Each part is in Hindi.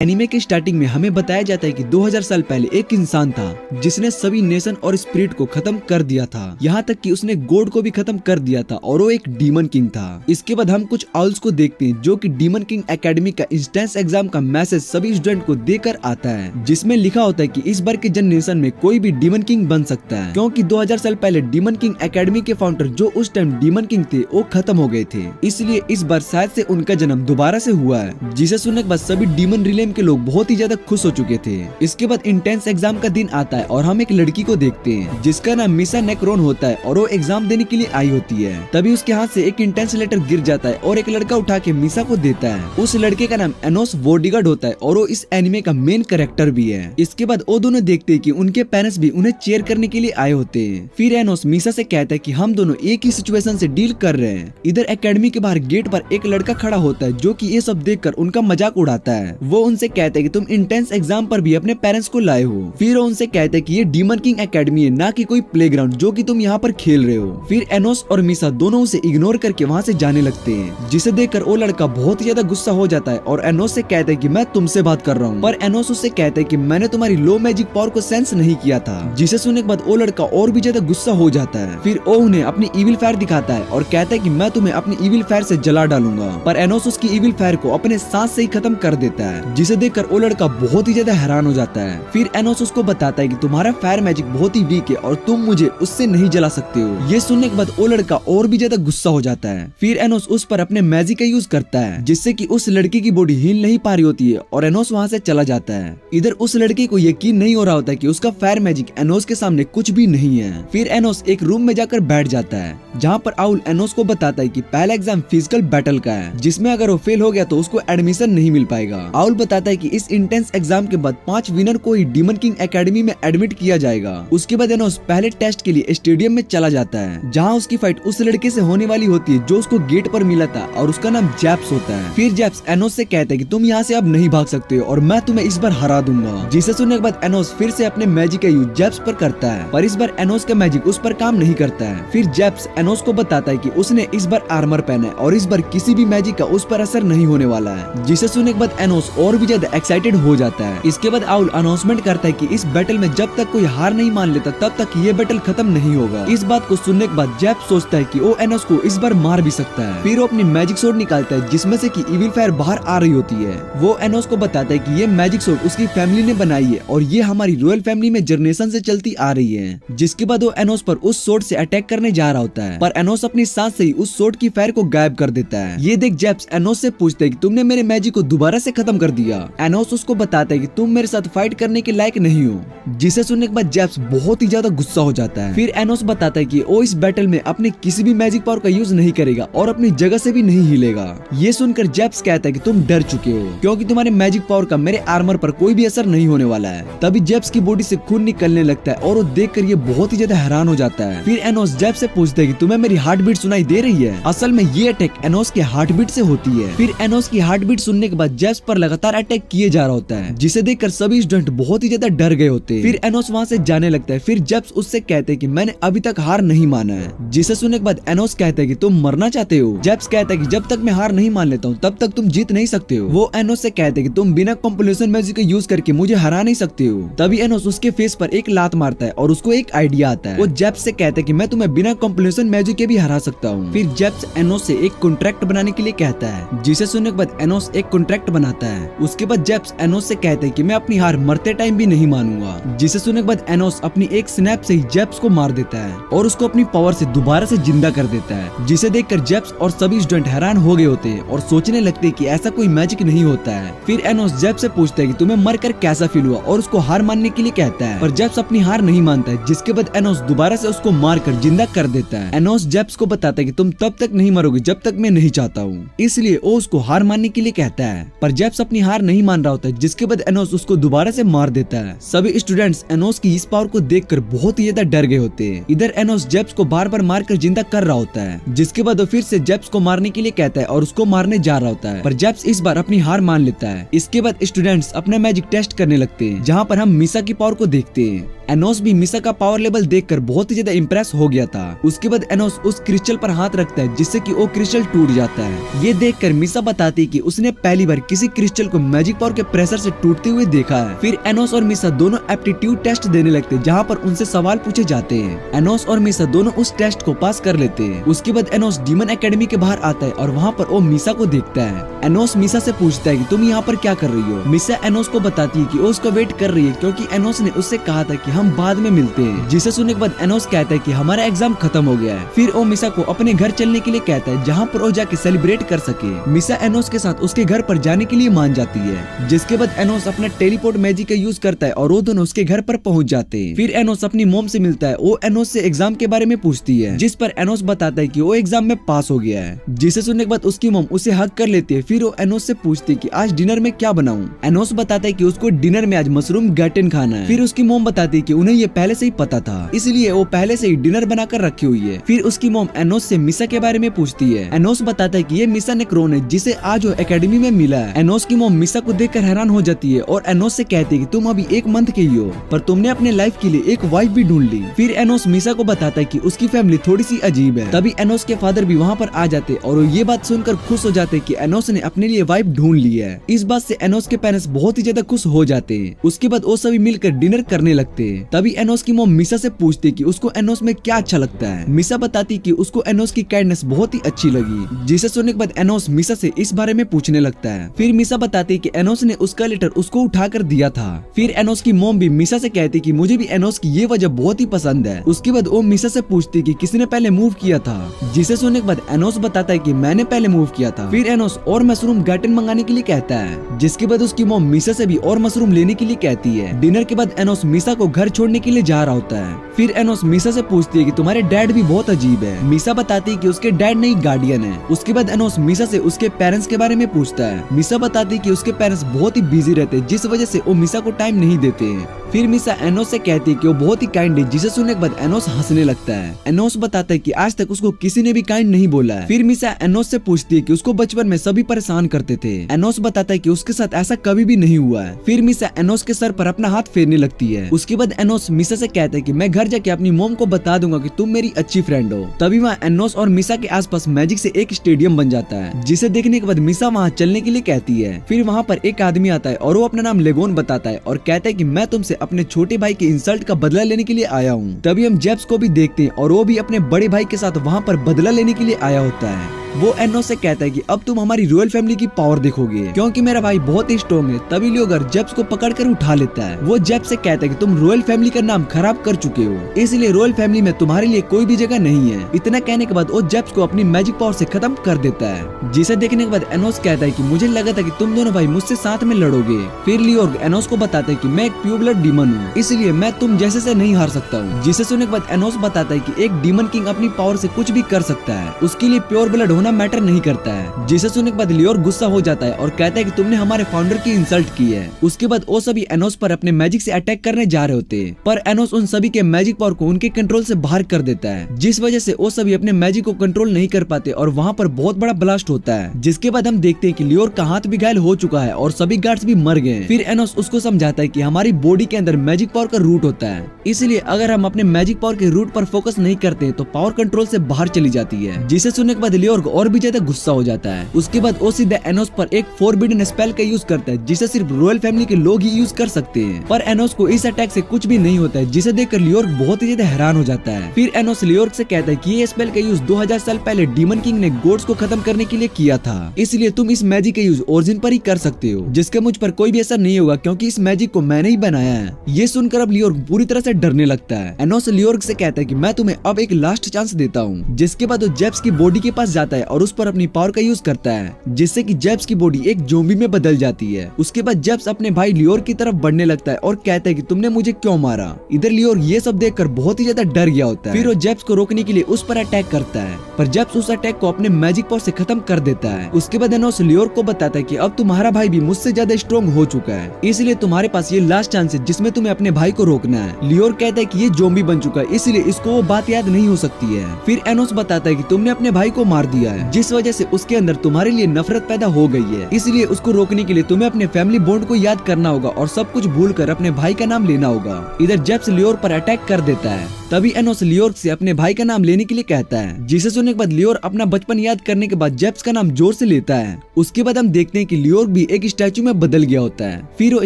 एनीमे के स्टार्टिंग में हमें बताया जाता है कि 2000 साल पहले एक इंसान था जिसने सभी नेशन और स्पिरिट को खत्म कर दिया था, यहाँ तक कि उसने गॉड को भी खत्म कर दिया था और वो एक डीमन किंग था। इसके बाद हम कुछ आउल्स को देखते हैं जो कि डीमन किंग एकेडमी का इंस्टेंस एग्जाम का मैसेज सभी स्टूडेंट को देकर आता है, जिसमें लिखा होता है कि इस बार के जनरेशन में कोई भी डीमन किंग बन सकता है, क्योंकि 2000 साल पहले डीमन किंग एकेडमी के फाउंडर जो उस टाइम डीमन किंग थे वो खत्म हो गए थे, इसलिए इस बार शायद से उनका जन्म दोबारा से हुआ है। जिसे सुनने के बाद सभी डीमन रिलेम के लोग बहुत ही ज्यादा खुश हो चुके थे। इसके बाद इंटेंस एग्जाम का दिन आता है और हम एक लड़की को देखते हैं जिसका नाम मिसा नेक्रोन होता है और वो एग्जाम देने के लिए आई होती है। तभी उसके हाथ से एक इंटेंस लेटर गिर जाता है और एक लड़का उठा के मिसा को देता है। उस लड़के का नाम एनोस बॉडीगार्ड होता है और वो इस एनिमे का मेन कैरेक्टर भी है। इसके बाद वो दोनों देखते हैं कि उनके पेरेंट्स भी उन्हें चेयर करने के लिए आए होते हैं। फिर एनोस मिसा से कहता है कि हम दोनों एक ही सिचुएशन से डील कर रहे हैं। इधर एकेडमी के बाहर गेट पर एक लड़का खड़ा होता है जो कि ये सब देखकर उनका मजाक उड़ाता है। वो उनसे कहता है कि तुम इंटेंस एग्जाम पर भी अपने पेरेंट्स को लाए हो। फिर वो उनसे कहते हैं कि ये डीमन किंग एकेडमी है, ना कि कोई प्लेग्राउंड जो कि तुम यहाँ पर खेल रहे हो। फिर एनोस और मिसा दोनों उसे इग्नोर करके वहाँ से जाने लगते हैं, जिसे देखकर वो लड़का बहुत ही ज्यादा गुस्सा हो जाता है और एनोस से कहता है कि मैं तुमसे बात कर रहा हूँ। पर एनोस उससे कहता है कि मैंने तुम्हारी लो मैजिक पावर को सेंस नहीं किया था, जिसे सुनने के बाद वो लड़का और भी ज्यादा गुस्सा हो जाता है। फिर वो उन्हें अपनी इविल फायर दिखाता है और कहता है कि मैं तुम्हें अपनी इविल फायर से जला डालूंगा। पर एनोस उसकी इविल फायर को अपने सांस से ही खत्म कर देता है, जिसे देखकर वो लड़का बहुत ही ज्यादा हैरान हो जाता है। फिर एनोस उसको बताता है कि तुम्हारा फायर मैजिक बहुत ही वीक है और तुम मुझे उससे नहीं जला सकते हो। ये सुनने के बाद वो लड़का और भी ज्यादा गुस्सा हो जाता है। फिर एनोस उस पर अपने मैजिक का यूज करता है, जिससे कि उस लड़की की बॉडी हिल नहीं पा रही होती है और एनोस वहाँ से चला जाता है। इधर उस लड़के को यकीन नहीं हो रहा होता है कि उसका फायर मैजिक एनोस के सामने कुछ भी नहीं है। फिर एनोस एक रूम में जाकर बैठ जाता है, जहाँ पर आउल एनोस को बताता है कि पहला एग्जाम फिजिकल बैटल का है, जिसमें अगर वो फेल हो गया तो उसको एडमिशन नहीं मिल पाएगा। आउल बताता है कि इस इंटेंस एग्जाम के बाद 5 विनर को ही डीमन किंग एकेडमी में एडमिट किया जाएगा। उसके बाद एनोस पहले टेस्ट के लिए स्टेडियम में चला जाता है, जहाँ उसकी फाइट उस लड़के से होने वाली होती है जो उसको गेट पर मिला था और उसका नाम जैप्स होता है। फिर जैप्स एनोस से कहता है कि तुम यहाँ से अब नहीं भाग सकते हो और मैं तुम्हें इस बार हरा दूंगा। जिसे सुनने के बाद एनोस फिर से अपने मैजिक का यूज जैप्स पर करता है, पर इस बार एनोस का मैजिक उस पर काम नहीं करता है। फिर जैप्स एनोस को बताता है कि उसने इस बार आर्मर पहना है और इस बार किसी भी मैजिक का उस पर असर नहीं होने वाला है। जिसे सुनने के बाद एनोस और भी ज्यादा एक्साइटेड हो जाता है। इसके बाद आउल अनाउंसमेंट करता है कि इस बैटल में जब तक कोई हार नहीं मान लेता तब तक ये बैटल खत्म नहीं होगा। इस बात को सुनने के बाद जैप्स सोचता है कि वो एनोस को इस बार मार भी सकता है। फिर वो अपनी मैजिक सोर्ड निकालता है, जिसमें से कि इविल फायर बाहर आ रही होती है। वो एनोस को बताता है कि ये मैजिक सोर्ड उसकी फैमिली ने बनाई है और ये हमारी रॉयल फैमिली में जनरेशन से चलती आ रही है। जिसके बाद वो एनोस पर उस सोर्ड से अटैक करने जा रहा होता है, पर एनोस अपनी सांस से ही उस सोर्ड की फायर को गायब कर देता है। ये देख जैप्स एनोस से पूछता है कि तुमने मेरे मैजिक को दोबारा से खत्म कर दिया। एनोस उसको बताता है कि तुम मेरे साथ फाइट करने के लायक नहीं हो। जिसे सुनने के बाद जैप्स बहुत ही ज्यादा गुस्सा हो जाता है। फिर एनोस बताता है कि वो इस बैटल में अपने किसी भी मैजिक पावर का यूज नहीं करेगा और अपनी जगह से भी नहीं हिलेगा। ये सुनकर जैप्स कहता है कि तुम डर चुके हो, क्योंकि तुम्हारे मैजिक पावर का मेरे आर्मर पर कोई भी असर नहीं होने वाला है। तभी जैप्स की बॉडी से खून निकलने लगता है और वो देखकर ये बहुत ही ज्यादा हैरान हो जाता है। फिर एनोस जैप्स से पूछता है कि तुम्हें मेरी हार्ट बीट सुनाई दे रही है। असल में ये अटैक एनोस के हार्ट बीट से होती है। फिर एनोस की हार्ट बीट सुनने के बाद जैप्स पर लगातार अटैक किए जा रहा होता है, जिसे देखकर सभी स्टूडेंट बहुत ही ज्यादा डर गए होते हैं। फिर एनोस वहाँ से जाने लगता है। फिर जैप्स उससे कहते हैं कि मैंने अभी तक हार नहीं माना है। जिसे सुनने के बाद एनोस कहता है कि तुम मरना चाहते हो। जैप्स कहता है कि जब तक मैं हार नहीं मान लेता हूँ तब तक तुम जीत नहीं सकते हो। वो एनोस से कहते हैं कि तुम बिना कॉम्पिटिशन मैजिक का यूज करके मुझे हरा नहीं सकते हो। तभी एनोस उसके फेस पर एक लात मारता है और उसको एक आइडिया आता है। वो जैप्स से कहता है कि मैं तुम्हें बिना कॉम्पिटिशन मैजिक के भी हरा सकता हूँ। फिर जैप्स एनोस से एक कॉन्ट्रैक्ट बनाने के लिए कहता है, जिसे सुनने के बाद एनोस एक कॉन्ट्रैक्ट बनाता है। उसके बाद जैप्स एनोस से कहते हैं कि मैं अपनी हार मरते टाइम भी नहीं मानूंगा। जिसे सुनने के बाद एनोस अपनी एक स्नैप से ही जैप्स को मार देता है और उसको अपनी पावर से दोबारा से जिंदा कर देता है। जिसे देखकर जैप्स और सभी स्टूडेंट हैरान हो गए होते हैं और सोचने लगते हैं कि ऐसा कोई मैजिक नहीं होता है। फिर एनोस जैप्स से पूछता है कि तुम्हें मरकर कैसा फील हुआ और उसको हार मानने के लिए कहता है, पर जैप्स अपनी हार नहीं मानता है। जिसके बाद एनोस दोबारा से उसको मारकर जिंदा कर देता है। एनोस जैप्स को बताता है कि तुम तब तक नहीं मरोगे जब तक मैं नहीं चाहता हूँ, इसलिए वो उसको हार मानने के लिए कहता है। पर जैप्स अपनी हार नहीं मान रहा होता है, जिसके बाद एनोस उसको दोबारा से मार देता है। सभी स्टूडेंट्स एनोस की इस पावर को देखकर बहुत ही ज्यादा डर गए होते हैं। इधर एनोस जैप्स को बार बार मारकर जिंदा कर रहा होता है, जिसके बाद वो फिर से जैप्स को मारने के लिए कहता है और उसको मारने जा रहा होता है, पर जैप्स इस बार अपनी हार मान लेता है। इसके बाद स्टूडेंट्स अपना मैजिक टेस्ट करने लगते हैं, जहाँ पर हम मिसा की पावर को देखते हैं। एनोस भी मिसा का पावर लेवल देखकर बहुत ही ज्यादा इम्प्रेस हो गया था। उसके बाद एनोस उस क्रिस्टल पर हाथ रखता है जिससे कि वो क्रिस्टल टूट जाता है। ये देखकर मिसा बताती है कि उसने पहली बार किसी क्रिस्टल को मैजिक पावर के प्रेशर से टूटते हुए देखा है। फिर एनोस और मिसा दोनों एप्टीट्यूड टेस्ट देने लगते हैं जहाँ पर उनसे सवाल पूछे जाते हैं। एनोस और मिसा दोनों उस टेस्ट को पास कर लेते हैं। उसके बाद एनोस डीमन एकेडमी के बाहर आता है और वहाँ पर वो मिसा को देखता है। एनोस मिसा से पूछता है कि तुम यहाँ पर क्या कर रही हो। मिसा एनोस को बताती है कि वो उसका वेट कर रही है क्योंकि एनोस ने उससे कहा था कि हम बाद में मिलते हैं। जिसे सुनने के बाद एनोस कहता है कि हमारा एग्जाम खत्म हो गया है। फिर वो मिसा को अपने घर चलने के लिए कहता है जहाँ पर वो जाके सेलिब्रेट कर सके। मिसा एनोस के साथ उसके घर पर जाने के लिए मान जाती है। जिसके बाद एनोस अपना टेलीपोर्ट मैजिक का यूज करता है और वो दोनों उसके घर पर पहुंच जाते हैं। फिर एनोस अपनी मॉम से मिलता है। वो एनोस से एग्जाम के बारे में पूछती है जिस पर एनोस बताता है कि वो एग्जाम में पास हो गया है। जिसे सुनने के बाद उसकी मॉम उसे हग कर लेती है। फिर वो एनोस से पूछती है कि आज डिनर में क्या बनाऊं। एनोस बताता है कि उसको डिनर में आज मशरूम ग्रैटेन खाना है। फिर उसकी मॉम बताती है कि उन्हें ये पहले से ही पता था, इसलिए वो पहले से ही डिनर बनाकर रखी हुई है। फिर उसकी मॉम एनोस से मिसा के बारे में पूछती है। एनोस बताता है कि ये मिसा नेक्रोन है जिसे आज वो एकेडमी में मिला है। एनोस की मॉम मिसा को देखकर हैरान हो जाती है और एनोस से कहती है कि तुम अभी 1 मंथ के ही हो पर तुमने अपने लाइफ के लिए एक वाइफ भी ढूंढ ली। फिर एनोस मिसा को बताता है कि उसकी फैमिली थोड़ी सी अजीब है। तभी एनोस के फादर भी वहाँ पर आ जाते और वो ये बात सुनकर खुश हो जाते कि एनोस ने अपने लिए वाइफ ढूंढ ली है। इस बात से एनोस के पेरेंट्स बहुत ही ज्यादा खुश हो जाते हैं। उसके बाद वो सभी मिलकर डिनर करने लगते हैं। तभी एनोस की मॉम मिसा से पूछती कि उसको एनोस में क्या अच्छा लगता है। मिसा बताती कि उसको एनोस की काइंडनेस बहुत ही अच्छी लगी। जिसे सुनने के बाद एनोस मिसा से इस बारे में पूछने लगता है। फिर मिसा बताती कि एनोस ने उसका लेटर उसको उठाकर दिया था। फिर एनोस की मॉम भी मिसा से कहती कि मुझे भी एनोस की ये वजह बहुत ही पसंद है। उसके बाद वो मिसा से पूछती कि किसने पहले मूव किया था। जिसे सुनने के बाद एनोस बताता है कि मैंने पहले मूव किया था। फिर एनोस और मशरूम ग्रैटेन मंगाने के लिए कहता है। जिसके बाद उसकी मॉम मिसा से भी और मशरूम लेने के लिए कहती है। डिनर के बाद एनोस मिसा को घर छोड़ने के लिए जा रहा होता है। फिर एनोस मिसा से पूछती है कि तुम्हारे डैड भी बहुत अजीब है। मिसा बताती है कि उसके डैड नहीं गार्डियन है। उसके बाद एनोस मिसा से उसके पेरेंट्स के बारे में पूछता है। मिसा बताती है कि उसके पेरेंट्स बहुत ही बिजी रहते हैं जिस वजह से वो मिसा को टाइम नहीं देते हैं। फिर मिसा एनोस से कहती है कि वो बहुत ही काइंड है। जिसे सुनने के बाद एनोस हंसने लगता है। एनोस बताता है कि आज तक उसको किसी ने भी काइंड नहीं बोला है। फिर मिसा एनोस से पूछती है कि उसको बचपन में सभी परेशान करते थे। एनोस बताता है कि उसके साथ ऐसा कभी भी नहीं हुआ है। फिर मिसा एनोस के सर पर अपना हाथ फेरने लगती है। उसके बाद एनोस मिसा से कहता है कि मैं घर जाके अपनी मॉम को बता दूंगा कि तुम मेरी अच्छी फ्रेंड हो। तभी वहाँ एनोस और मिसा के आसपास मैजिक से एक स्टेडियम बन जाता है जिसे देखने के बाद मिसा वहाँ चलने के लिए कहती है। फिर वहाँ पर एक आदमी आता है और वो अपना नाम लेगोन बताता है और कहता है कि मैं तुमसे अपने छोटे भाई के इंसल्ट का बदला लेने के लिए आया हूँ। तभी हम जेब्स को भी देखते हैं और वो भी अपने बड़े भाई के साथ वहाँ पर बदला लेने के लिए आया होता है। वो एनोस से कहता है कि अब तुम हमारी रॉयल फैमिली की पावर देखोगे क्योंकि मेरा भाई बहुत ही स्ट्रॉन्ग है। तभी लियोगर जेब्स को पकड़कर उठा लेता है। वो जेब्स से कहता है कि तुम रॉयल फैमिली का नाम खराब कर चुके हो, इसलिए रॉयल फैमिली में तुम्हारे लिए कोई भी जगह नहीं है। इतना कहने के बाद वो जेब्स को अपनी मैजिक पावर से खत्म कर देता है। जिसे देखने के बाद एनोस कहता है कि मुझे लगा था कि तुम दोनों भाई मुझसे साथ में लड़ोगे। फिर लियोगर एनोस को बताता है कि मैं एक प्योर ब्लड डीमन हूँ, इसलिए मैं तुम जैसे से नहीं हार सकता हूँ। जिसे सुनने के बाद एनोस बताता है कि एक डीमन किंग अपनी पावर से कुछ भी कर सकता है, उसके लिए प्योर ब्लड होना मैटर नहीं करता है। जिसे सुनने के बाद लियोर गुस्सा हो जाता है और कहता है कि तुमने हमारे फाउंडर की इंसल्ट की है। उसके बाद वो सभी एनोस पर अपने मैजिक से अटैक करने जा रहे होते हैं पर एनोस उन सभी के मैजिक पावर को उनके कंट्रोल से बाहर कर देता है जिस वजह से वो सभी अपने मैजिक को कंट्रोल नहीं कर पाते और वहाँ पर बहुत बड़ा ब्लास्ट होता है। जिसके बाद हम देखते हैं कि लियोर का हाथ भी घायल हो चुका है और सभी गार्ड्स भी मर गए। फिर एनोस उसको समझाता है कि हमारी बॉडी के अंदर मैजिक पावर का रूट होता है, इसलिए अगर हम अपने मैजिक पावर के रूट पर फोकस नहीं करते तो पावर कंट्रोल से बाहर चली जाती है। जिसे सुनने के बाद लियोर और भी ज्यादा गुस्सा हो जाता है। उसके बाद वो सीधा एनोस पर एक फोरबिडन स्पेल का यूज करता है जिसे सिर्फ रॉयल फैमिली के लोग ही यूज कर सकते हैं। पर एनोस को इस अटैक से कुछ भी नहीं होता है जिसे देखकर लियोर बहुत ही ज्यादा हैरान हो जाता है। फिर एनोस लियोर से कहता है कि ये स्पेल का यूज 2000 साल पहले डीमन किंग ने गोड्स को खत्म करने के लिए किया था, इसलिए तुम इस मैजिक का यूज ओरिजिन पर ही कर सकते हो जिसका मुझ पर कोई भी असर नहीं होगा क्योंकि इस मैजिक को मैंने ही बनाया है। ये सुनकर अब लियोर पूरी तरह से डरने लगता है। एनोस लियोर से कहता है कि मैं तुम्हें अब एक लास्ट चांस देता हूँ। जिसके बाद वो जेब्स की बॉडी के पास जाता है और उस पर अपनी पावर का यूज करता है जिससे कि जेब्स की बॉडी एक ज़ॉम्बी में बदल जाती है। उसके बाद जेब्स अपने भाई लियोर की तरफ बढ़ने लगता है और कहता है कि तुमने मुझे क्यों मारा। इधर लियोर ये सब देखकर बहुत ही ज्यादा डर गया होता है। फिर वो जेब्स को रोकने के लिए उस पर अटैक करता है पर जेब्स उस अटैक को अपने मैजिक पावर से खत्म कर देता है। उसके बाद एनोस लियोर को बताता है कि अब तुम्हारा भाई भी मुझसे ज्यादा स्ट्रॉन्ग हो चुका है, इसलिए तुम्हारे पास ये लास्ट चांस है जिसमें तुम्हें अपने भाई को रोकना है। लियोर कहता है कि ये ज़ॉम्बी बन चुका है इसलिए इसको वो बात याद नहीं हो सकती है। फिर एनोस बताता है कि तुमने अपने भाई को मार दिया दिया है, जिस वजह से उसके अंदर तुम्हारे लिए नफरत पैदा हो गई है। इसलिए उसको रोकने के लिए तुम्हें अपने फैमिली बॉन्ड को याद करना होगा और सब कुछ भूलकर अपने भाई का नाम लेना होगा। इधर जेप्स लियोर पर अटैक कर देता है। तभी एनोस लियोर से अपने भाई का नाम लेने के लिए कहता है, जिसे सुनने के बाद लियोर अपना बचपन याद करने के बाद जेप्स का नाम जोर से लेता है। उसके बाद हम देखते हैं कि लियोर भी एक स्टैचू में बदल गया होता है। फिर वो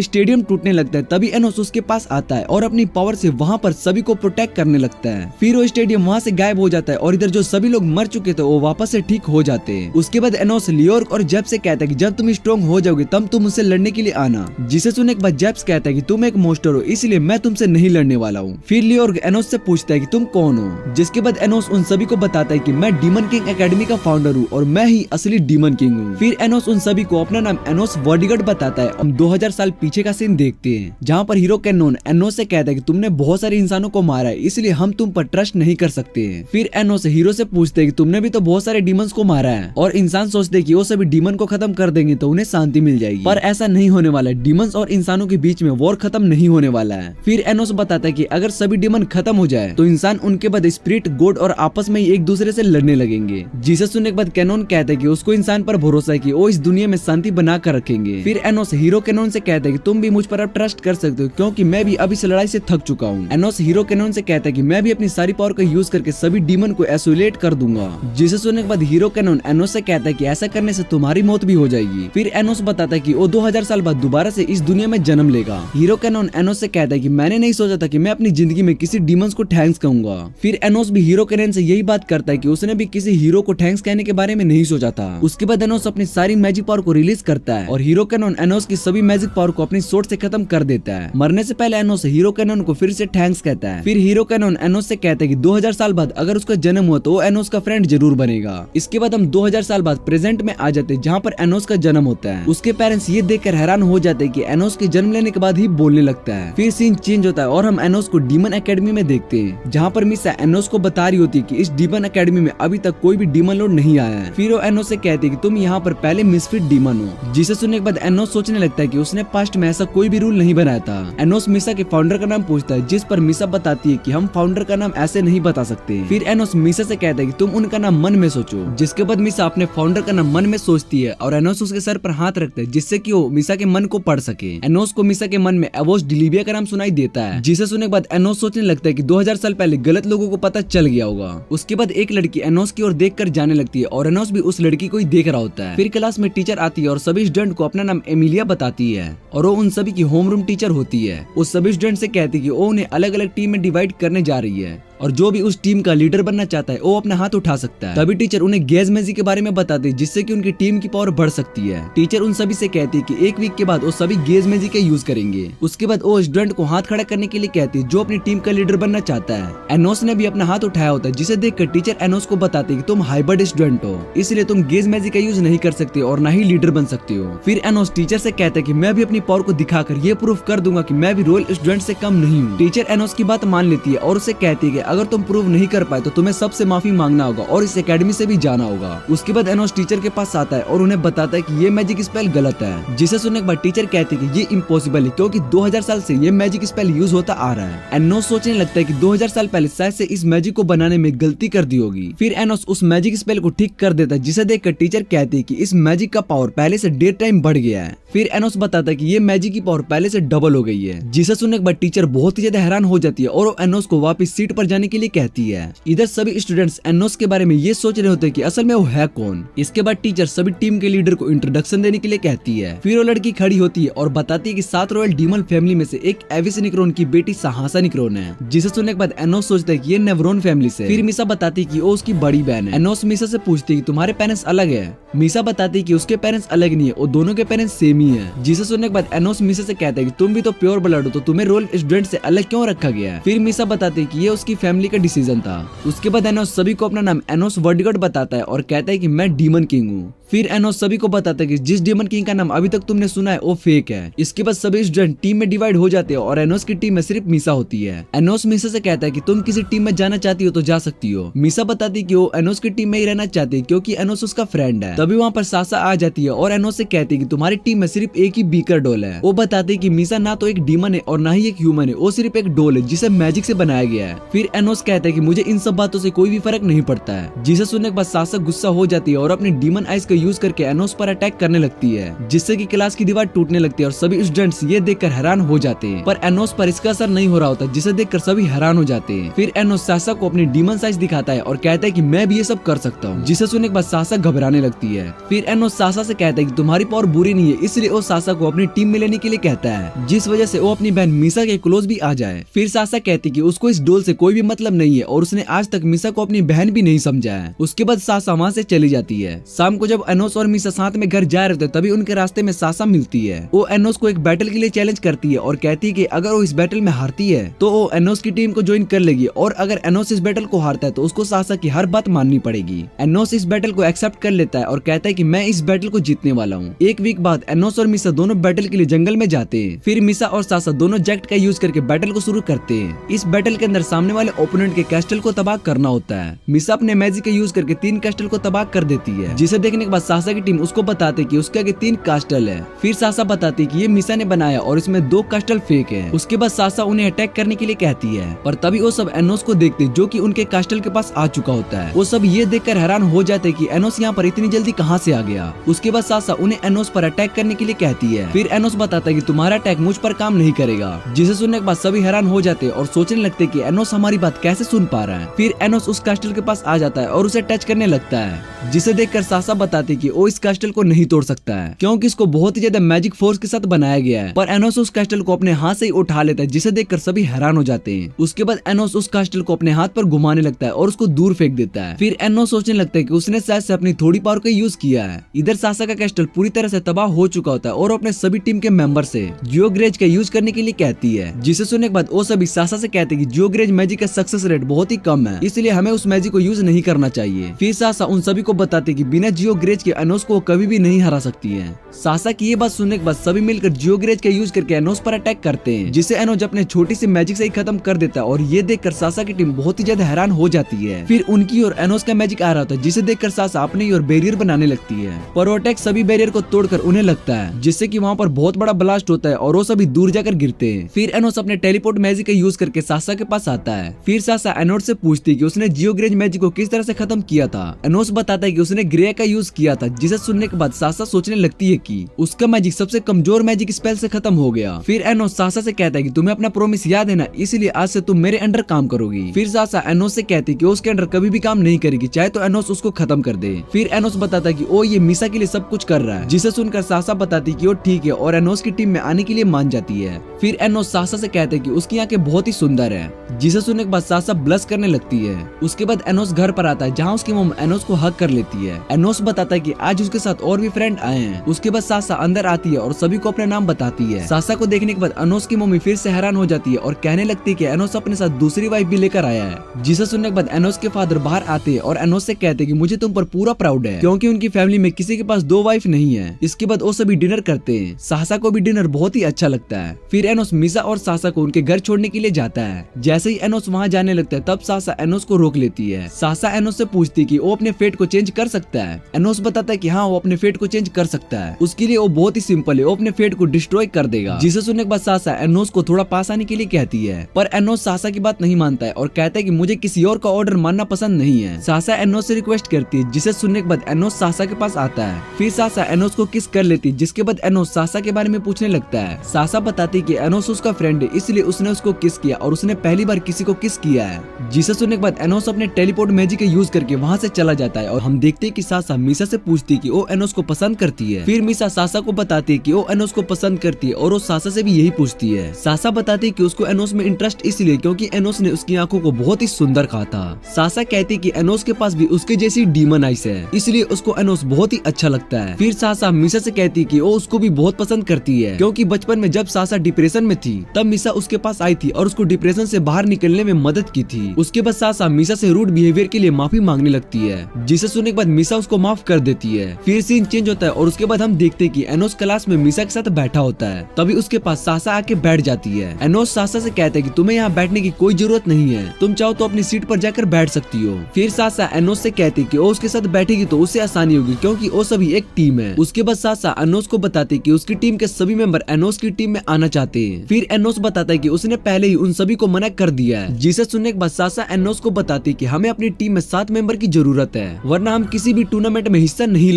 स्टेडियम टूटने लगता है। तभी एनोस उसके पास आता है और अपनी पावर से वहाँ पर सभी को प्रोटेक्ट करने लगता है। फिर वो स्टेडियम वहाँ से गायब हो जाता है और इधर जो सभी लोग मर चुके थे वो वापस से ठीक हो जाते हैं। उसके बाद एनोस लियोर और जेप्स से कहता है कि जब तुम स्ट्रॉन्ग हो जाओगे तब तुम मुझसे लड़ने के लिए आना। जिसे सुनने के बाद जेप्स कहता है कि तुम एक मॉन्स्टर हो, इसलिए मैं तुमसे नहीं लड़ने वाला हूँ। फिर लियोर एनोस से पूछता है कि तुम कौन हो, जिसके बाद एनोस उन सभी को बताता है कि मैं डीमन किंग एकेडमी का फाउंडर हूँ और मैं ही असली डीमन किंग हूँ। फिर एनोस उन सभी को अपना नाम एनोस बॉडीगार्ड बताता है। हम 2000 साल पीछे का सीन देखते हैं, जहाँ पर हीरो कैनोन एनोस से कहता है कि तुमने बहुत सारे इंसानों को मारा है, इसलिए हम तुम पर ट्रस्ट नहीं कर सकते हैं। फिर एनोस हीरो से पूछते हैं कि तुमने भी तो बहुत सारे डीमंस को मारा है, और इंसान सोचते हैं कि वो सभी डीमन को खत्म कर देंगे तो उन्हें शांति मिल जाएगी, पर ऐसा नहीं होने वाला है। डीमंस और इंसानों के बीच में वॉर खत्म नहीं होने वाला है। फिर एनोस बताता है कि अगर सभी डीमन खत्म हो जाए तो इंसान उनके बाद स्पिरिट गॉड और आपस में एक दूसरे से लड़ने लगेंगे। जिसे सुनने के बाद कैनोन कहता है कि उसको इंसान पर भरोसा है कि वो इस दुनिया में शांति बना कर रखेंगे। फिर एनोस हीरो कैनोन से कहता है कि तुम भी मुझ पर अब ट्रस्ट कर सकते हो, क्योंकि मैं भी अब इस लड़ाई से थक चुका हूँ। एनोस हीरो कैनोन से कहता है कि मैं भी अपनी सारी पावर का यूज करके सभी डीमन को आइसोलेट कर दूंगा। जिसे सुनने के बाद हीरो कैनोन एनोस से कहता है कि ऐसा करने से तुम्हारी मौत भी हो जाएगी। फिर एनोस बताता है कि वो 2000 साल बाद दोबारा से इस दुनिया में जन्म लेगा। हीरो कैनोन एनोस से कहता है कि मैंने नहीं सोचा था कि मैं अपनी जिंदगी में किसी डीमंस को थैंक्स कहूंगा। फिर एनोस भी हीरो कैनोन से यही बात करता है कि उसने भी किसी हीरो को थैंक्स कहने के बारे में नहीं सोचा था। उसके बाद एनोस अपनी सारी मैजिक पावर को रिलीज करता है और हीरो कैनोन एनोस की सभी मैजिक पावर को अपनी सोर्ड से खत्म कर देता है। मरने से पहले एनोस हीरो कैनोन को फिर से थैंक्स कहता है। फिर हीरो कैनोन एनोस से कहता है कि 2000 साल बाद अगर उसका जन्म हुआ तो वो एनोस का फ्रेंड जरूर बनेगा। इसके बाद हम 2000 साल बाद प्रेजेंट में आ जाते हैं, जहाँ पर एनोस का जन्म होता है। उसके पेरेंट्स ये देखकर हैरान हो जाते हैं कि एनोस के जन्म लेने के बाद ही बोलने लगता है। फिर सीन चेंज होता है और हम एनोस को डीमन एकेडमी में देखते हैं, जहाँ पर मिसा एनोस को बता रही होती है कि इस डीमन एकेडमी में अभी तक कोई भी डीमन लॉर्ड नहीं आया है। फिर वो एनोस से कहती है कि तुम यहाँ पर पहले मिसफिट डीमन हो। जिसे सुनने के बाद एनोस सोचने लगता है कि उसने पास्ट में ऐसा कोई भी रूल नहीं बनाया था। एनोस मिसा के फाउंडर का नाम पूछता है, जिस पर मिसा बताती है कि हम फाउंडर का नाम ऐसे नहीं बता सकते। फिर एनोस मिसा से कहता है कि तुम उनका नाम मन में सोचो। जिसके बाद मिसा अपने फाउंडर का नाम मन में सोचती है और एनोस उसके सर पर हाथ रखता है, जिससे कि वो मिसा के मन को पढ़ सके। एनोस को मिसा के मन में एवोस डिलीविया का नाम सुनाई देता है। जिसे सुनने के बाद एनोस सोचने लगता है कि 2000 साल पहले गलत लोगों को पता चल गया होगा। उसके बाद एक लड़की एनोस की ओर देखकर जाने लगती है और एनोस भी उस लड़की को ही देख रहा होता है। फिर क्लास में टीचर आती है और सभी स्टूडेंट को अपना नाम एमिलिया बताती है और वो उन सभी की होमरूम टीचर होती है। उस सभी स्टूडेंट से कहती है कि वो उन्हें अलग अलग टीम में डिवाइड करने जा रही है और जो भी उस टीम का लीडर बनना चाहता है वो अपना हाथ उठा सकता है। तभी टीचर उन्हें गैस मैजिक के बारे में बताते हैं, जिससे कि उनकी टीम की पावर बढ़ सकती है। टीचर उन सभी से कहती है कि एक वीक के बाद वो सभी गैस मैजिक का यूज करेंगे। उसके बाद वो स्टूडेंट को हाथ खड़ा करने के लिए कहती है जो अपनी टीम का लीडर बनना चाहता है। एनोस ने भी अपना हाथ उठाया होता है, जिसे देखकर टीचर एनोस को बताती है कि तुम हाइब्रिड स्टूडेंट हो, इसलिए तुम गैस मैजिक का यूज नहीं कर सकते और न ही लीडर बन सकते हो। फिर एनोस टीचर से कहता है कि मैं भी अपनी पावर को दिखाकर ये प्रूफ कर दूंगा कि मैं भी रॉयल स्टूडेंट से कम नहीं हूँ। टीचर एनोस की बात मान लेती है और उसे कहती है कि अगर तुम प्रूव नहीं कर पाए तो तुम्हें सबसे माफी मांगना होगा और इस एकेडमी से भी जाना होगा। उसके बाद एनोस टीचर के पास आता है और उन्हें बताता है कि ये मैजिक स्पेल गलत है। जिसे सुनने के बाद टीचर कहती है कि ये इम्पॉसिबल है, क्योंकि 2000 साल से ये मैजिक स्पेल यूज होता आ रहा है। एनोस सोचने लगता है कि 2000 साल पहले शायद से इस मैजिक को बनाने में गलती कर दी होगी। फिर एनोस उस मैजिक स्पेल को ठीक कर देता है, जिसे देखकर टीचर कहती है कि इस मैजिक का पावर पहले से 1.5 टाइम बढ़ गया है। फिर एनोस बताता है कि ये मैजिक की पावर पहले से डबल हो गई है। जिसे सुनने के बाद टीचर बहुत ही ज्यादा हैरान हो जाती है और वो एनोस को वापस सीट पर जाने के लिए कहती है। इधर सभी स्टूडेंट्स एनोस के बारे में ये सोच रहे होते हैं कि असल में वो है कौन। इसके बाद टीचर सभी टीम के लीडर को इंट्रोडक्शन देने के लिए कहती है। फिर वो लड़की खड़ी होती है और बताती है कि 7 रॉयल डीमन फैमिली में से एक एविस निक्रोन की बेटी सहासा निक्रोन है। जिसे सुनने के बाद एनोस सोचता है कि ये नेवरोन फैमिली से। फिर मिसा बताती है कि वो उसकी बड़ी बहन है। एनोस मिसा से पूछती है कि तुम्हारे पेरेंट्स अलग है। मिसा बताती है कि उसके पेरेंट्स अलग नहीं है, वो दोनों के पेरेंट्स सेम ही है। जिसे सुनने के बाद एनोस मिसा से कहता है कि तुम भी तो प्योर ब्लड हो, तो तुम्हें रॉयल स्टूडेंट से अलग क्यों रखा गया है। फिर मिसा बताती है कि ये उसकी फैमिली का डिसीजन था। उसके बाद एनोस सभी को अपना नाम एनोस बॉडीगार्ड बताता है और कहता है कि मैं डीमन किंग हूँ। फिर एनोस सभी को बताता है कि जिस डेमन किंग का नाम अभी तक तुमने सुना है वो फेक है। इसके बाद सभी स्टूडेंट टीम में डिवाइड हो जाते हैं और एनोस की टीम में सिर्फ मीसा होती है। एनोस मीसा से कहता है कि तुम किसी टीम में जाना चाहती हो तो जा सकती हो। मीसा बताती है कि वो एनोस की टीम में ही रहना चाहती है क्योंकि एनोस उसका फ्रेंड है। तभी वहाँ पर सासा आ जाती है और एनोस से कहती है कि तुम्हारी टीम में सिर्फ एक ही बीकर डॉल है। वो बताती है कि मीसा ना तो एक डीमन है और ना ही एक ह्यूमन है, वो सिर्फ एक डॉल है जिसे मैजिक से बनाया गया है। फिर एनोस कहता है कि मुझे इन सब बातों से कोई भी फर्क नहीं पड़ता है। जिसे सुनने के बाद सासा गुस्सा हो जाती है और अपने डीमन आइज का यूज करके एनोस पर अटैक करने लगती है, जिससे कि क्लास की दीवार टूटने लगती है और सभी स्टूडेंट्स ये देखकर हैरान हो जाते हैं। पर एनोस पर इसका असर नहीं हो रहा होता, जिसे देखकर सभी हैरान हो जाते हैं। फिर एनोस सासा को अपनी डीमन साइज दिखाता है और कहता है कि मैं भी ये सब कर सकता हूँ, जिसे सुनने के बाद सासा घबराने लगती है। फिर एनोस सासा से कहता है कि तुम्हारी पावर बुरी नहीं है, इसलिए वो सासा को अपनी टीम में लेने के लिए कहता है, जिस वजह से वो अपनी बहन मीसा के क्लोज भी आ जाए। फिर सासा कहती है कि उसको इस डोल से कोई भी मतलब नहीं है और उसने आज तक मीसा को अपनी बहन भी नहीं समझा है। उसके बाद सासा वहाँ से चली जाती है। शाम को जब एनोस और मीसा साथ में घर जा रहे थे तभी उनके रास्ते में सासा मिलती है। वो एनोस को एक बैटल के लिए चैलेंज करती है और कहती है कि अगर वो इस बैटल में हारती है तो वो एनोस की टीम को ज्वाइन कर लेगी और अगर एनोस इस बैटल को हारता है तो उसको सासा की हर बात माननी पड़ेगी। एनोस इस बैटल को एक्सेप्ट कर लेता है और कहता है कि मैं इस बैटल को जीतने वाला हूँ। एक वीक बाद एनोस और मीसा दोनों बैटल के लिए जंगल में जाते हैं। फिर मीसा और सासा दोनों जैक्ट का यूज करके बैटल को शुरू करते हैं। इस बैटल के अंदर सामने वाले ओपोनेंट के कैस्टल को तबाह करना होता है। मीसा अपने मैजिक का यूज करके 3 कैस्टल को तबाह कर देती है, जिसे देखने के बाद सासा की टीम उसको बताती है कि उसके आगे 3 कैस्टल है। फिर सासा बताती है कि ये मीसा ने बनाया और इसमें 2 कैस्टल फेक है। उसके बाद सासा उन्हें अटैक करने के लिए कहती है, पर तभी वो सब एनोस को देखते जो कि उनके कैस्टल के पास आ चुका होता है। वो सब ये देखकर हैरान हो जाते हैं कि एनोस यहाँ पर इतनी जल्दी कहाँ से आ गया। उसके बाद सासा उन्हें एनोस पर अटैक करने के लिए कहती है। फिर एनोस बताता है कि तुम्हारा अटैक मुझ पर काम नहीं करेगा, जिसे सुनने के बाद सभी हैरान हो जाते हैं और सोचने लगते कि एनोस हमारी बात कैसे सुन पा रहा है। फिर एनोस उस कैस्टल के पास आ जाता है और उसे टच करने लगता है, जिसे देखकर सासा बताती कि वो इस कैस्टल को नहीं तोड़ सकता है क्योंकि इसको बहुत ही ज्यादा मैजिक फोर्स के साथ बनाया गया है। पर एनोस उस कैस्टल को अपने हाथ से ही उठा लेता है, जिसे देखकर सभी हैरान हो जाते हैं। उसके बाद एनोस उस कैस्टल को अपने हाथ पर घुमाने लगता है और उसको दूर फेंक देता है। फिर एनोस सोचने लगता है कि उसने शायद से अपनी थोड़ी पावर का यूज किया है। इधर सासा का कैस्टल पूरी तरह से तबाह हो चुका होता है और अपने सभी टीम के मेंबर से जियोग्रेज का यूज करने के लिए कहती है, जिसे सुनने के बाद वो सभी सासा से कहते हैं कि जियोग्रेज मैजिक का सक्सेस रेट बहुत ही कम है, इसलिए हमें उस मैजिक को यूज नहीं करना चाहिए। फिर सासा उन सभी को बताती कि बिना जियोग्रेज के एनोस को कभी भी नहीं हरा सकती है। सासा की ये बात सुनने के बाद सभी मिलकर जियोग्रेज का यूज करके एनोस पर अटैक करते हैं, जिसे एनोस अपने छोटी सी मैजिक से ही खत्म कर देता है और ये देखकर सासा की टीम बहुत ही ज्यादा हैरान हो जाती है। फिर उनकी और एनोस का मैजिक आ रहा था, जिसे देखकर सासा अपने और बैरियर बनाने लगती है, पर वो अटैक सभी बैरियर को तोड़कर उन्हें लगता है, जिससे कि वहाँ पर बहुत बड़ा ब्लास्ट होता है और वो सभी दूर जाकर गिरते हैं। फिर एनोस अपने टेलीपोर्ट मैजिक का यूज करके सासा के पास आता है। फिर सासा एनोस से पूछती है कि उसने जियोग्रेज मैजिक को किस तरह से खत्म किया था। एनोस बताता है कि उसने ग्रे का यूज किया था, जिसे सुनने के बाद सासा सोचने लगती है कि उसका मैजिक सबसे कमजोर मैजिक स्पेल से खत्म हो गया। फिर एनोस सासा से कहता है कि तुम्हें अपना प्रॉमिस याद है ना, इसलिए आज से तुम मेरे अंडर काम करोगी। फिर सासा एनोस से कहती है कि उसके अंडर कभी भी काम नहीं करेगी, चाहे तो एनोस उसको खत्म कर दे। फिर एनोस बताता है कि वो ये मीसा के लिए सब कुछ कर रहा है, जिसे सुनकर सासा बताती कि वो ठीक है और एनोस की टीम में आने के लिए मान जाती है। फिर एनोस सासा से कहते हैं कि उसकी आंखें बहुत ही सुंदर है, जिसे सुनने के बाद सासा ब्लश करने लगती है। उसके बाद एनोस घर पर आता है, जहाँ उसकी मॉम एनोस को हग कर लेती है। एनोस बताता है कि आज उसके साथ और भी फ्रेंड आए हैं। उसके बाद सासा अंदर आती है और सभी को अपना नाम बताती है। सासा को देखने के बाद एनोस की मम्मी फिर से हैरान हो जाती है और कहने लगती है कि एनोस अपने साथ दूसरी वाइफ भी लेकर आया है, जिसे सुनने के बाद एनोस के फादर बाहर आते हैं और एनोस से कहते हैं कि मुझे तुम पर पूरा प्राउड है, क्योंकि उनकी फैमिली में किसी के पास 2 वाइफ नहीं है। इसके बाद वो सभी डिनर करते हैं। सासा को भी डिनर बहुत ही अच्छा लगता है। फिर एनोस मीसा और सासा को उनके घर छोड़ने के लिए जाता है। जैसे ही एनोस वहाँ जाने लगता है तब सासा एनोस को रोक लेती है। सासा एनोस से पूछती है कि वो अपने फेट को चेंज कर सकता है। एनोस बताता है कि हाँ, वो अपने फेट को चेंज कर सकता है। उसके लिए वो बहुत ही सिंपल है, वो अपने फेट को डिस्ट्रॉय कर देगा। जिसे सुनने के बाद सासा एनोस को थोड़ा पास आने के लिए कहती है, पर एनोस सासा की बात नहीं मानता है और कहता है कि मुझे किसी और का ऑर्डर मानना पसंद नहीं है। सासा एनोस से रिक्वेस्ट करती है, जिसे सुनने के बाद एनोस सासा के पास आता है। फिर सासा एनोस को किस कर लेती है, जिसके बाद एनोस सासा के बारे में पूछने लगता है। सासा बताती है कि एनोस उसका फ्रेंड है, इसलिए उसने उसको किस किया और उसने पहली बार किसी को किस किया है। जिसे सुनने के बाद एनोस अपने टेलीपोर्ट मैजिक का यूज करके वहाँ से चला जाता है और हम देखते हैं कि सासा मीसा से पूछती है कि वो एनोस को पसंद करती है। फिर मीसा सासा को बताती है कि वो एनोस को पसंद करती है और वो सासा से भी यही पूछती है। सासा बताती है कि उसको एनोस में इंटरेस्ट इसलिए क्योंकि एनोस ने उसकी आंखों को बहुत ही सुंदर कहा था। सासा कहती है कि एनोस के पास भी उसके जैसी डीमन आइस है, इसलिए उसको एनोस बहुत ही अच्छा लगता है। फिर सासा मीसा से कहती है कि वो उसको भी बहुत पसंद करती है, क्योंकि बचपन में जब सासा डिप्रेशन में थी तब मीसा उसके पास आई थी और उसको डिप्रेशन से बाहर निकलने में मदद की थी। उसके बाद सासा मीसा से रूड बिहेवियर के लिए माफी मांगने लगती है, जिसे सुनने के बाद मीसा उसको माफ कर देती है। फिर सीन चेंज होता है और उसके बाद हम देखते हैं कि एनोस क्लास में मिसा के साथ बैठा होता है। तभी उसके पास सासा आके बैठ जाती है। एनोस सासा से कहता है कि तुम्हें यहाँ बैठने की कोई जरूरत नहीं है, तुम चाहो तो अपनी सीट पर जाकर बैठ सकती हो। फिर सासा एनोस से कहती है कि वो उसके साथ बैठेगी तो उससे आसानी होगी क्योंकि वो सभी एक टीम है। उसके बाद सासा एनोस को बताती है कि उसकी टीम के सभी मेंबर एनोस की टीम में आना चाहते हैं। फिर एनोस बताता है कि उसने पहले ही उन सभी को मना कर दिया है। जिसे सुनने के बाद सासा एनोस को बताती है कि हमें अपनी टीम में 7 मेंबर की जरूरत है, वरना हम किसी भी टूर्नामेंट में हिस्सा नहीं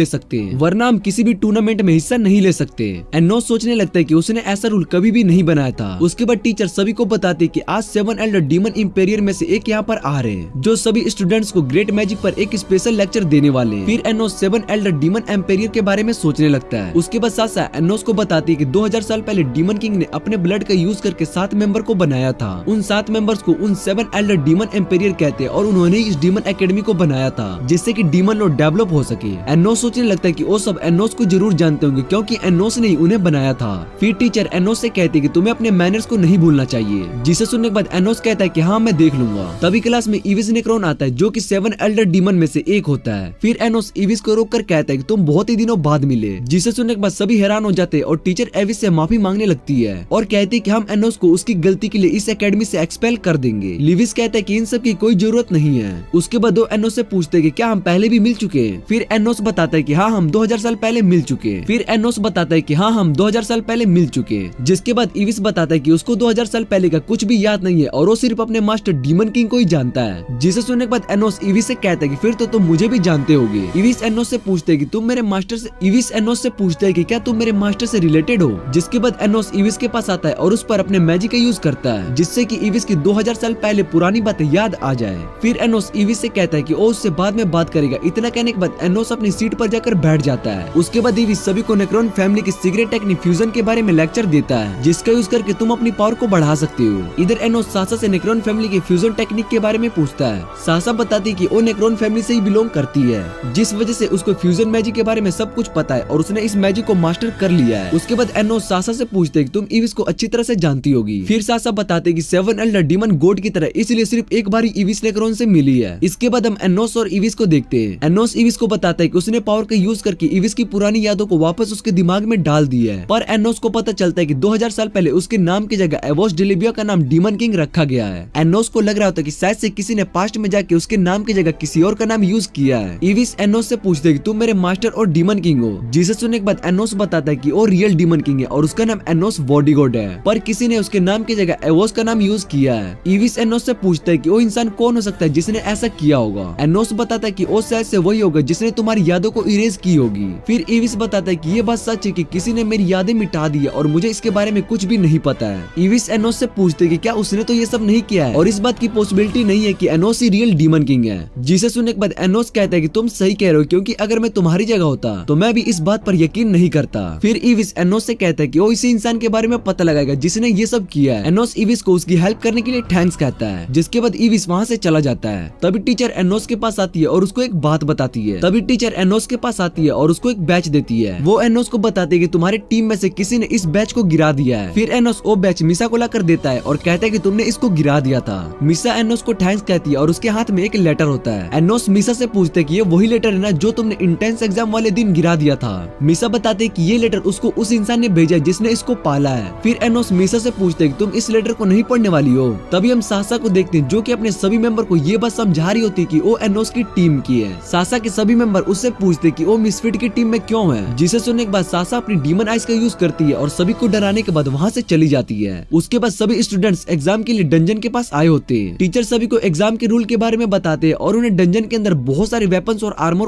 ले सकते। एनोस सोचने लगता है कि उसने ऐसा रूल कभी भी नहीं बनाया था। उसके बाद टीचर सभी को बताती है कि आज 7 एल्डर डीमन इंपेरियर में से एक यहाँ पर आ रहे हैं, जो सभी स्टूडेंट्स को ग्रेट मैजिक पर एक स्पेशल लेक्चर देने वाले हैं। फिर एनोस 7 एल्डर डीमन एम्पेरियर के बारे में सोचने लगता है। उसके बाद सासा एनोस को बताती है कि 2000 साल पहले डीमन किंग ने अपने ब्लड का यूज करके 7 मेंबर को बनाया था। उन 7 मेंबर्स को उन 7 एल्डर डीमन एम्पेरियर कहते हैं और उन्होंने इस डीमन एकेडमी को बनाया था जिससे कि डीमन लॉर्ड डेवलप हो सके। एनोस सोचने लगता है कि वो सब एनोस को जरूर जानते होंगे क्योंकि एनोस ने ही उन्हें बनाया था। फिर टीचर एनोस से कहती है कि तुम्हें अपने मैनर्स को नहीं भूलना चाहिए। जिसे सुनने के बाद एनोस कहता है कि हाँ मैं देख लूंगा। तभी क्लास में इविस नेक्रोन आता है जो कि 7 एल्डर डीमन में से एक होता है। फिर एनोस इविस को रोक कर कहता है कि तुम बहुत ही दिनों बाद मिले। जिसे सुनने के बाद सभी हैरान हो जाते हैं और टीचर एविस से माफी मांगने लगती है और कहती है कि हम एनोस को उसकी गलती के लिए इस एकेडमी से एक्सपेल कर देंगे। लिविस कहता है कि इन सब की कोई जरूरत नहीं है। उसके बाद वो एनोस से पूछते हैं कि क्या हम पहले भी मिल चुके हैं। फिर एनोस बताता है कि हाँ हम 2000 साल पहले मिल चुके हैं। फिर एनोस बताता है कि हाँ हम 2000 साल पहले मिल चुके हैं। जिसके बाद इविस बताता है कि उसको 2000 साल पहले का कुछ भी याद नहीं है और वो सिर्फ अपने मास्टर डीमन किंग को ही जानता है। जिसे सुनने के बाद एनोस इविस से कहता है कि फिर तो तुम मुझे भी जानते होगे। इविस एनोस से पूछते है कि क्या तुम मेरे मास्टर से रिलेटेड हो। जिसके बाद एनोस इविस के पास आता है और उस पर अपने मैजिक का यूज करता है जिससे कि इविस की 2000 साल पहले पुरानी बातें याद आ जाए। फिर एनोस इविस से कहता है कि वो उससे बाद में बात करेगा। इतना कहने के बाद एनोस अपनी सीट पर जाकर बैठ जाता है। उसके बाद इविस सभी को नेक्रोन फैमिली की सीक्रेट टेक्निक फ्यूजन के बारे में लेक्चर देता है जिसका यूज करके तुम अपनी पावर को बढ़ा सकते हो। इधर एनोस सासा से नेक्रोन फैमिली की फ्यूजन टेक्निक के बारे में पूछता है। सासा बताती है कि वो नेक्रोन फैमिली से ही बिलोंग करती है जिस वजह से उसको फ्यूजन मैजिक के बारे में सब कुछ पता है और उसने इस मैजिक को मास्टर कर लिया है। उसके बाद एनोस सासा से पूछते हैं कि तुम इविस को अच्छी तरह से जानती होगी। फिर सासा बताते हैं कि 7 एल्डर डीमन गॉड की तरह इसलिए सिर्फ एक बार ही इविस नेक्रोन से मिली है। इसके बाद हम एनोस और इविस को देखते हैं। एनोस इविस को बताता है कि उसने पावर का यूज करके इविस की पुरानी यादों को वापस उसके दिमाग में डाल दिया है। पर एनोस को पता चलता है कि 2000 साल पहले उसके नाम की जगह एवोस डिलीबिया का नाम डीमन किंग रखा गया है। एनोस को लग रहा होता है कि शायद से किसी ने पास्ट में जाके उसके नाम की जगह किसी और का नाम यूज किया है। इविस एनोस से पूछते हैं कि तुम मेरे मास्टर और डीमन किंग हो। जिसे सुनने के बाद एनोस बताता है कि वो रियल डीमन किंग है और उसका नाम एनोस बॉडीगॉड है, पर किसी ने उसके नाम की जगह एवोस का नाम यूज किया है। इविस एनोस से पूछता है कि वो इंसान कौन हो सकता है जिसने ऐसा किया होगा। एनोस बताता है कि वो शायद से वही होगा जिसने तुम्हारी यादों को इरेज की होगी। फिर इविस बताता है कि ये बात सच है कि किसी ने मेरी यादें मिटा दी है और मुझे इसके बारे में कुछ भी नहीं पता है। इविस एनोस से पूछते हैं कि क्या उसने तो ये सब नहीं किया है और इस बात की पॉसिबिलिटी नहीं है कि एनोस ही रियल डीमन किंग है। जिसे सुनने के बाद एनोस कहता है कि तुम सही कह रहे हो क्योंकि अगर मैं तुम्हारी जगह होता तो मैं भी इस बात पर यकीन नहीं करता। फिर इविस एनोस से कहता है कि वो इसी इंसान के बारे में पता लगाएगा जिसने ये सब किया है। एनोस इविस को उसकी हेल्प करने के लिए थैंक्स कहता है। जिसके बाद इविस वहाँ से चला जाता है। तभी टीचर एनोस के पास आती है और उसको एक बात बताती है। बैच देती है। वो एनोस को बताती है कि तुम्हारी टीम में से किसी ने इस बैच को गिरा दिया है। फिर एनोस वो बैच मिसा को लाकर देता है और कहता है कि तुमने इसको गिरा दिया था। मिसा एनोस को थैंक्स कहती है और उसके हाथ में एक लेटर होता है। एनोस मिसा से पूछते है कि ये वही लेटर है ना जो तुमने इंटेंस एग्जाम वाले दिन गिरा दिया था। मिसा बताते है कि ये लेटर उसको उस इंसान ने भेजा जिसने इसको पाला है। फिर एनोस मिसा से पूछते है कि तुम इस लेटर को नहीं पढ़ने वाली हो। तभी हम सासा को देखते हैं जो कि अपने सभी मेंबर को ये बात समझा रही होती है कि वो एनोस की टीम की है। सासा के सभी मेंबर उससे पूछते कि वो मिसफिट की टीम में क्यों है। जिसे सुनने के बाद सासा अपनी डीमन आइज का यूज करती है और सभी को डराने के बाद वहाँ से चली जाती है। उसके बाद सभी स्टूडेंट्स एग्जाम के लिए डंजन के पास आए होते हैं। टीचर सभी को एग्जाम के रूल के बारे में बताते हैं और उन्हें डंजन के अंदर बहुत सारे वेपन्स और आर्मर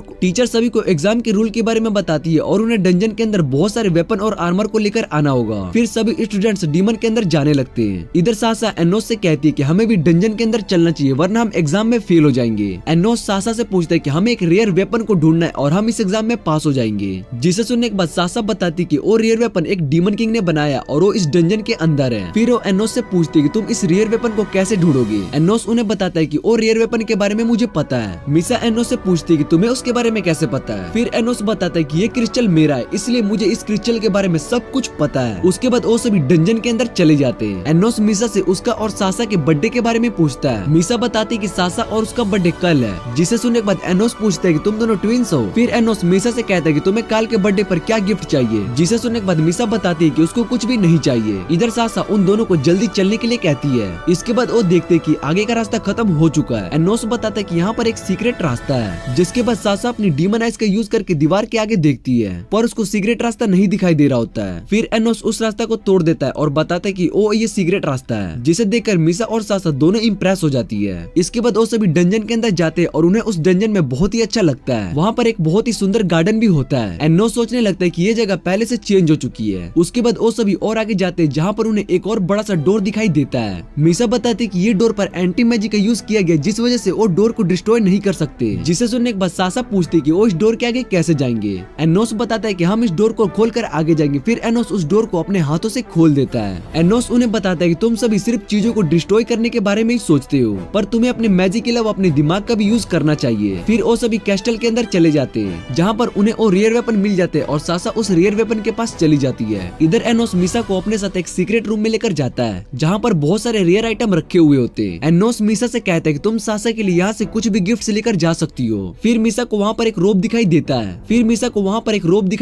और आर्मर को लेकर आना होगा। फिर सभी स्टूडेंट्स डीमन के अंदर जाने लगते हैं। इधर सासा एनोस से कहती है कि हमें भी डंजन के अंदर चलना चाहिए वरना हम एग्जाम में फेल हो जाएंगे। एनोस सासा से पूछता है कि हमें एक रेयर वेपन को ढूंढना है और हम इस एग्जाम में पास हो जाएंगे। जिसे सुनने के बाद सासा बताती कि वो रेयर वेपन एक डीमन किंग ने बनाया और वो इस डंजन के अंदर है। फिर वो एनोस से पूछती है कि तुम इस रेयर वेपन को कैसे ढूंढोगे। एनोस उन्हें बताता है कि वो रेयर वेपन के बारे में मुझे पता है। मिसा एनोस से पूछती है कि तुम्हें उसके बारे में कैसे पता है। फिर एनोस बताता है कि ये क्रिस्टल मेरा है इसलिए मुझे इस क्रिस्टल के बारे में सब कुछ पता है। उसके बाद वो सभी डंजन के अंदर चले जाते हैं। एनोस मिसा से उसका और सासा के बर्थडे के बारे में पूछता है। मिसा बताती है कि सासा और उसका बर्थडे कल है। जिसे सुनने के बाद एनोस पूछता है कि तुम दोनों ट्विंस सो। फिर एनोस मीसा से कहता है कि तुम्हें काल के बर्थडे पर क्या गिफ्ट चाहिए, जिसे सुनने के बाद मीसा बताती है कि उसको कुछ भी नहीं चाहिए। इधर सासा उन दोनों को जल्दी चलने के लिए कहती है। इसके बाद वो देखते हैं कि आगे का रास्ता खत्म हो चुका है। एनोस बताता है कि यहाँ पर एक सीक्रेट रास्ता है, जिसके बाद सासा अपनी डीमन आइज का यूज करके दीवार के आगे देखती है, पर उसको सीक्रेट रास्ता नहीं दिखाई दे रहा होता है। फिर एनोस उस रास्ता को तोड़ देता है और बताता है कि वो ये सीक्रेट रास्ता है, जिसे देखकर मीसा और सासा दोनों इम्प्रेस हो जाती है। इसके बाद वो सभी डंजन के अंदर जाते हैं और उन्हें उस डंजन में बहुत ही अच्छा लगता है। वहाँ पर एक बहुत ही सुंदर गार्डन भी होता है। एनोस सोचने लगता है कि ये जगह पहले से चेंज हो चुकी है। उसके बाद वो सभी और आगे जाते हैं, जहाँ पर उन्हें एक और बड़ा सा डोर दिखाई देता है। मीसा बताती है कि ये डोर पर एंटी मैजिक का यूज किया गया, जिस वजह से वो डोर को डिस्ट्रॉय नहीं कर सकते। जिसे सुनने के बाद सासा पूछती है कि वो इस डोर के आगे कैसे जाएंगे। एनोस बताता है कि हम इस डोर को खोलकर आगे जाएंगे। फिर एनोस उस डोर को अपने हाथों से खोल देता है। एनोस उन्हें बताता है कि तुम सभी सिर्फ चीजों को डिस्ट्रॉय करने के बारे में ही सोचते हो, पर तुम्हें अपने मैजिक के अलावा अपने दिमाग का भी यूज करना चाहिए। फिर वो सभी कैस्टल के अंदर चले जाते हैं, जहाँ पर उन्हें वो रेयर वेपन मिल जाते हैं और सासा उस रेयर वेपन के पास चली जाती है। इधर एनोस मीसा को अपने साथ एक सीक्रेट रूम में लेकर जाता है, जहाँ पर बहुत सारे रेयर आइटम रखे हुए होते हैं। एनोस मीसा से कहता है कि तुम सासा के लिए यहाँ से कुछ भी गिफ्ट लेकर जा सकती हो। फिर मीसा को वहाँ पर एक रोब दिखाई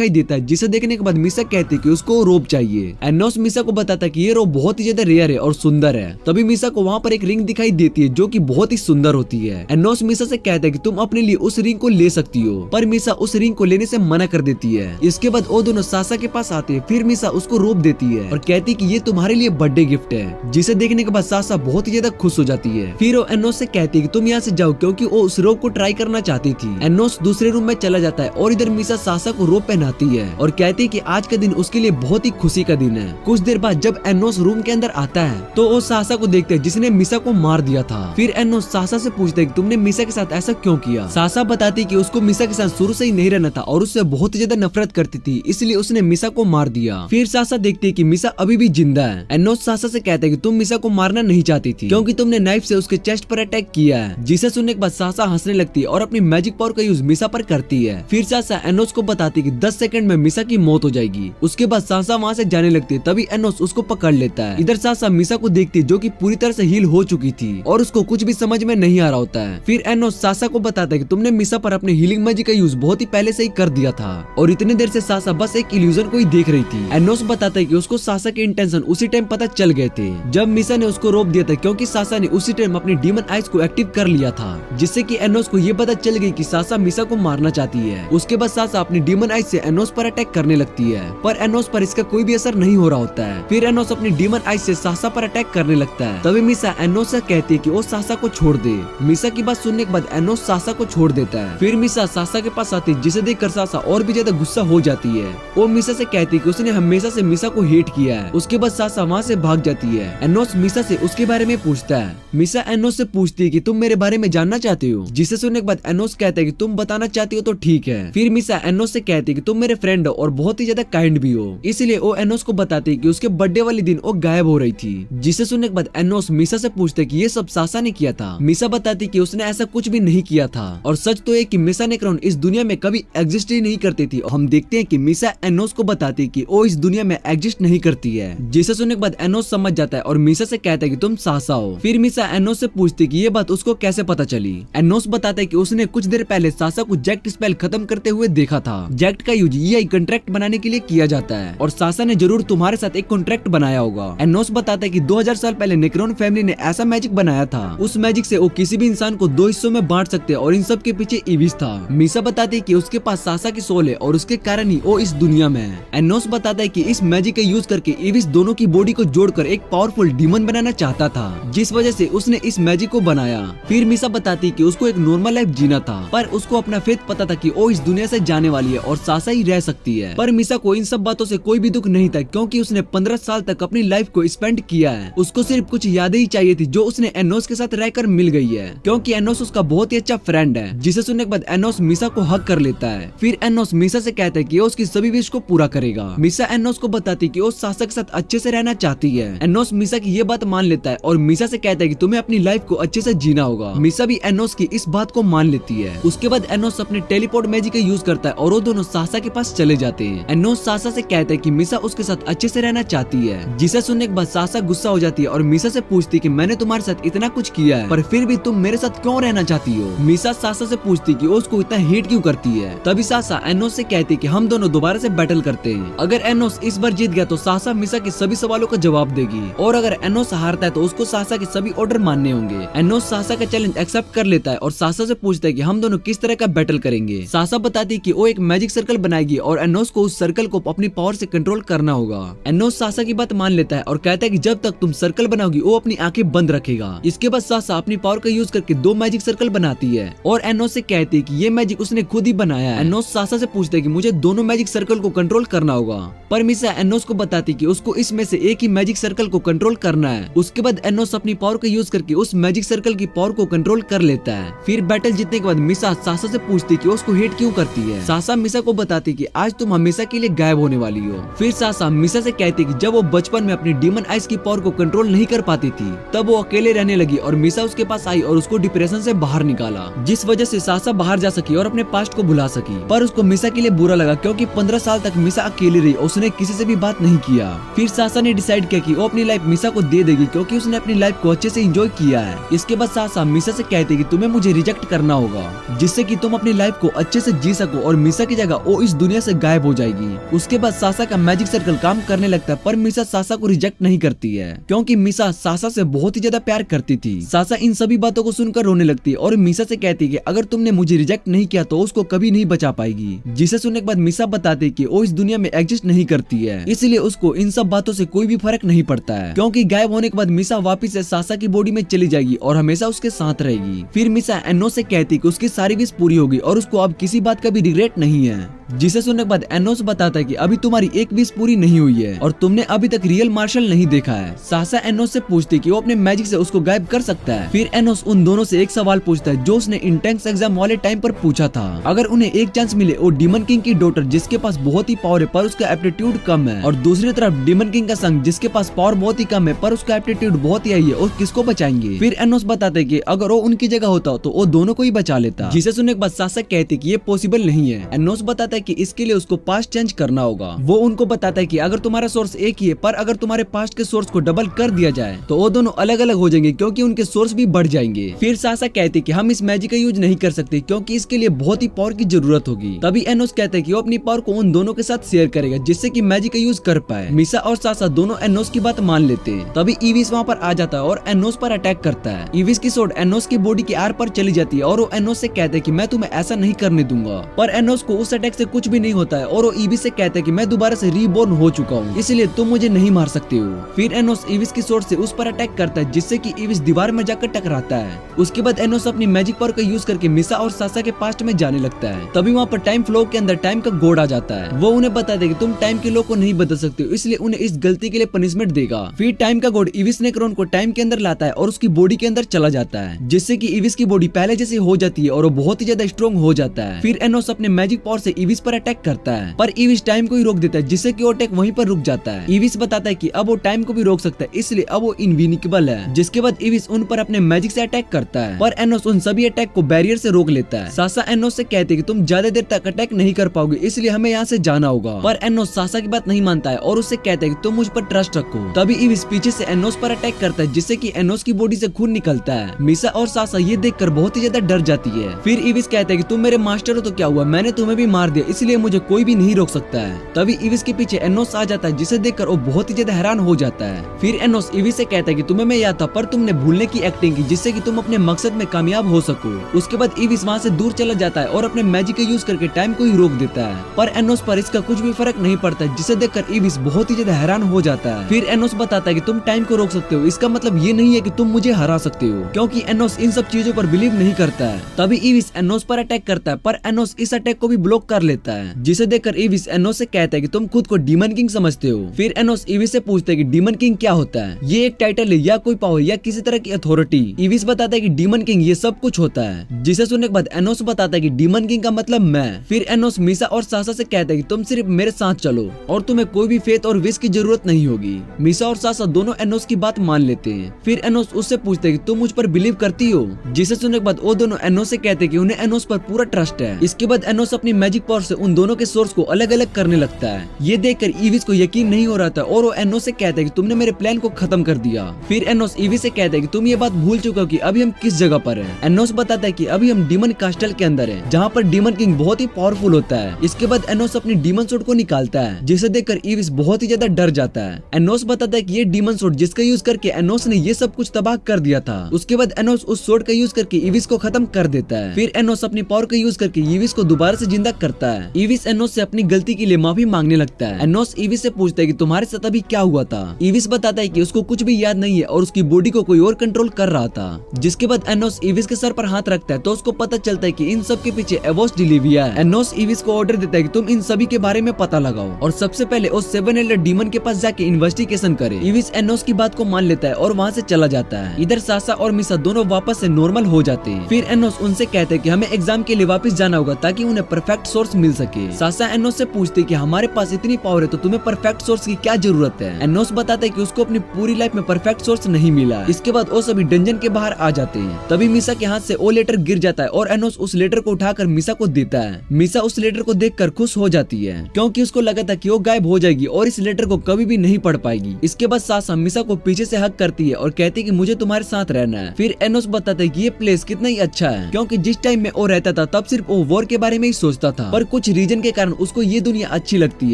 देता है। जिसे देखने के बाद मीसा कहती है कि उसको रोब चाहिए। एनोस मीसा को बताता है कि ये रोब बहुत ही ज्यादा रेयर है और सुंदर है। तभी मीसा को वहाँ पर एक रिंग दिखाई देती है, जो कि बहुत ही सुंदर होती है। एनोस मीसा से कहता है कि तुम अपने लिए उस रिंग को ले सकती हो, पर मीसा उस रिंग को लेने से मना कर देती है। इसके बाद वो दोनों सासा के पास आते हैं। फिर मीसा उसको रोब देती है और कहती है कि ये तुम्हारे लिए बर्थडे गिफ्ट है, जिसे देखने के बाद सासा बहुत ही ज्यादा खुश हो जाती है। फिर वो एनोस से कहती है कि तुम यहाँ से जाओ, क्योंकि वो उस रोब को ट्राई करना चाहती थी। एनोस दूसरे रूम में चला जाता है और इधर मीसा सासा को रोब पहनाती है और कहती है कि आज का दिन उसके लिए बहुत ही खुशी का दिन है। कुछ देर बाद जब एनोस रूम के अंदर आता है तो वो सासा को देखते हैं, जिसने मीसा को मार दिया था। फिर एनोस सासा से पूछते हैं कि तुमने मीसा के साथ ऐसा क्यों किया। सासा बताती है कि उसको मीसा के साथ शुरू से ही नहीं रहना था और उससे बहुत ही ज्यादा नफरत करती थी, इसलिए उसने मीसा को मार दिया। फिर सासा देखती है कि मीसा अभी भी जिंदा है। एनोस सासा से कहता है कि तुम मीसा को मारना नहीं चाहती थी, क्योंकि तुमने नाइफ से उसके चेस्ट पर अटैक किया है। जिसे सुनने के बाद सासा हंसने लगती है और अपनी मैजिक पावर का यूज मीसा पर करती है। फिर सासा एनोस को बताती है कि 10 सेकंड में मीसा की मौत हो जाएगी। उसके बाद सासा वहाँ से जाने लगती है, तभी एनोस उसको पकड़ लेता है। इधर सासा मीसा को देखती है, जो कि पूरी तरह से हील हो चुकी थी और उसको कुछ भी समझ में नहीं आ रहा होता है। फिर एनोस सासा को बताता है कि तुमने मीसा पर अपने हीलिंग मैजिक का यूज बहुत ही पहले से ही कर दिया था और इतने देर से सासा बस एक इल्यूजन को ही देख रही थी। एनोस बताता है कि उसको सासा के इंटेंशन उसी टाइम पता चल गए थे, जब मीसा ने उसको रोक दिया था, क्योंकि सासा ने उसी टाइम अपनी डीमन आइज को एक्टिव कर लिया था, जिससे कि एनोस को ये पता चल गई कि सासा मीसा को मारना चाहती है। उसके बाद सासा अपनी डीमन आइज से एनोस पर अटैक करने लगती है, पर एनोस पर इसका कोई भी असर नहीं हो रहा होता है। फिर एनोस अपनी डीमन आइज से सासा पर अटैक करने लगता है। तभी मीसा एनोस से कहती है कि वो सासा को छोड़ दे। मीसा की बात सुनने के बाद एनोस सासा को छोड़ देता है। फिर मीसा सासा के पास आती है, जिसे देखकर सासा और भी ज्यादा गुस्सा हो जाती है। वो मीसा से कहती है कि उसने हमेशा से मीसा को हेट किया है। उसके बाद सासा वहाँ से भाग जाती है। एनोस मीसा से उसके बारे में पूछता है। मीसा एनोस से पूछती है कि तुम मेरे बारे में जानना चाहते हो, जिसे सुनने के बाद एनोस कहता है कि तुम बताना चाहती हो तो ठीक है। फिर मीसा एनोस से कहती है कि तुम मेरे फ्रेंड हो और बहुत ही ज्यादा काइंड भी हो, इसलिए वो एनोस को बताती है कि उसके बर्थडे वाले दिन वो गायब हो रही थी। जिसे सुनने के बाद एनोस मीसा से पूछते है कि ये सब सासा ने किया था। मीसा बताती कि उसने ऐसा कुछ भी नहीं किया था और सच तो है कि मीसा नेक्रोन इस दुनिया में कभी एग्जिस्ट ही नहीं करती थी। हम देखते हैं कि मीसा एनोस को बताती कि वो इस दुनिया में एग्जिस्ट नहीं करती है। जिसे सुनने के बाद एनोस समझ जाता है और मीसा से कहता है कि तुम सासा हो। फिर मीसा एनोस से पूछती कि ये बात उसको कैसे पता चली। एनोस बताता है कि उसने कुछ देर पहले सासा को जैक्ट स्पेल खत्म करते हुए देखा था। जैक्ट का यूज EI कॉन्ट्रैक्ट बनाने के लिए किया जाता है और सासा ने जरूर तुम्हारे साथ एक कॉन्ट्रैक्ट बनाया होगा। एनोस बताता है कि 2000 साल पहले नेक्रोन फैमिली ने ऐसा मैजिक बनाया था। उस मैजिक से वो किसी भी इंसान को 2 हिस्सों में बांट सकते और इन सब के पीछे ईविस था। मीसा बताती है कि उसके पास सासा की सोल है और उसके कारण ही वो इस दुनिया में है। एनोस बताता है कि इस मैजिक का यूज करके ईविस दोनों की बॉडी को जोड़कर एक पावरफुल डीमन बनाना चाहता था, जिस वजह से उसने इस मैजिक को बनाया। फिर मीसा बताती है कि उसको एक नॉर्मल लाइफ जीना था, पर उसको अपना फेथ पता था कि वो इस दुनिया से जाने वाली है और सासा ही रह सकती है। पर मीसा को इन सब बातों से कोई भी दुख नहीं था, क्योंकि उसने 15 साल तक अपनी लाइफ को स्पेंड किया है। उसको सिर्फ कुछ यादें ही चाहिए थी, जो उसने एनोस के साथ रहकर मिल गई है, क्योंकि एनोस उसका बहुत ही अच्छा फ्रेंड है। जिसे सुनने के बाद एनोस मीसा को हक कर लेता है। फिर एनोस मीसा से कहता है कि वो उसकी सभी विश को पूरा करेगा। मीसा एनोस को बताती कि वो सासा के साथ अच्छे से रहना चाहती है। एनोस मीसा की ये बात मान लेता है और मीसा से कहता है कि तुम्हें अपनी लाइफ को अच्छे से जीना होगा। मीसा भी एनोस की इस बात को मान लेती है। उसके बाद एनोस अपने टेलीपोर्ट मैजिक का यूज करता है और वो दोनों सासा के पास चले जाते हैं। एनोस सासा से कहता है कि मीसा उसके साथ अच्छे से रहना चाहती है। जिसे सुनने के बाद सासा गुस्सा हो जाती है और मीसा से पूछती कि मैंने तुम्हारे साथ इतना कुछ किया है, पर फिर भी तुम मेरे साथ क्यों रहना चाहती हो। मीसा सासा से पूछती कि वो उसको इतना हेट क्यों करती है। तभी सासा एनोस से कहती है कि हम दोनों दोबारा से बैटल करते हैं। अगर एनोस इस बार जीत गया तो सासा मिसा के सभी सवालों का जवाब देगी, और अगर एनोस हारता है तो उसको सासा के सभी ऑर्डर मानने होंगे। एनोस सासा का चैलेंज एक्सेप्ट कर लेता है और सासा से पूछता है कि हम दोनों किस तरह का बैटल करेंगे। सासा बताती है कि वो एक मैजिक सर्कल बनाएगी और एनोस को उस सर्कल को अपनी पावर से कंट्रोल करना होगा। एनोस सासा की बात मान लेता है और कहता है कि जब तक तुम सर्कल बनाओगी वो अपनी आंखें बंद रखेगा। इसके बाद सासा अपनी पावर का यूज करके 2 मैजिक सर्कल बनाती है और एनोस से कहती है कि ये मैजिक उसने खुद ही बनाया है। एनोस सासा से पूछता है कि मुझे दोनों मैजिक सर्कल को कंट्रोल करना होगा, पर मिसा एनोस को बताती कि उसको इसमें से एक ही मैजिक सर्कल को कंट्रोल करना है। उसके बाद एनोस अपनी पावर का यूज करके उस मैजिक सर्कल की पावर को कंट्रोल कर लेता है। फिर बैटल जीतने के बाद मिसा सासा से पूछती कि उसको हेट क्यों करती है। सासा मिसा को बताती कि आज तुम हमेशा के लिए गायब होने वाली हो। फिर सासा मिसा से कहती कि जब वो बचपन में अपनी डीमन आइस की पावर को कंट्रोल नहीं कर पाती थी तब वो अकेले रहने लगी और मिसा उसके पास आई और उसको डिप्रेशन से बाहर निकाला, जिस वजह से सासा बाहर जा सकी और अपने पास्ट को भुला सकी। पर उसको मिसा के लिए बुरा लगा क्योंकि 15 साल तक मिसा अकेली रही, उसने किसी से भी बात नहीं किया। फिर सासा ने डिसाइड किया कि वो अपनी लाइफ मिसा को दे देगी क्योंकि उसने अपनी लाइफ को अच्छे से एंजॉय किया है। इसके बाद सासा मिसा से कहती कि तुम्हें मुझे रिजेक्ट करना होगा जिससे कि तुम अपनी लाइफ को अच्छे से जी सको और मिसा की जगह वो इस दुनिया से गायब हो जाएगी। उसके बाद सासा का मैजिक सर्कल काम करने लगता है, पर मिसा सासा को रिजेक्ट नहीं करती है क्योंकि मिसा सासा से बहुत ही ज्यादा प्यार करती थी। सासा इन सभी बातों को सुनकर रोने लगती है और मिसा से कहती है कि अगर तुमने मुझे रिजेक्ट नहीं किया तो उसको कभी नहीं बचा पाएगी। जिसे सुनने के बाद मिसा बताती कि वो इस दुनिया में एग्जिस्ट नहीं करती है, इसलिए उसको इन सब बातों से कोई भी फर्क नहीं पड़ता है क्योंकि गायब होने के बाद मिसा वापिस से सासा की बॉडी में चली जाएगी और हमेशा उसके साथ रहेगी। फिर मिसा एनोस से कहती कि उसकी सारी विश पूरी होगी और उसको अब किसी बात का भी रिग्रेट नहीं है। जिसे सुनने के बाद एनोस बताता है कि अभी तुम्हारी एक विश पूरी नहीं हुई है और तुमने अभी तक रियल मार्शल नहीं देखा है। सासा एनोस से पूछती कि वो अपने मैजिक से उसको गायब कर सकता है। फिर एनोस उन दोनों से एक सवाल पूछता है जो उसने इंटेंस एग्जाम वाले टाइम पर पूछा था। अगर उन्हें एक चांस मिले वो डीमन किंग की डॉटर जिसके पास बहुत ही पावर है पर उसका एप्टीट्यूड कम है, और दूसरी तरफ डीमन किंग का सन जिसके पास पावर बहुत ही कम है पर उसका एप्टीट्यूड बहुत ही हाई है, और किसको बचाएंगे। फिर एनोस बताते कि अगर वो उनकी जगह होता तो वो दोनों को ही बचा लेता। जिसे सुनने के बाद सासा कहती कि ये पॉसिबल नहीं है। एनोस बताता है कि इसके लिए उसको पास्ट चेंज करना होगा। वो उनको बताता है कि अगर तुम्हारा सोर्स एक ही है पर अगर तुम्हारे पास्ट के सोर्स को डबल कर दिया जाए तो वो दोनों अलग अलग हो जाएंगे क्योंकि उनके सोर्स भी बढ़ जाएंगे। फिर सासा कहती कि हम इस मैजिक का यूज नहीं कर सकते क्योंकि इसके लिए बहुत ही पावर की जरूरत होगी। तभी एनोस कहता है कि वो अपनी पावर को उन दोनों के साथ शेयर करेगा जिससे कि मैजिक का यूज कर पाए। मिसा और सासा दोनों एनोस की बात मान लेते हैं। तभी इविस वहाँ पर आ जाता है और एनोस पर अटैक करता है। इविस की सोड एनोस की बॉडी के आर पर चली जाती है और वो एनोस से कहता है कि मैं तुम्हें ऐसा नहीं करने दूंगा, पर एनोस को उस अटैक से कुछ भी नहीं होता है और वो इविस से कहता है कि मैं दोबारा से रीबॉर्न हो चुका हूँ, इसलिए तुम मुझे नहीं मार सकते हो। फिर एनोस इविस की सोर्ड से उस पर अटैक करता है जिससे कि इविस दीवार में जाकर टकराता है। उसके बाद एनोस अपनी मैजिक पावर का यूज करके मिसा और सासा के पास्ट में जाने लगता है। तभी वहाँ पर टाइम फ्लो के अंदर टाइम का गॉड आ जाता है। वो उन्हें बताता है कि तुम टाइम के लॉ को नहीं बदल सकते हो, इसलिए उन्हें इस गलती के लिए पनिशमेंट देगा। फिर टाइम का गॉड इविस नेक्रोन को टाइम के अंदर लाता है और उसकी बॉडी के अंदर चला जाता है जिससे कि इविस की बॉडी पहले जैसी हो जाती है और वो बहुत ही ज्यादा स्ट्रॉन्ग हो जाता है। फिर एनोस अपने मैजिक पावर से इविस पर अटैक करता है पर इविस टाइम को ही रोक देता है जिससे कि वो अटैक वहीं पर रुक जाता है। इविस बताता है कि अब वो टाइम को भी रोक सकता है, इसलिए अब वो इनविनिकेबल है। जिसके बाद इविस उन पर अपने मैजिक से अटैक करता है पर एनोस उन सभी अटैक को बैरियर से रोक लेता है। सासा एनोस से कहते हैं कि तुम ज्यादा देर तक अटैक नहीं कर पाओगे, इसलिए हमें यहाँ से जाना होगा। पर एनोस सासा की बात नहीं मानता है और उससे कहता है कि तुम मुझ पर ट्रस्ट रखो। तभी इविस पीछे से एनोस पर अटैक करता है जिससे कि एनोस की बॉडी से खून निकलता है। मिसा और सासा ये देखकर बहुत ही ज्यादा डर जाती है। फिर इविस कहता है कि तुम मेरे मास्टर हो तो क्या हुआ, मैंने तुम्हें भी मार दिया, इसलिए मुझे कोई भी नहीं रोक सकता है। तभी इविस के पीछे एनोस आ जाता है जिसे देखकर वो बहुत ही ज्यादा हैरान हो जाता है। फिर एनोस इविस से कहता है कि तुम्हें मैं याद था पर तुमने भूलने की एक्टिंग की जिससे कि तुम अपने मकसद में कामयाब हो सको। उसके बाद इविस वहाँ से दूर चला जाता है और अपने मैजिक का यूज करके टाइम को ही रोक देता है पर एनोस पर इसका कुछ भी फर्क नहीं पड़ता है जिसे देखकर इविस बहुत ही ज्यादा हैरान हो जाता है। फिर एनोस बताता है कि तुम टाइम को रोक सकते हो, इसका मतलब ये नहीं है कि तुम मुझे हरा सकते हो, क्योंकि एनोस इन सब चीजों पर बिलीव नहीं करता है। तभी इविस एनोस पर अटैक करता है पर एनोस इस अटैक को भी ब्लॉक कर लेता है जिसे देखकर इविस एनोस से कहता है कि तुम खुद को डीमन किंग समझते हो। फिर एनोस इविस से पूछता है कि डीमन किंग क्या होता है, ये एक टाइटल है या कोई पावर या किसी तरह की अथॉरिटी। इविस बताता है कि डीमन किंग ये सब कुछ होता है। जिसे सुनने के बाद एनोस बताता है कि डीमन किंग का मतलब मैं। फिर एनोस मिसा और सासा से कहता है कि तुम सिर्फ मेरे साथ चलो और तुम्हें कोई भी फेथ और विश की जरूरत नहीं होगी। मिसा और सासा दोनों एनोस की बात मान लेते हैं। फिर एनोस उससे पूछते हैं कि तुम मुझ पर बिलीव करती हो। जिसे सुनने के बाद वो दोनों एनोस से कहते हैं कि उन्हें एनोस पर पूरा ट्रस्ट है। इसके बाद एनोस अपनी मैजिक पावर से उन दोनों के सोर्स को अलग अलग करने लगता है। ये देखकर इविस को यकीन नहीं हो रहा था और वो एनोस से कहता है कि तुमने मेरे प्लान को खत्म कर दिया। फिर एनोस इविस से कहता है कि तुम ये बात भूल चुके हो कि अभी हम किस जगह पर हैं। एनोस बताता है कि अभी हम डीमन कास्टल के अंदर है जहाँ पर डीमन किंग बहुत ही पावरफुल होता है। इसके बाद एनोस अपनी डीमन सोर्ड को निकालता है जिसे देखकर ईविस बहुत ही ज्यादा डर जाता है। एनोस बताता है कि ये डीमन सोर्ड जिसका यूज करके एनोस ने ये सब कुछ तबाह कर दिया था। उसके बाद एनोस उस सोर्ड का यूज करके ईविस को खत्म कर देता है। फिर एनोस अपनी पावर का यूज करके ईविस को दोबारा से जिंदा करता है। ईविस एनोस से अपनी गलती के लिए माफी मांगने लगता है। एनोस ईविस से पूछता है कि तुम्हारे साथ अभी क्या हुआ था। ईविस बताता है कि उसको कुछ भी याद नहीं है और उसकी बॉडी को कोई और कंट्रोल कर रहा था। जिसके बाद एनोस ईविस के सर पर हाथ रखता है तो उसको पता चलता है कि इन सब के पीछे एवोस डिलीविया है। एनोस ईविस को ऑर्डर देता है कि तुम इन सभी के बारे में पता लगाओ और सबसे पहले उस 7 एल्डर डीमन के पास जाके इन्वेस्टिगेशन करे। ईविस एनोस की बात को मान लेता है और वहाँ से चला जाता है। इधर सासा और मिसा दोनों वापस से नॉर्मल हो जाते हैं। फिर एनोस उनसे कहते हैं कि हमें एग्जाम के लिए वापस जाना होगा ताकि उन्हें परफेक्ट सोर्स मिल सके। सासा एनोस से पूछते कि हमारे पास इतनी पावर है तो तुम्हें परफेक्ट सोर्स की क्या जरूरत है। एनोस बताता है कि उसको अपनी पूरी लाइफ में परफेक्ट सोर्स नहीं मिला। इसके बाद वो सभी डंजन के बाहर आ जाते हैं। तभी मिसा के हाथ से वो लेटर गिर जाता है और एनोस उस लेटर को उठाकर मिसा को देता है। मिसा उस लेटर को देखकर खुश हो जाती है क्योंकि उसको लगा था कि वो गायब हो जाएगी और इस लेटर को कभी भी नहीं पढ़ पाएगी। इसके बाद सासा मिसा को पीछे से हग करती है और कहती है कि मुझे तुम्हारे साथ रहना है। फिर एनोस बताता है कि ये प्लेस कितना ही अच्छा है क्योंकि जिस टाइम में वो रहता था तब सिर्फ वो वॉर के बारे में ही सोचता था, पर कुछ रीजन के कारण उसको ये दुनिया अच्छी लगती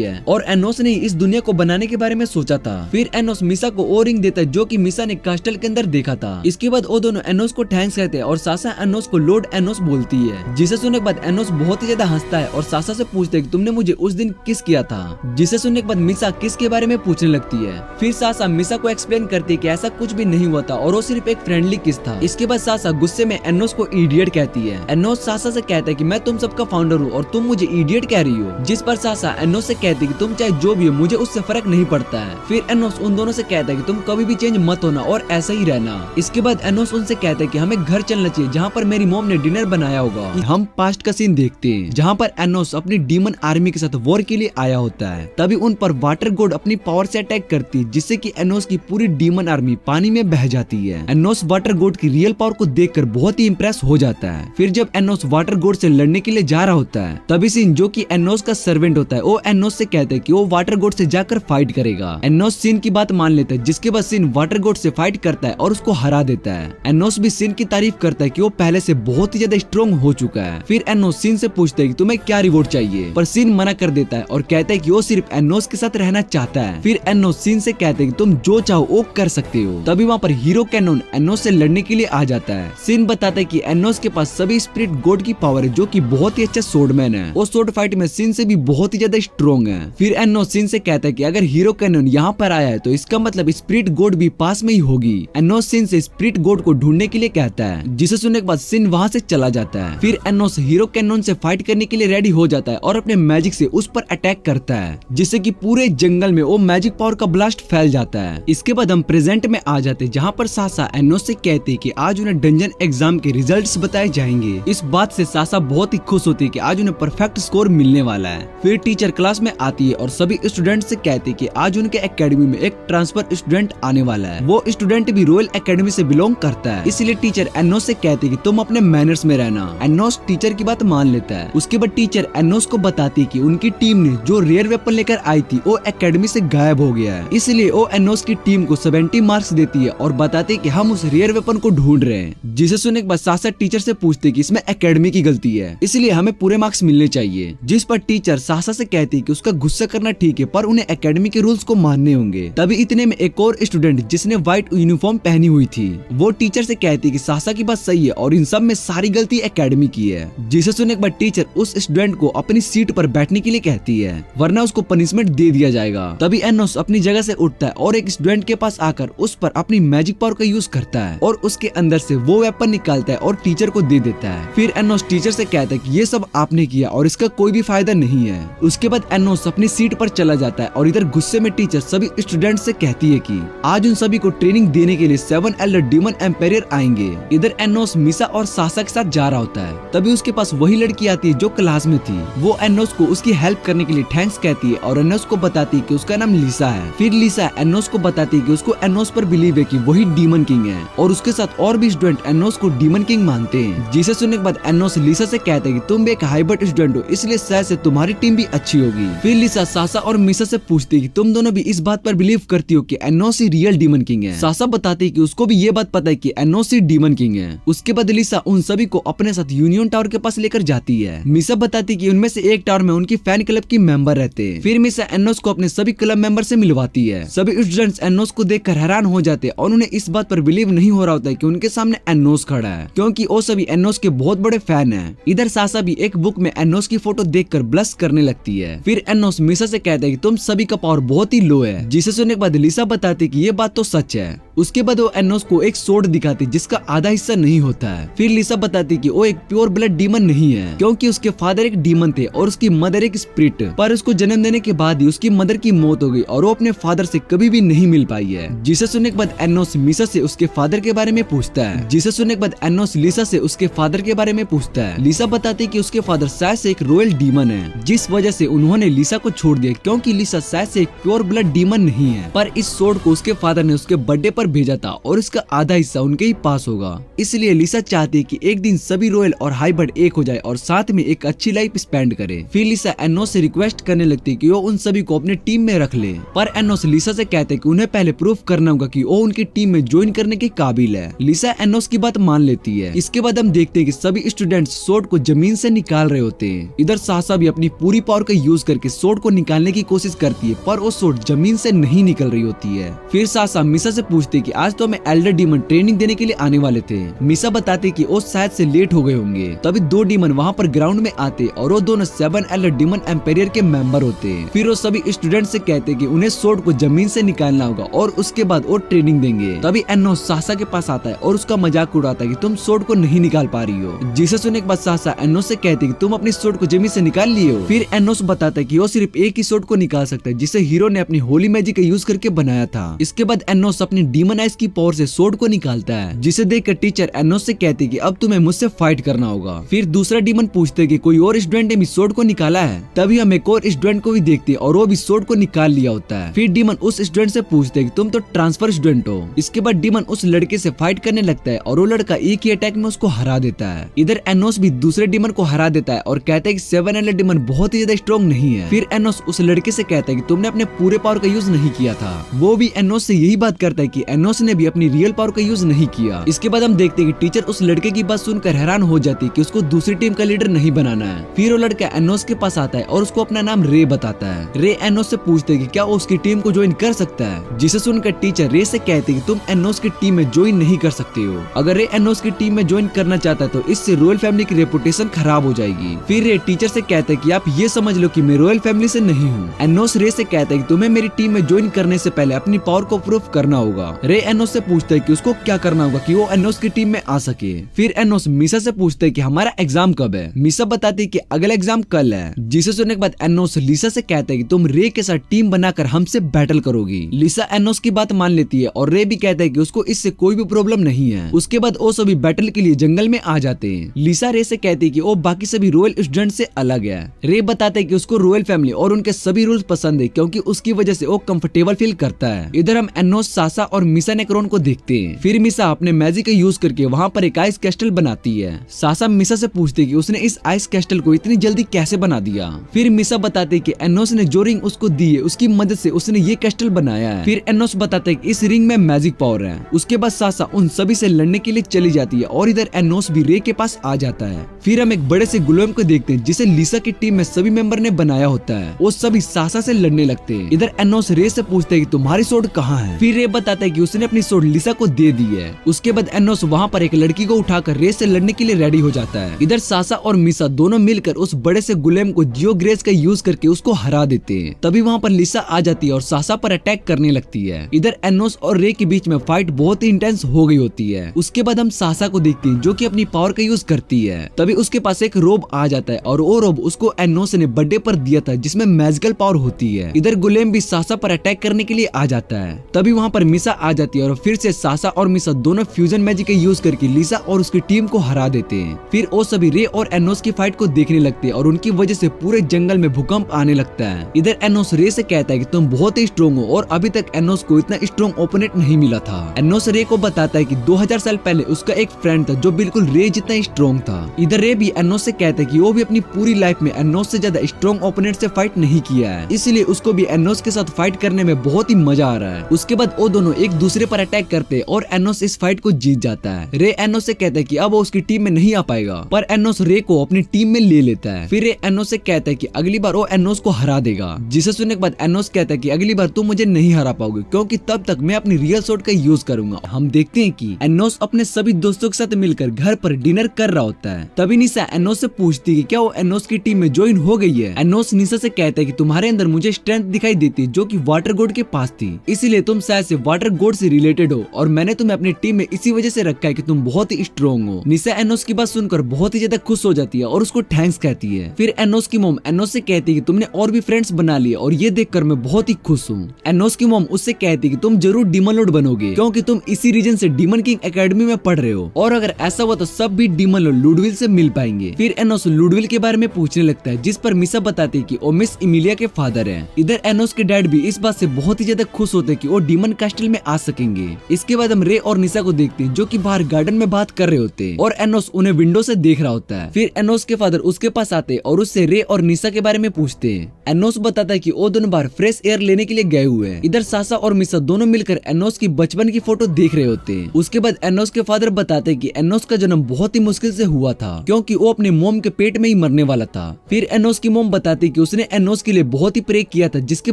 है और एनोस ने इस दुनिया को बनाने के बारे में सोचा था। फिर एनोस मिसा को वो रिंग देता है जो कि मिसा ने कास्टल के अंदर देखा था। इसके बाद वो दोनों एनोस को थैंक्स कहते हैं और सासा एनोस को लॉर्ड एनोस बोलती है। जिसे सुनने के बाद एनोस बहुत ही ज्यादा हंसता है और सासा से पूछते है कि तुमने मुझे उस दिन किस किया था। जिसे सुनने के बाद मिसा किस के बारे में पूछने लगती है। फिर सासा मिसा को एक्सप्लेन करती है कि ऐसा कुछ भी नहीं हुआ था और वो सिर्फ एक फ्रेंडली किस था। इसके बाद सासा गुस्से में एनोस को इडियट कहती है। एनोस सासा से कहता है कि मैं तुम सबका फाउंडर हूँ और तुम मुझे इडियट कह रही हो। जिस पर सासा एनोस से कहती है कि तुम चाहे जो भी हो मुझे उससे फर्क नहीं पड़ता है। फिर एनोस उन दोनों से कहता है कि तुम कभी भी चेंज मत होना और ऐसा ही रहना। इसके बाद एनोस उनसे कहता है कि हमें घर चलना चाहिए जहाँ पर मेरी मॉम ने डिनर बनाया होगा। हम पास्ट का सीन देखते हैं जहाँ पर एनोस अपनी डीमन आर्मी के साथ वॉर के लिए आया होता है। तभी उन पर वाटर गॉड अपनी पावर से अटैक करती है जिससे कि एनोस की पूरी डीमन आर्मी पानी में बह जाती है। एनोस वाटर गॉड की रियल पावर को देखकर बहुत ही इंप्रेस हो जाता है। फिर जब एनोस वाटर गॉड से लड़ने के लिए जा रहा होता है तभी सीन जो कि एनोस का सर्वेंट होता है वो एनोस से कहता है कि वो वाटर गॉड से जाकर फाइट करेगा। एनोस सीन की बात मान लेता है जिसके बाद सीन वाटर गॉड से फाइट करता है और उसको हरा देता है। एनोस भी सीन की तारीफ करता है कि वो पहले से बहुत ही ज्यादा स्ट्रॉन्ग हो चुका है। फिर एनोस सीन से पूछता है कि तुम्हें क्या रिवॉर्ड चाहिए, पर सीन मना कर देता है और कहता है कि वो सिर्फ एनोस के साथ रहना चाहता है। फिर एनोस सीन से कहते हैं कि तुम जो चाहो वो कर सकते हो। तभी वहाँ पर हीरो कैनन एनोस से लड़ने के लिए आ जाता है। सीन बताता है कि एनोस के पास सभी स्पिरिट गॉड की पावर है जो कि बहुत ही अच्छा सोर्डमैन है। वो सोर्ड फाइट में सीन से भी बहुत ही ज्यादा स्ट्रॉन्ग है। फिर एनोस सीन से कहता है कि अगर हीरो कैनन यहाँ पर आया है तो इसका मतलब स्पिरिट गॉड भी पास में ही होगी। एनोस सीन से स्पिरिट गॉड को ढूंढने के लिए कहता है जिसे सुनने के बाद सीन वहाँ से चला जाता है। फिर एनोस हीरो कैनन से फाइट करने के लिए रेडी हो जाता है और अपने मैजिक से उस पर अटैक करता है जिससे कि पूरे जंगल में वो मैजिक पावर का ब्लास्ट फैल जाता है। इसके बाद हम प्रेजेंट में आ जाते हैं जहाँ पर सासा एनोस से कहती है कि आज उन्हें डंजन एग्जाम के रिजल्ट्स बताए जाएंगे। इस बात से सासा बहुत ही खुश होती है कि आज उन्हें परफेक्ट स्कोर मिलने वाला है। फिर टीचर क्लास में आती है और सभी स्टूडेंट से कहती है कि आज उनके एकेडमी में एक ट्रांसफर स्टूडेंट आने वाला है। वो स्टूडेंट भी रॉयल एकेडमी से बिलोंग करता है, इसलिए टीचर एनोस से कहती है कि तुम अपने मैनर्स में रहना। एनोस टीचर की बात मान लेता है। उसके बाद टीचर एनोस को बताती है कि उनकी टीम ने जो रेयर वेपन लेकर आई थी वो एकेडमी से गायब हो गया है, इसलिए वो एनोस की टीम को 70 मार्क्स देती है और बताती है कि हम उस रेयर वेपन को ढूंढ रहे हैं। जिसे सुनने के बाद सासा टीचर से पूछते कि इसमें एकेडमी की गलती है, इसलिए हमें पूरे मार्क्स मिलने चाहिए। जिस पर टीचर सासा से कहती है कि उसका गुस्सा करना ठीक है पर उन्हें एकेडमी के रूल्स को मानने होंगे। तभी इतने में एक और स्टूडेंट जिसने व्हाइट यूनिफॉर्म पहनी हुई थी वो टीचर से कहती है कि सासा की बात सही है और इन सब में सारी गलती एकेडमी की है। जिसे सुनने के बाद टीचर उस स्टूडेंट को अपनी सीट पर बैठने के लिए कहती है वरना उसको पनिशमेंट दे दिया जाएगा। तभी एनोस अपनी जगह से उठता है और एक स्टूडेंट के पास आकर उस पर अपनी मैजिक पावर का यूज करता है और उसके अंदर से वो वेपन निकालता है और टीचर को दे देता है। फिर एनोस टीचर से कहता है कि ये सब आपने किया और इसका कोई भी फायदा नहीं है। उसके बाद एनोस अपनी सीट पर चला जाता है और इधर गुस्से में टीचर सभी स्टूडेंट से कहती है कि आज उन सभी को ट्रेनिंग देने के लिए 7 एल्डर डीमन एम्पायर आएंगे। इधर एनोस मिसा और सासा के साथ जा रहा होता है। तभी उसके पास वही लड़की आती है जो क्लास में थी। वो एनोस को उसकी हेल्प करने के लिए थैंक्स कहती है और एनोस को बताती है कि उसका नाम लिसा है। फिर लिसा एनोस को बताती है कि उसको एनोस पर बिलीव है कि वही डीमन किंग है और उसके साथ और भी स्टूडेंट एनोस को डीमन किंग मानते हैं। जिसे सुनने के बाद एनोस लिसा से कहता है कि तुम भी एक हाइब्रिड स्टूडेंट हो, इसलिए शायद से तुम्हारी टीम भी अच्छी होगी। फिर लिसा सासा और मिसा से पूछती है कि तुम दोनों भी इस बात पर बिलीव करती हो कि एनोस ही रियल डीमन किंग है। सासा बताती है कि उसको भी ये बात पता है कि एनोस ही डीमन किंग है। उसके बाद लिसा उन सभी को अपने साथ साथ यूनियन टावर के पास लेकर जाती है। मिसा बताती कि उनमें से एक टावर में उनकी फैन क्लब की मेंबर रहते हैं। फिर मिसा एनोस को अपने सभी क्लब मेंबर से मिलवाती है। सभी स्टूडेंट्स एनोस को देखकर हैरान हो जाते हैं और उन्हें इस बात पर बिलीव नहीं हो रहा होता है कि उनके सामने एनोस खड़ा है, क्योंकि वो सभी एनोस के बहुत बड़े फैन हैं। इधर सासा भी एक बुक में एनोस की फोटो देखकर ब्लश करने लगती है। फिर एनोस मिसा से कहता है कि तुम सभी का पावर बहुत ही लो है, जिसे सुनने के बाद लिसा बताती कि ये बात तो सच है। उसके बाद वो एनोस को एक सोर्ड दिखाती जिसका आधा हिस्सा नहीं होता है। फिर लिसा बताती कि वो एक प्योर ब्लड डीमन नहीं है, क्योंकि उसके फादर एक डीमन थे और उसकी मदर एक स्पिरिट। पर उसको जन्म देने के बाद ही उसकी मदर की मौत हो गई और वो अपने फादर से कभी भी नहीं मिल पाई है। जिसे सुनने के बाद एनोस मिसा से उसके फादर के बारे में पूछता है। जिसे सुनने के बाद एनोस लिसा से उसके फादर के बारे में पूछता है। लिसा बताती कि उसके फादर शायद से एक रॉयल डीमन है, जिस वजह से उन्होंने लिसा को छोड़ दिया, क्योंकि लिसा शायद से एक प्योर ब्लड डीमन नहीं है। पर इस सोर्ड को उसके फादर ने उसके बर्थडे पर भेजा था और इसका आधा हिस्सा उनके ही पास होगा। इसलिए लिसा चाहती है कि एक दिन सभी रॉयल और हाई बर्ड एक हो जाए और साथ में एक अच्छी लाइफ स्पेंड करे। फिर लिसा एनोस से रिक्वेस्ट करने लगती है कि वो उन सभी को अपने टीम में रख ले। पर एनोस लिसा से कहते हैं कि उन्हें पहले प्रूफ करना होगा कि वो उनकी टीम में ज्वाइन करने के काबिल है। लिसा एनोस की बात मान लेती है। इसके बाद हम देखते हैं कि सभी स्टूडेंट्स सोर्ड को जमीन से निकाल रहे होते हैं। इधर सासा भी अपनी पूरी पावर का यूज करके सोर्ड को निकालने की कोशिश करती है, पर वो सोर्ड जमीन से नहीं निकल रही होती है। फिर सासा मिसा से पूछती है कि आज तो हमें एल्डर डीमन ट्रेनिंग देने के लिए आने वाले थे। मिसा बताती कि वो शायद से लेट हो गए होंगे। तभी दो डीमन वहाँ पर ग्राउंड में आते और वो दोनों 7 एल्डर डीमन एम्पायर के मेंबर होते हैं। फिर वो सभी स्टूडेंट से कहते कि उन्हें सोर्ड को जमीन से निकालना होगा और उसके बाद वो ट्रेनिंग देंगे। तभी एनोस सासा के पास आता है और उसका मजाक उड़ाता है कि तुम सोर्ड को नहीं निकाल पा रही हो। जिसे सुनने के बाद सासा एनोस से कहती कि तुम अपनी सोर्ड को जमीन से निकाल लिए हो। फिर एनोस बताता है कि वो सिर्फ एक ही सोर्ड को निकाल सकता है, जिसे हीरो ने अपनी होली मैजिक का यूज करके बनाया था। इसके बाद एनोस अपनी डीमन आइज की पावर से सोर्ड को निकालता है, जिसे देखकर टीचर एनोस से कहती कि अब तुम्हें मुझसे फाइट करना होगा। फिर दूसरा डीमन पूछते कि कोई और स्टूडेंट ने भी सोर्ड को निकाला है। तभी हम एक और स्टूडेंट को भी देखते और वो भी सोर्ड को निकाल लिया होता है। फिर डीमन उस स्टूडेंट से पूछते कि तुम तो ट्रांसफर स्टूडेंट हो। इसके बाद डीमन उस लड़के से फाइट करने लगता है और वो लड़का एक ही अटैक में उसको हरा देता है। इधर एनोस भी दूसरे डीमन को हरा देता है और कहता है कि 7 एल्डर डीमन बहुत ही ज्यादा स्ट्रॉन्ग नहीं है। फिर एनोस उस लड़के से कहता है कि तुमने अपने पूरे पावर का यूज नहीं किया था। वो भी एनोस से यही बात करता है कि एनोस ने भी अपनी रियल पावर का यूज नहीं किया। इसके बाद हम देखते हैं कि टीचर उस लड़के की बात सुनकर हैरान हो जाती है कि उसको दूसरी टीम का लीडर नहीं बनाना है। फिर वो लड़का एनोस के पास आता है और उसको अपना नाम रे बताता है। रे एनोस से पूछते कि क्या वो उसकी टीम को ज्वाइन कर सकता है, जिसे सुनकर टीचर रे से कहते कि तुम एनोस की टीम में ज्वाइन नहीं कर सकते हो। अगर रे एनोस की टीम में ज्वाइन करना चाहता है तो इससे रॉयल फैमिली की रेपुटेशन खराब हो जाएगी। फिर रे टीचर से कहते कि आप ये समझ लो कि मैं रॉयल फैमिली से नहीं हूँ। एनोस रे से कहता है कि तुम्हें मेरी टीम में ज्वाइन करने से पहले अपनी पावर को प्रूफ करना होगा। रे एनोस से पूछता है कि उसको क्या करना होगा कि वो एनोस की टीम में आ सके। फिर एनोस मिसा से पूछते है कि हमारा एग्जाम कब है। मिसा बताती कि अगला एग्जाम कल है। जिसे सुनने के बाद एनोस लिसा से कहता है कि तुम रे के साथ टीम बनाकर हमसे बैटल करोगी। लिसा एनोस की बात मान लेती है और रे भी कहता है कि उसको इससे कोई भी प्रॉब्लम नहीं है। उसके बाद वो सभी बैटल के लिए जंगल में आ जाते हैं। लिसा रे से कहती है कि वो बाकी सभी रॉयल स्टूडेंट से अलग है। रे बताते है कि उसको रॉयल फैमिली और उनके सभी रूल्स पसंद है, क्योंकि उसकी वजह से वो कंफर्टेबल फील करता है। इधर हम एनोस, सासा और मिसा नेक्रोन को देखते हैं। फिर मिसा अपने मैजिक का यूज करके वहाँ पर एक आइस कैस्टल बनाती है। सासा मिसा से पूछती है कि उसने इस आइस कैस्टल को इतनी जल्दी कैसे बना दिया। फिर मिसा बताते कि एनोस ने जो रिंग उसको दी है उसकी मदद से उसने ये कैस्टल बनाया है। फिर एनोस बताते हैं कि इस रिंग में मैजिक पावर है। उसके बाद सासा उन सभी से लड़ने के लिए चली जाती है और इधर एनोस भी रे के पास आ जाता है। फिर हम एक बड़े से गुलेम को देखते हैं जिसे लिसा की टीम में सभी मेंबर ने बनाया होता है। वो सभी सासा से लड़ने लगते हैं। इधर एनोस रे से पूछते हैं कि तुम्हारी सोर्ड कहाँ है। फिर रे बताता है कि उसने अपनी सोर्ड लिसा को दे दी है। उसके बाद एनोस वहाँ पर एक लड़की को उठाकर रे से लड़ने के लिए रेडी हो जाता है। इधर सासा और मिसा दोनों मिलकर उस बड़े से गुलेम को जियो ग्रेस का यूज करके उसको हरा देते हैं। तभी वहाँ पर लिसा आ जाती है और सासा पर अटैक करने लगती है। इधर एनोस और रे के बीच में फाइट बहुत ही इंटेंस हो गई होती है। उसके बाद हम सासा को देखते हैं जो कि अपनी पावर का यूज करती है। तभी उसके पास एक रोब आ जाता है और वो रोब उसको एनोस ने बर्थडे पर दिया था, जिसमें मैजिकल पावर होती है। इधर गुलेम भी सासा पर अटैक करने के लिए आ जाता है। तभी वहाँ पर मिसा आ जाती है और फिर से सासा और मिसा दोनों फ्यूजन मैजिक का यूज करके लिसा और उसकी टीम को हरा देते हैं। फिर वो सभी रे और एनोस की फाइट को देखने लगते हैं और उनकी वजह से पूरे जंगल में भूकंप आने लगता है। इधर एनोस रे से कहता है कि तुम बहुत ही स्ट्रॉन्ग हो और अभी तक एनोस को इतना स्ट्रॉन्ग ओपोनेंट नहीं मिला था। एनोस रे को बताता है कि 2000 साल पहले उसका एक फ्रेंड था जो बिल्कुल रे जितना स्ट्रॉन्ग था। इधर रे भी एनोस से कहता है कि वो भी अपनी पूरी लाइफ में एनोस से ज्यादा स्ट्रॉन्ग ओपोनेंट से फाइट नहीं किया है, इसलिए उसको भी एनोस के साथ फाइट करने में बहुत ही मजा आ रहा है। उसके बाद वो दोनों एक एक दूसरे पर अटैक करते हैं और एनोस इस फाइट को जीत जाता है। रे एनोस से कहता है कि अब वो उसकी टीम में नहीं आ पाएगा, पर एनोस रे को अपनी टीम में ले लेता है। फिर रे एनोस से कहता है कि अगली बार वो एनोस को हरा देगा, जिसे सुनने के बाद एनोस कहता है कि अगली बार तुम मुझे नहीं हरा पाओगे, क्योंकि तब तक मैं अपनी रियल स्वॉर्ड का यूज करूंगा। हम देखते हैं कि एनोस अपने सभी दोस्तों के साथ मिलकर घर पर डिनर कर रहा होता है। तभी निशा एनोस से पूछती है कि क्या वो एनोस की टीम में ज्वाइन हो गई है। एनोस निशा से कहता है कि तुम्हारे अंदर मुझे स्ट्रेंथ दिखाई देती है जो कि वाटर गॉड के पास थी, इसलिए तुम शायद से वाटर गॉड से रिलेटेड हो और मैंने तुम्हें अपनी टीम में इसी वजह से रखा है कि तुम बहुत ही स्ट्रॉन्ग हो। निशा एनोस की बात सुनकर बहुत ही ज्यादा खुश हो जाती है और उसको थैंक्स कहती है। फिर एनोस की मॉम एनोस से कहती है कि तुमने और भी फ्रेंड्स बना लिए और ये देखकर मैं बहुत ही खुश हूँ। एनोस की मॉम उससे कहती है कि तुम जरूर डीमन लॉर्ड बनोगे, क्योंकि तुम इसी रीजन से डीमन किंग एकेडमी में पढ़ रहे हो, और अगर ऐसा हुआ तो सब भी डीमन लॉर्ड लुडविल से मिल पाएंगे। फिर एनोस लुडविल के बारे में पूछने लगता है, जिस पर मिसा बताती है कि वो मिस इमिलिया के फादर हैं। इधर एनोस के डैड भी इस बात से बहुत ही ज्यादा खुश होते हैं कि वो डीमन कैस्टल में आ सकेंगे। इसके बाद हम रे और निशा को देखते हैं जो कि बाहर गार्डन में बात कर रहे होते हैं और एनोस उन्हें विंडो से देख रहा होता है। फिर एनोस के फादर उसके पास आते और उससे रे और निशा के बारे में पूछते हैं। एनोस बताता है कि वो दोनों बाहर फ्रेश एयर लेने के लिए गए हुए हैं। इधर सासा और मिसा दोनों मिलकर एनोस की बचपन की फोटो देख रहे होते हैं। उसके बाद एनोस के फादर बताते हैं कि एनोस का जन्म बहुत ही मुश्किल से हुआ था, क्योंकि वो अपने मोम के पेट में ही मरने वाला था। फिर एनोस की मोम बताती है कि उसने एनोस के लिए बहुत ही प्रे किया था, जिसके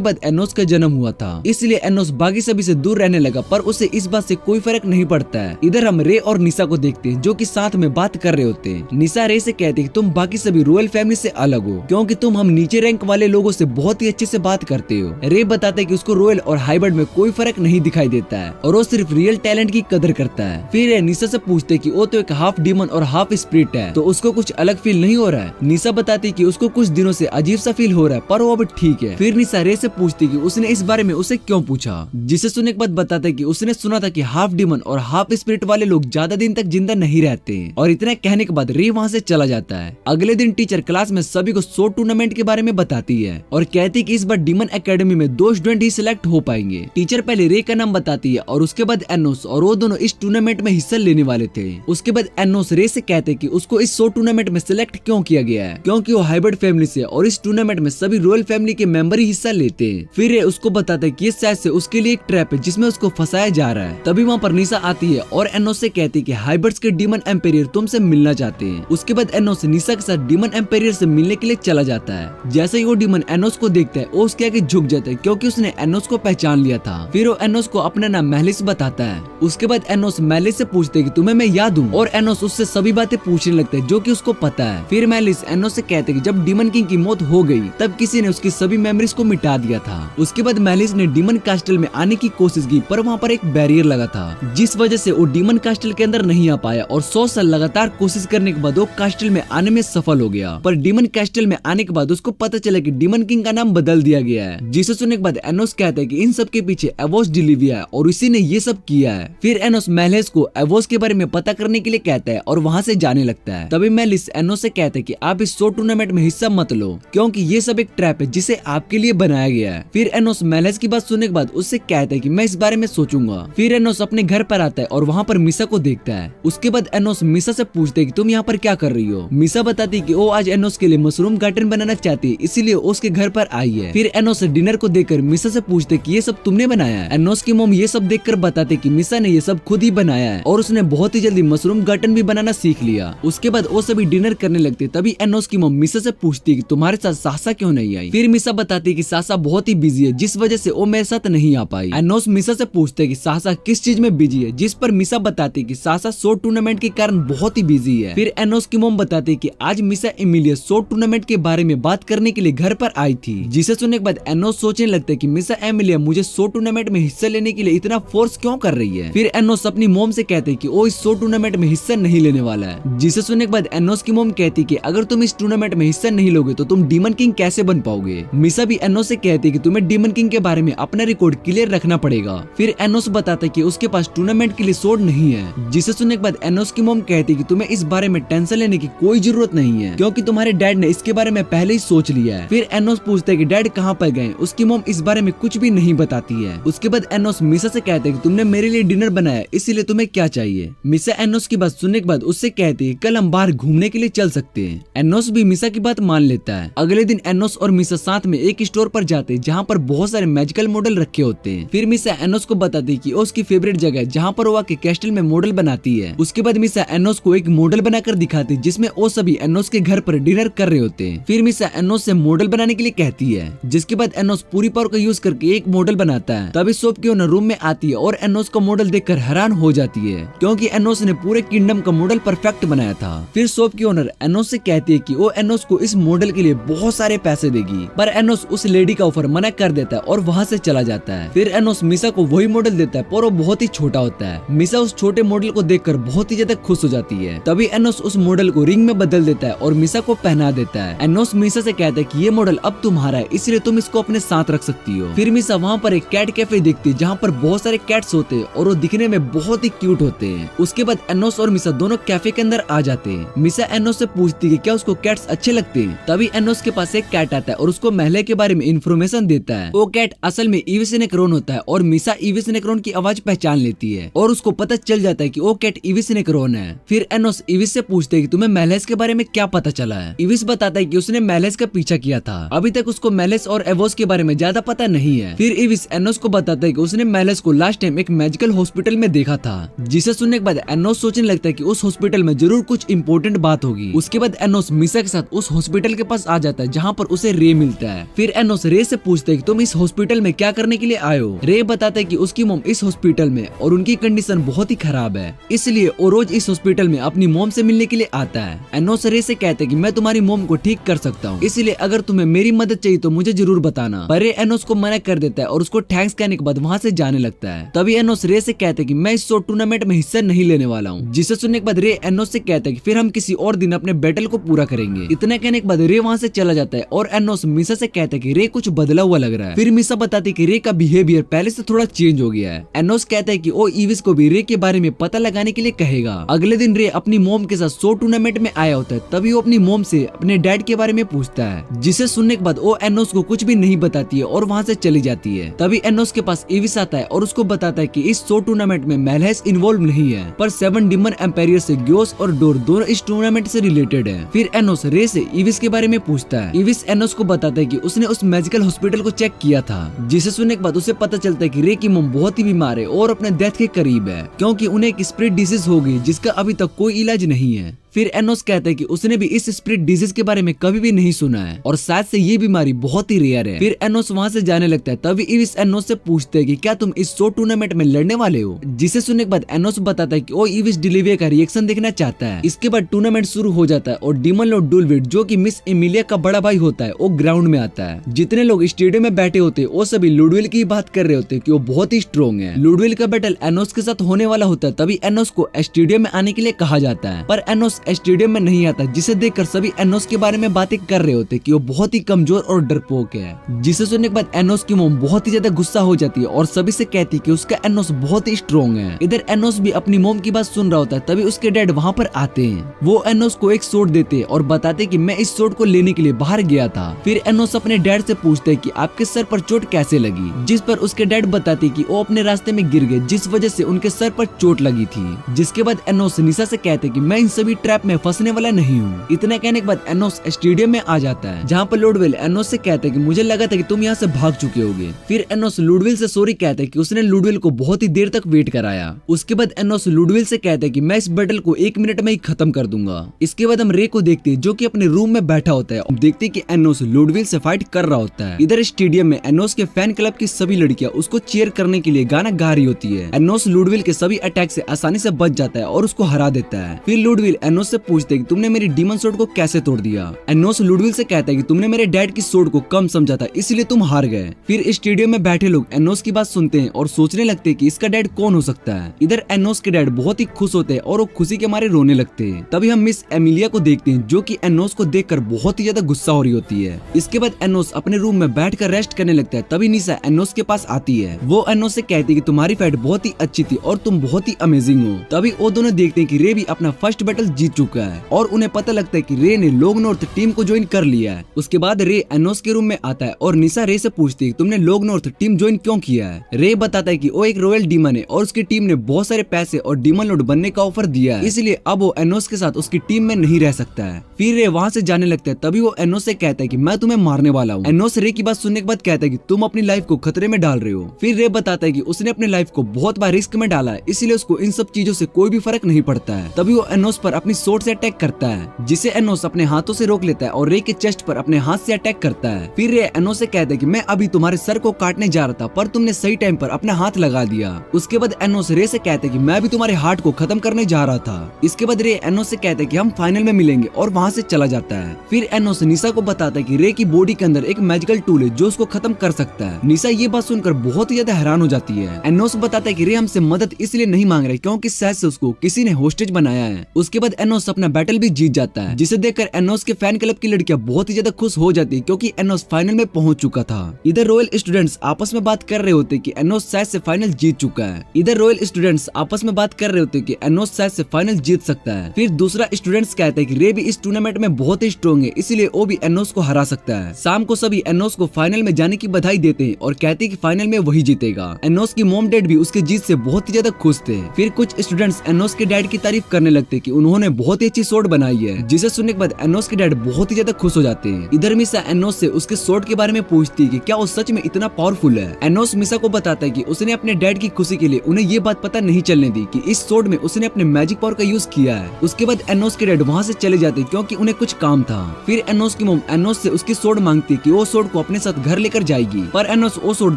बाद एनोस का जन्म हुआ था, इसलिए एनोस बाकी सभी से दूर रहने लगा, पर उसे इस बात से कोई फर्क नहीं पड़ता है। इधर हम रे और निशा को देखते हैं जो कि साथ में बात कर रहे होते हैं। निशा रे से कहती है कि तुम बाकी सभी रॉयल फैमिली से अलग हो, क्योंकि तुम हम नीचे रैंक वाले लोगों से बहुत ही अच्छे से बात करते हो। रे बताते हैं कि उसको रॉयल और हाइब्रिड में कोई फर्क नहीं दिखाई देता है और वो सिर्फ रियल टैलेंट की कदर करता है। फिर निशा से पूछते कि वो तो एक हाफ डीमन और हाफ स्पिरिट है, तो उसको कुछ अलग फील नहीं हो रहा है। निशा बताती कि उसको कुछ दिनों से अजीब सा फील हो रहा है, पर वो अब ठीक है। फिर निशा रे से पूछती कि उसने इस बारे में उसे क्यों पूछा, जिसे सुनने के बाद बताता है कि उसने सुना था कि हाफ डीमन और हाफ स्पिरिट वाले लोग ज्यादा दिन तक जिंदा नहीं रहते, और इतना कहने के बाद रे वहाँ से चला जाता है। अगले दिन टीचर क्लास में सभी को शॉर्ट टूर्नामेंट के बारे में बताती है और कहती कि इस बार डीमन एकेडमी में 2 स्टूडेंट ही सिलेक्ट हो पाएंगे। टीचर पहले रे का नाम बताती है और उसके बाद एनोस, और वो दोनों इस टूर्नामेंट में हिस्सा लेने वाले थे। उसके बाद एनोस रे से कहते कि उसको इस शॉर्ट टूर्नामेंट में सिलेक्ट क्यों किया गया है, क्योंकि वो हाइब्रिड फैमिली से और इस टूर्नामेंट में सभी रॉयल फैमिली के मेंबर ही हिस्सा लेते हैं। फिर रे उसको बताता है कि ये शायद से उसके लिए एक ट्रैप है जिसमें उसको फंसाया जा रहा है। तभी वहाँ पर निशा आती है और एनोस से कहती कि हाइब्रिड्स के डीमन एम्पेरियर तुमसे मिलना चाहते हैं। उसके बाद एनोस निशा के साथ डीमन एम्पेरियर से मिलने के लिए चला जाता है। जैसे ही वो डीमन एनोस को देखता है वो उसके आगे झुक जाता है, क्योंकि उसने एनोस को पहचान लिया था। फिर वो एनोस को अपना नाम मेलिस बताता है। उसके बाद एनोस मेलिस से पूछते है कि तुम्हें मैं याद हूँ, और एनोस उससे सभी बातें पूछने लगता है जो कि उसको पता है। फिर मेलिस एनोस से कहते कि जब डीमन किंग की मौत हो गई तब किसी ने उसकी सभी मेमोरीज को मिटा दिया था। उसके बाद मेलिस ने डीमन कैस्टल में आने की कोशिश की, पर वहाँ पर एक बैरियर लगा था, जिस वजह से वो डीमन कैस्टल के अंदर नहीं आ पाया, और 100 साल लगातार कोशिश करने के बाद वो कैस्टल में आने में सफल हो गया। पर डीमन कैस्टल में आने के बाद उसको पता चला कि डीमन किंग का नाम बदल दिया गया है, जिसे सुनने के बाद एनोस कहता है कि इन सब के पीछे एवोस डिलीविया है और इसी ने ये सब किया है। फिर एनोस मेलिस को एवोस के बारे में पता करने के लिए कहता है और वहाँ से जाने लगता है। तभी मेलिस एनोस से कहता है कि आप इस शॉर्ट टूर्नामेंट में हिस्सा मत लो, क्योंकि ये सब एक ट्रैप है जिसे आपके लिए बनाया गया है। फिर एनोस मेलिस की बात सुनने के बाद उससे कहता है कि मैं इस बारे में सोचूंगा। फिर एनोस अपने घर पर आता है और वहाँ पर मिसा को देखता है। उसके बाद एनोस मिसा से पूछते है कि तुम यहाँ पर क्या कर रही हो। मिसा बताती है कि वो आज एनोस के लिए मशरूम गार्डन बनाना चाहती है, इसीलिए उसके घर पर आई है। फिर एनोस डिनर को देखकर मिसा से पूछते कि ये सब तुमने बनाया है। एनोस की मॉम ये सब देखकर बताते कि मिसा ने ये सब खुद ही बनाया है और उसने बहुत ही जल्दी मशरूम गार्डन भी बनाना सीख लिया। उसके बाद वो सभी डिनर करने लगते। तभी एनोस की मॉम मिसा से पूछती कि तुम्हारे साथ सासा क्यों नहीं आई। फिर मिसा बताती कि सासा बहुत ही बिजी है, जिस वजह से वो मेरे साथ नहीं आ पाई। एनोस मिसा से पूछते कि सासा किस चीज में बिजी है, जिस पर मिसा बताती कि सासा शॉर्ट टूर्नामेंट के कारण बहुत ही बिजी है। फिर एनोस की मॉम बताती कि आज मिसा इमिलिया शॉर्ट टूर्नामेंट के बारे में बात करने के लिए घर पर आई थी, जिसे सुनने के बाद एनोस सोचने लगता है कि मिसा एमिलिया मुझे शॉर्ट टूर्नामेंट में हिस्सा लेने के लिए इतना फोर्स क्यों कर रही है। फिर एनोस अपनी मॉम से कहते कि वो इस शॉर्ट टूर्नामेंट में हिस्सा नहीं लेने वाला है, जिसे सुनने के बाद एनोस की मॉम कहती कि अगर तुम इस टूर्नामेंट में हिस्सा नहीं लोगे तो तुम डीमन किंग कैसे बन पाओगे। मिसा भी एनोस से कहती कि तुम्हें डीमन किंग के बारे में अपना रिकॉर्ड क्लियर रखना पड़ेगा। फिर एनोस बताता कि उसके पास टूर्नामेंट के लिए स्वॉर्ड नहीं है, जिसे सुनने के बाद एनोस की मॉम कहती कि तुम्हें इस बारे में टेंशन लेने की कोई जरूरत नहीं है, क्योंकि तुम्हारे डैड ने इसके बारे में पहले ही सोच लिया है। फिर एनोस पूछता है कि डैड कहाँ पर गए। उसकी मॉम इस बारे में कुछ भी नहीं बताती है। उसके बाद एनोस मिसा से कहते हैं कि तुमने मेरे लिए डिनर बनाया, इसीलिए तुम्हें क्या चाहिए। मिसा एनोस की बात सुनने के बाद उससे कहती है कल हम बाहर घूमने के लिए चल सकते हैं। एनोस भी मिसा की बात मान लेता है। अगले दिन एनोस और मिसा साथ में एक स्टोर पर जाते हैं, जहाँ पर बहुत सारे मैजिकल मॉडल रखे होते हैं। फिर मिसा एनोस को बताती है कि वो उसकी फेवरेट जगह है जहाँ पर वो आके कैस्टल में मॉडल बनाती है। उसके बाद मिसा एनोस को एक मॉडल बनाकर दिखाती है जिसमें वो सभी एनोस के घर पर डिनर कर रहे होते हैं। फिर मिसा एनोस से मॉडल बनाने के लिए कहती है, जिसके बाद एनोस पूरी पावर का यूज करके एक मॉडल बनाता है। तभी शॉप की ओनर रूम में आती है और एनोस का मॉडल देखकर हैरान हो जाती है क्योंकि एनोस ने पूरे किंगडम का मॉडल परफेक्ट बनाया था। फिर शॉप की ओनर एनोस से कहती है कि वो एनोस को इस मॉडल के लिए बहुत सारे पैसे देगी, पर एनोस उस लेडी का ऑफर मना कर देता है और वहाँ से चला जाता है। फिर एनोस मिसा को वही मॉडल देता है पर वो बहुत ही छोटा होता है। मिसा उस छोटे मॉडल को देखकर बहुत ही ज्यादा खुश हो जाती है। तभी एनोस उस मॉडल को रिंग में बदल देता है और मिसा को पहना देता है। एनोस मिसा से कहता है कि ये मॉडल अब तुम्हारा है, इसलिए तुम इसको अपने साथ रख सकती हो। फिर मिसा वहाँ पर एक कैट कैफे देखती है जहाँ पर बहुत सारे कैट्स होते हैं और वो दिखने में बहुत ही क्यूट होते हैं। उसके बाद एनोस और मिसा दोनों कैफे के अंदर आ जाते हैं। मिसा एनोस से पूछती है क्या उसको कैट्स अच्छे लगते हैं। तभी एनोस के पास एक कैट आता है और उसको महल के बारे में इंफॉर्मेशन देता है। वो कैट असल में इविस नेक्रोन होता है और मिसा इविस नेक्रोन की आवाज पहचान लेती है और उसको पता चल जाता है कि वो कैट इविस नेक्रोन है। फिर एनोस इविस से पूछते है कि तुम्हें मेलेस के बारे में क्या पता चला है। इविस बताता है कि उसने मेलेस का पीछा किया था, अभी तक उसको मेलेस और एवोस के बारे में ज्यादा पता नहीं है। फिर इविस एनोस को बताता है कि उसने मेलेस को लास्ट टाइम एक मैजिकल हॉस्पिटल में देखा था, जिसे सुनने के बाद एनोस सोचने लगता है कि उस हॉस्पिटल में जरूर कुछ इंपॉर्टेंट बात होगी। उसके बाद एनोस मिसा के साथ उस हॉस्पिटल के पास आ जाता है जहाँ पर उसे रे मिलता है। फिर एनोस रे से पूछता है कि तुम इस हॉस्पिटल में क्या करने के लिए आए हो। रे बताता है कि उसकी मॉम इस हॉस्पिटल में और उनकी कंडीशन बहुत ही खराब है, इसलिए वो रोज इस हॉस्पिटल में अपनी मॉम से मिलने के लिए आता है। एनोस रे से कहता है कि मैं तुम्हारी मॉम को ठीक कर सकता हूँ, इसलिए अगर तुम्हें मेरी मदद चाहिए तो मुझे जरूर बताना। पर रे एनोस को मना कर देता है और उसको थैंक्स कहने के बाद वहाँ से जाने लगता है। तभी एनोस रे से कहता है कि मैं इस शॉर्ट टूर्नामेंट में हिस्सा नहीं लेने वाला हूँ, जिसे सुनने के बाद रे एनोस से कहता है कि फिर हम किसी और दिन अपने बैटल को पूरा करेंगे। इतना कहने के बाद रे वहाँ से चला जाता है और एनोस मिसा से कहता है कि रे कुछ बदला हुआ लग रहा है। फिर मिसा बताती है कि रे का बिहेवियर पहले से थोड़ा चेंज हो गया है। एनोस कहता है कि वो इविस को भी रे के बारे में पता लगाने के लिए कहेगा। अगले दिन रे अपनी मॉम के साथ शो टूर्नामेंट में आया होता है। तभी वो अपनी मॉम से अपने डैड के बारे में पूछता है, जिसे सुनने के बाद वो एनोस को कुछ भी नहीं बताती है और वहाँ से चली जाती है। तभी एनोस के पास इविस आता है और उसको बताता है कि इस शो टूर्नामेंट में मेलेस इन्वॉल्व नहीं है, पर 7 डिमन एम्पायर से ग्योस और डोर दोनों इस टूर्नामेंट से रिलेटेड है। फिर एनोस रे से इविस के बारे में पूछता है। इविस एनोस को बताता है कि उसने उस मैजिकल हॉस्पिटल को चेक किया था, जिसे सुनने के बाद उसे पता चलता है कि रे की मॉम बहुत ही बीमार है और अपने डेथ के करीब है, क्योंकि उन्हें एक स्प्रिट डिसीज हो गई जिसका अभी तक कोई इलाज नहीं है। फिर एनोस कहता है कि उसने भी इस स्प्रिट डिजीज के बारे में कभी भी नहीं सुना है और शायद से ये बीमारी बहुत ही रेयर है। फिर एनोस वहाँ से जाने लगता है। तभी इविस एनोस से पूछते है कि क्या तुम इस शो टूर्नामेंट में लड़ने वाले हो, जिसे सुनने के बाद एनोस बताता है कि वो इविस डिलीविया का रिएक्शन देखना चाहता है। इसके बाद टूर्नामेंट शुरू हो जाता है और डीमन लॉर्ड डुलविड, जो कि मिस एमिलिया का बड़ा भाई होता है, वो ग्राउंड में आता है। जितने लोग स्टेडियम में बैठे होते हैं वो सभी लुडविल की बात कर रहे होते हैं कि वो बहुत ही स्ट्रॉन्ग है। लुडविल का बैटल एनोस के साथ होने वाला होता है। तभी एनोस को स्टेडियम में आने के लिए कहा जाता है, पर एनोस स्टेडियम में नहीं आता, जिसे देखकर सभी एनोस के बारे में बातें कर रहे होते कि वो बहुत ही कमजोर और डरपोक है। जिसे सुनने के बाद एनोस की मॉम बहुत ही ज्यादा गुस्सा हो जाती है और सभी से कहती है कि उसका एनोस बहुत ही स्ट्रॉन्ग है। इधर एनोस भी अपनी मॉम की बात सुन रहा होता है। तभी उसके डैड वहाँ पर आते हैं। वो एनोस को एक सोट देते हैं और बताते कि मैं इस सोट को लेने के लिए बाहर गया था। फिर एनोस अपने डैड से पूछते हैं कि आपके सर पर चोट कैसे लगी, जिस पर उसके डैड बताते कि वो अपने रास्ते में गिर गए, जिस वजह से उनके सर पर चोट लगी थी। जिसके बाद एनोस निशा से कहते कि मैं इन सभी ट्रैप में फंसने वाला नहीं हूँ। इतना कहने के बाद एनोस स्टेडियम में आ जाता है, जहाँ पर लुडविल एनोस से कहते हैं कि मुझे लगा था कि तुम यहाँ से भाग चुके होगे। फिर एनोस लुडविल से सॉरी कहते हैं कि उसने लुडविल को बहुत ही देर तक वेट कराया। उसके बाद एनोस लुडविल से कहते हैं कि मैं इस बैटल को 1 मिनट में ही खत्म कर दूंगा। इसके बाद हम रे को देखते हैं, जो कि अपने रूम में बैठा होता है। देखते हैं कि एनोस लुडविल से फाइट कर रहा होता है। इधर स्टेडियम में एनोस के फैन क्लब की सभी लड़कियां उसको चीयर करने के लिए गाना गा रही होती है। एनोस लुडविल के सभी अटैक से आसानी से बच जाता है और उसको हरा देता है। फिर लुडविल एनोस से पूछते हैं कि तुमने मेरी डीमन सोर्ड को कैसे तोड़ दिया। एनोस लुडविल से कहता है कि तुमने मेरे डैड की सोर्ड को कम समझा था, इसलिए तुम हार गए। फिर स्टेडियम में बैठे लोग एनोस की बात सुनते हैं और सोचने लगते हैं कि इसका डैड कौन हो सकता है। इधर एनोस के डैड बहुत ही खुश होते हैं और वो खुशी के मारे रोने लगते हैं। तभी हम मिस एमिलिया को देखते हैं, जो कि एनोस को देखकर बहुत ही ज्यादा गुस्सा हो रही होती है। इसके बाद एनोस अपने रूम में बैठकर रेस्ट करने लगता है। तभी निशा एनोस के पास आती है। वो एनोस से कहती है कि तुम्हारी फाइट बहुत ही अच्छी थी और तुम बहुत ही अमेजिंग हो। तभी वो दोनों देखते हैं कि रे भी अपना फर्स्ट बैटल जीत जीत चुका है और उन्हें पता लगता है कि रे ने लॉन्ग नॉर्थ टीम को ज्वाइन कर लिया है। उसके बाद रे एनोस के रूम में आता है और निशा रे से पूछती है तुमने लॉन्ग नॉर्थ टीम ज्वाइन क्यों किया है। रे बताता है कि वो एक रॉयल डीमन है और उसकी टीम ने बहुत सारे पैसे और डीमन लॉर्ड बनने का ऑफर दिया है, इसलिए अब वो एनोस के साथ उसकी टीम में नहीं रह सकता है। फिर रे वहाँ से जाने लगता है। तभी वो एनोस से कहता है कि मैं तुम्हें मारने वाला हूँ। एनोस रे की बात सुनने के बाद कहता है कि तुम अपनी लाइफ को खतरे में डाल रहे हो। फिर रे बताता है कि उसने अपनी लाइफ को बहुत बार रिस्क में डाला है, इसलिए उसको इन सब चीजों से कोई भी फर्क नहीं पड़ता है। तभी वो एनोस पर अपनी सोर्ड से अटैक करता है, जिसे एनोस अपने हाथों से रोक लेता है और रे के चेस्ट पर अपने हाथ से अटैक करता है। फिर रे एनोस से कहता है कि मैं अभी तुम्हारे सर को काटने जा रहा था, पर तुमने सही टाइम पर अपना हाथ लगा दिया। उसके बाद एनोस रे से कहता है कि मैं भी तुम्हारे हार्ट को खत्म करने जा रहा था। इसके बाद रे एनोस से कहता है कि हम फाइनल में मिलेंगे और वहाँ से चला जाता है। फिर एनोस निशा को बताता है कि रे की बॉडी के अंदर एक मैजिकल टूल है जो उसको खत्म कर सकता है। निशा ये बात सुनकर बहुत ही ज्यादा हैरान हो जाती है। एनोस बताता है कि रे हमसे मदद इसलिए नहीं मांग रहे क्योंकि शायद से उसको किसी ने होस्टेज बनाया है। उसके बाद एनोस अपना बैटल भी जीत जाता है, जिसे देखकर एनोस के फैन क्लब की लड़कियां बहुत ही ज्यादा खुश हो जाती है क्योंकि एनोस फाइनल में पहुंच चुका था। इधर रॉयल स्टूडेंट्स आपस में बात कर रहे होते कि एनोस शायद से फाइनल जीत चुका है। इधर रॉयल स्टूडेंट्स आपस में बात कर रहे होते कि एनोस शायद से फाइनल जीत सकता है। फिर दूसरा स्टूडेंट्स कहते हैं कि रे भी इस टूर्नामेंट में बहुत ही स्ट्रॉन्ग है, इसलिए वो भी एनोस को हरा सकता है। शाम को सभी एनोस को फाइनल में जाने की बधाई देते हैं और कहते हैं कि फाइनल में वही जीतेगा। एनोस की मॉम डैड भी उसके जीत से बहुत ही ज्यादा खुश थे। फिर कुछ स्टूडेंट्स एनोस के डैड की तारीफ करने लगते कि उन्होंने बहुत ही अच्छी शॉट बनाई है, जिसे सुनने के बाद एनोस के डैड बहुत ही ज्यादा खुश हो जाते हैं। इधर मिसा एनोस से उसके शॉट के बारे में पूछती है कि क्या वो सच में इतना पावरफुल है। एनोस मिसा को बताता है कि उसने अपने डैड की खुशी के लिए उन्हें ये बात पता नहीं चलने दी कि इस शॉट में उसने अपने मैजिक पावर का यूज किया है। उसके बाद एनोस के डैड वहाँ से चले जाते क्योंकि उन्हें कुछ काम था। फिर एनोस की मॉम एनोस से उसकी शॉट मांगती है कि वो शॉट को अपने साथ घर लेकर जाएगी, पर एनोस वो शॉट